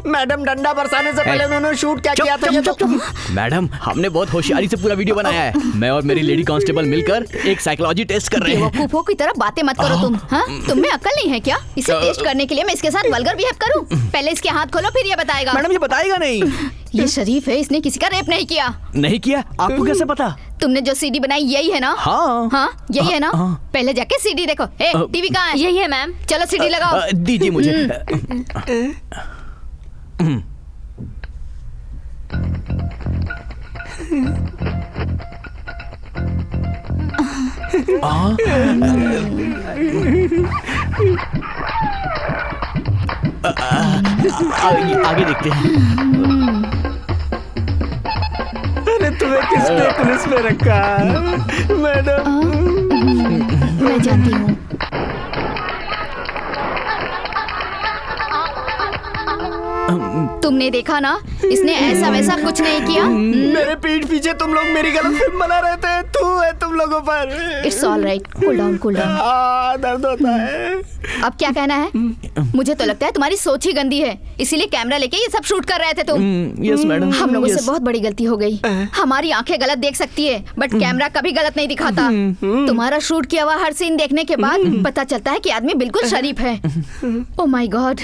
मैडम, डंडा बरसाने से पहले उन्होंने शूट क्या किया था? ये तो मैडम, हमने बहुत होशियारी से पूरा वीडियो बनाया है। मैं और मेरी लेडी कांस्टेबल मिलकर एक साइकोलॉजी टेस्ट कर रहे हैं। बेवकूफों की तरह बातें मत करो तुम। हाँ, तुम में अक्ल नहीं है क्या? इसे टेस्ट करने के लिए मैं इसके साथ वल्गर बिहेव करूं? पहले इसके हाथ खोलो, फिर ये बताएगा। मैडम, ये बताएगा नहीं। ये शरीफ है, इसने किसी का रेप नहीं किया। नहीं किया? आपको कैसे पता? तुमने जो सीडी बनाई यही है ना? हाँ। हाँ, यही है ना? पहले जाके सीडी देखो। ए, टीवी कहाँ है? यही है मैम। चलो सीडी लगाओ। दीजिए मुझे। आगे देखते हैं। अरे तुम्हें किसने पुलिस में रखा मैडम? मैं जानती हूँ। तुमने देखा ना, इसने ऐसा वैसा कुछ नहीं किया। मेरे पीठ पीछे तुम लोग मेरी गलत फिल्म बना रहे थे। तू है तुम लोगों पर। It's all right, cool down, cool down. दर्द होता है। अब क्या कहना है? मुझे तो लगता है तुम्हारी सोच ही गंदी है, इसीलिए कैमरा लेके ये सब शूट कर रहे थे तुम। Yes madam. हम लोगों से बहुत बड़ी गलती हो गई। हमारी आंखें गलत देख सकती है, बट कैमरा कभी गलत नहीं दिखाता। तुम्हारा शूट किया हुआ हर सीन देखने के बाद पता चलता है कि आदमी बिल्कुल शरीफ है। Oh my God,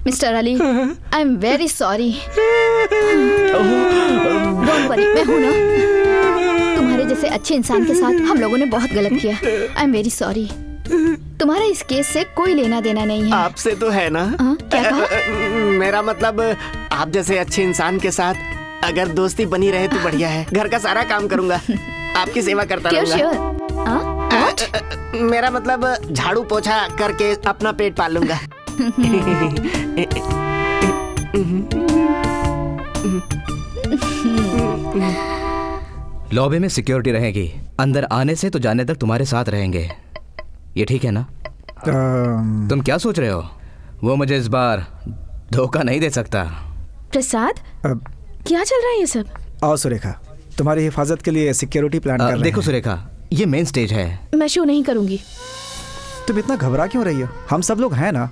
mister Ali, I am very sorry. Don't worry, मैं हूं ना। तुम्हारे जैसे अच्छे इंसान के साथ हम लोगों ने बहुत गलत किया। I am very sorry. तुम्हारा इस केस से कोई लेना देना नहीं है। आपसे तो है ना? क्या कहा? मेरा मतलब आप जैसे अच्छे इंसान के साथ अगर दोस्ती बनी रहे तो बढ़िया है। घर का सारा काम करूंगा, आपकी सेवा करता रहूंगा। मेरा मतलब झाड़ू पोछा करके अपना पेट पाल लूंगा। लॉबी में सिक्योरिटी रहेगी, अंदर आने से तो जाने तक तुम्हारे साथ रहेंगे। ये ठीक है ना? तुम क्या सोच रहे हो? वो मुझे इस बार धोखा नहीं दे सकता। प्रसाद, क्या चल रहा है ये सब? आओ सुरेखा, तुम्हारी हिफाजत के लिए सिक्योरिटी प्लान कर रहे हैं। देखो सुरेखा, ये मेन स्टेज है। मैं शो नहीं करूंगी। तुम इतना घबरा क्यों रही हो? हम सब लोग हैं ना।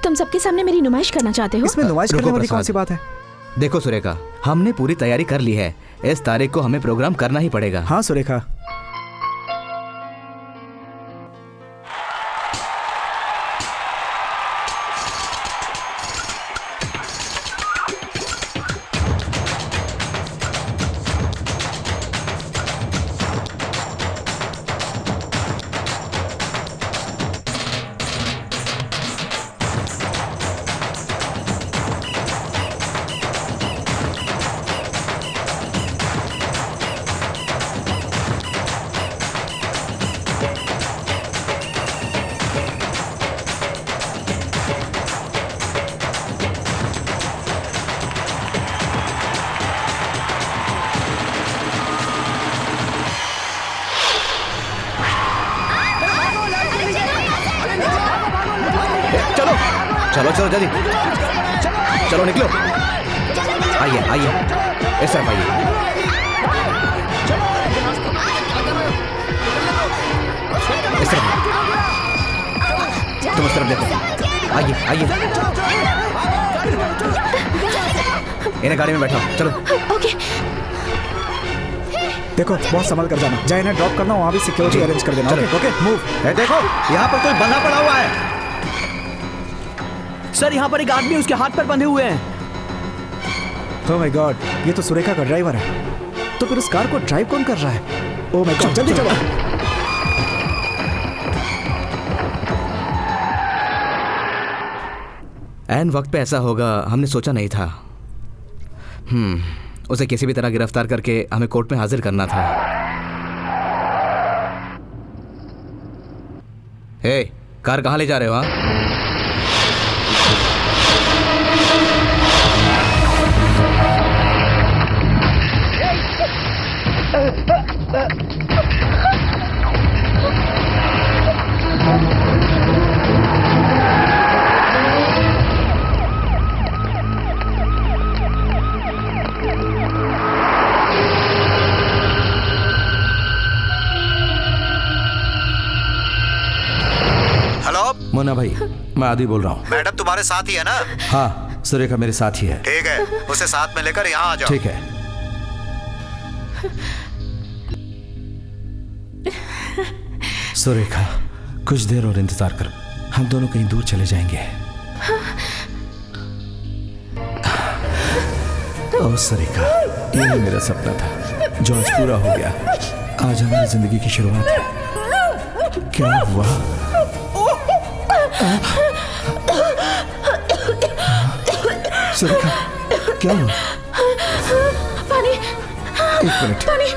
तुम सबके सामने मेरी नुमाइश करना चाहते हो? इसमें नुमाइश करने वाली कौन सी बात है? देखो सुरेखा, हमने पूरी तैयारी कर ली है। इस तारीख को हमें प्रोग्राम करना ही पड़ेगा। हाँ सुरेखा। चलो चलो जल्दी, चलो निकलो। आइए आइए, इस तरफ आइए। आइए, इन्हें गाड़ी में बैठाओ, चलो। ओके। देखो बहुत संभल कर जाना, जय इन्हें ड्रॉप करना, वहाँ भी सिक्योरिटी अरेंज कर देना। Okay okay move. देखो यहाँ पर कोई बंधा पड़ा हुआ है। सर यहाँ पर एक आदमी उसके हाथ पर बंधे हुए हैं। ओह माय गॉड, ये तो सुरेखा का ड्राइवर है। तो फिर उस कार को ड्राइव कौन कर रहा है? ओह माय गॉड, जल्दी चलो। ऐन वक्त पे ऐसा होगा हमने सोचा नहीं था। उसे किसी भी तरह गिरफ्तार करके हमें कोर्ट में हाजिर करना था। हे, कार कहाँ ले जा रहे हो? हाँ, मोना भाई, मैं आदि बोल रहा हूँ। मैडम तुम्हारे साथ ही है ना? हाँ, सुरेखा मेरे साथ ही है। ठीक है, उसे साथ में लेकर यहाँ आ जाओ। ठीक है। सुरेखा, कुछ देर और इंतजार कर, हम दोनों कहीं दूर चले जाएंगे। ओ सुरेखा, यही मेरा सपना था जो आज पूरा हो गया। आज हमारी जिंदगी की शुरुआत है। क्या हुआ? सुरेखा, क्या हुआ? पानी। एक मिनट। पानी।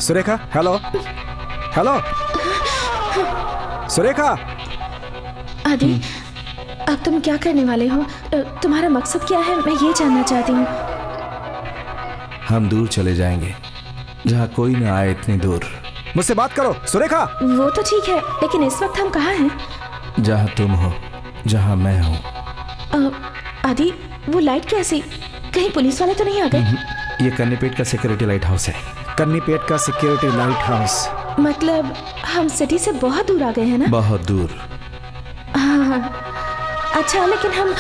Surekha, hello hello Surekha. आदि, अब तुम क्या करने वाले हो? तुम्हारा मकसद क्या है, मैं ये जानना चाहती हूँ। हम दूर चले जाएंगे, जहाँ कोई ना आए, इतनी दूर। मुझसे बात करो सुरेखा। वो तो ठीक है, लेकिन इस वक्त हम कहाँ हैं? जहाँ तुम हो, जहाँ मैं हूँ। आदि, वो लाइट कैसी? कहीं पुलिस वाले तो नहीं आ गए? ये कन्नीपेट का सिक्योरिटी लाइट हाउस है। कन्नीपेट का सिक्योरिटी लाइट हाउस मतलब हम सिटी से बहुत दूर आ गए हैं ना? बहुत दूर। हाँ, अच्छा, लेकिन हम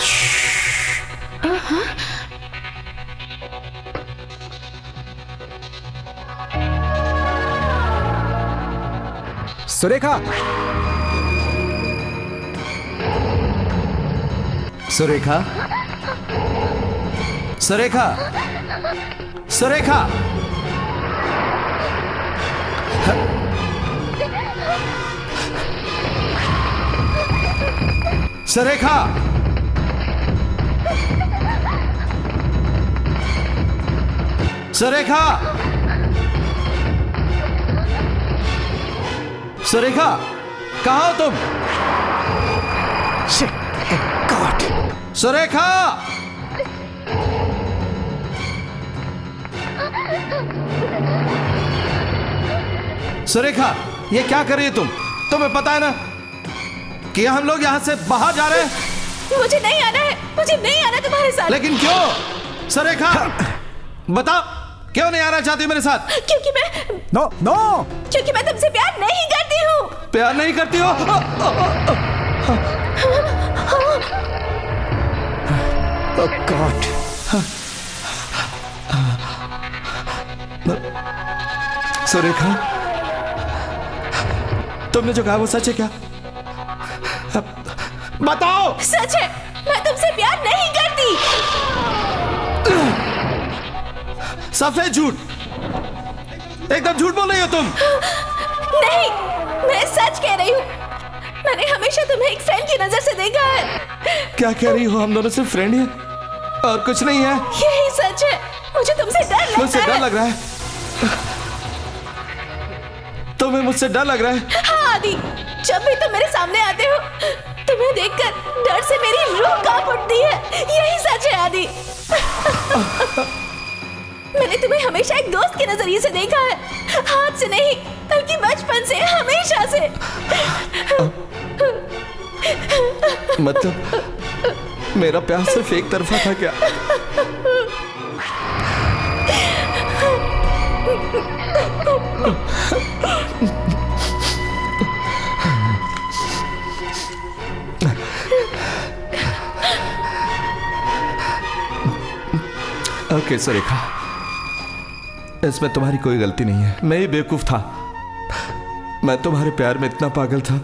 सुरेखा। सुरेखा, सुरेखा, सुरेखा। सुरेखा, सुरेखा, सुरेखा, कहाँ हो तुम? सुरेखा, सुरेखा, ये क्या कर रही है तुम? तुम्हें पता है ना कि हम लोग यहाँ से बाहर जा रहे हैं। मुझे नहीं आना है, मुझे नहीं आना तुम्हारे साथ। लेकिन क्यों? सुरेखा, बताओ, क्यों नहीं आना चाहती मेरे साथ? क्योंकि मैं नो क्योंकि मैं तुमसे प्यार नहीं करती हूँ। प्यार नहीं करती हो? Oh God. सुरेखा, तुमने जो कहा वो सच है क्या? बताओ। सच है, मैं तुमसे प्यार नहीं करती। सफेद झूठ, एकदम झूठ बोल रही हो तुम। नहीं, मैं सच कह रही हूँ। मैंने हमेशा तुम्हें एक फ्रेंड की नजर से देखा है। क्या कह रही हो? हम दोनों सिर्फ फ्रेंड हैं और कुछ नहीं है। यही सच है। मुझे तुमसे डर लगता है। मुझसे डर लग रहा है? तुम्हें मुझसे डर लग रहा है? हाँ आदि, जब भी तुम मेरे सामने आते हो, तुम्हें देखकर डर से मेरी रूह कांप उठती है। यही सच है आदि। मैंने तुम्हें हमेशा एक दोस्त के नजरिए से देखा है, हाथ से नहीं बल्कि बचपन से, हमेशा से। मतलब मेरा प्यार सिर्फ एक तरफा था क्या? ओके सुरेखा, इसमें तुम्हारी कोई गलती नहीं है। मैं ही बेवकूफ था। मैं तुम्हारे प्यार में इतना पागल था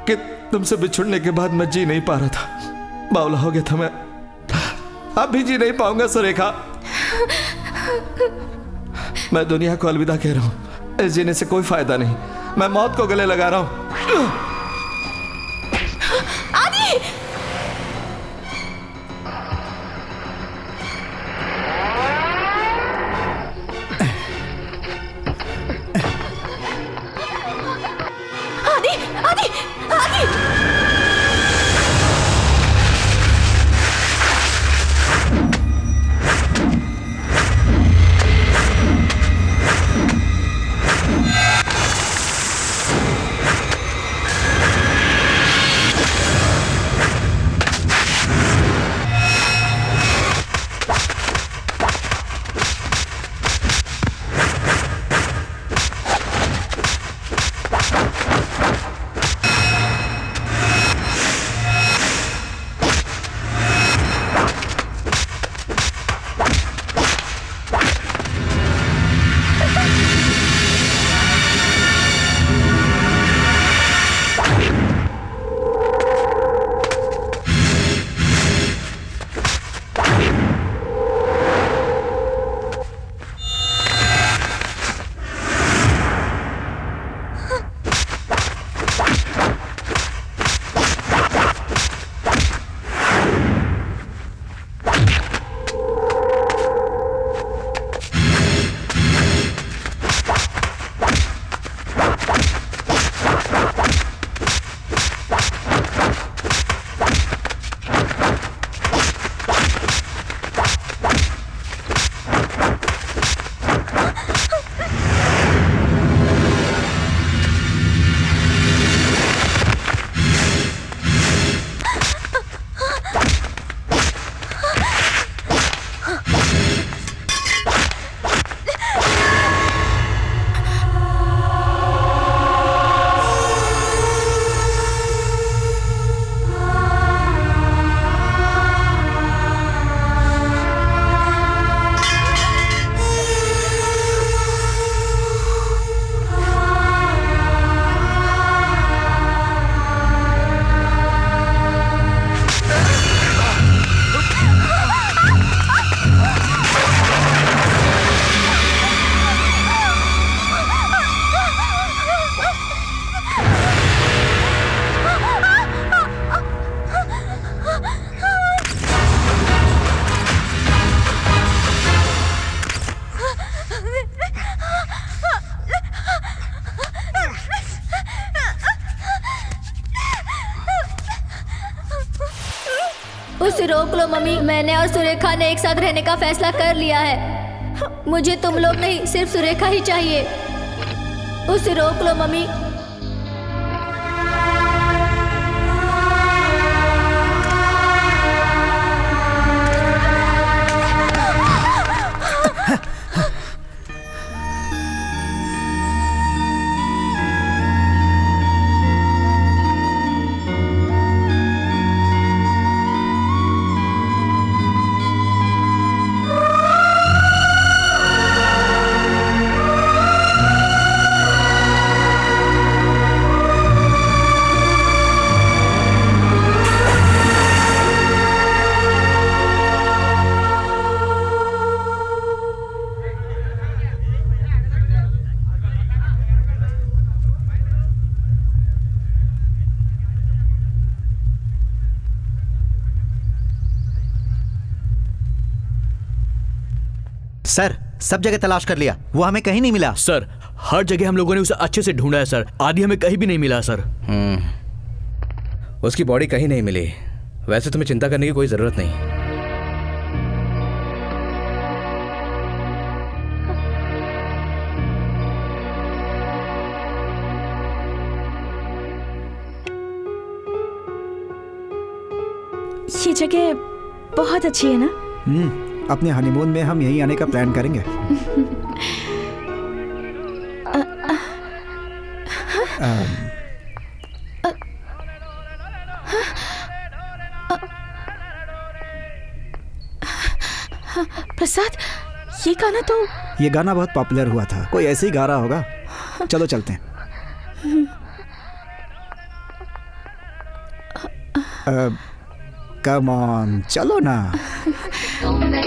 कि तुमसे बिछुड़ने के बाद मैं जी नहीं पा रहा था। बावला हो गया था मैं। अब भी जी नहीं पाऊंगा सुरेखा। मैं दुनिया को अलविदा कह रहा हूं। इस जीने से कोई फायदा नहीं। मैं मौत को गले लगा रहा हूं। आदि! आदि! आदि! आदि! उसे रोक लो मम्मी। मैंने और सुरेखा ने एक साथ रहने का फैसला कर लिया है। मुझे तुम लोग नहीं, सिर्फ सुरेखा ही चाहिए। उसे रोक लो मम्मी। सर, सब जगह तलाश कर लिया, वो हमें कहीं नहीं मिला। सर, हर जगह हम लोगों ने उसे अच्छे से ढूंढा है सर। आदि हमें कहीं भी नहीं मिला सर। उसकी बॉडी कहीं नहीं मिली। वैसे तुम्हें चिंता करने की कोई जरूरत नहीं। ये जगह बहुत अच्छी है ना? अपने हनीमून में हम यहीं आने का प्लान करेंगे। प्रसाद, ये गाना तो ये गाना बहुत पॉपुलर हुआ था, कोई ऐसे ही गा रहा होगा। चलो चलते हैं। कम ऑन, चलो ना। Don't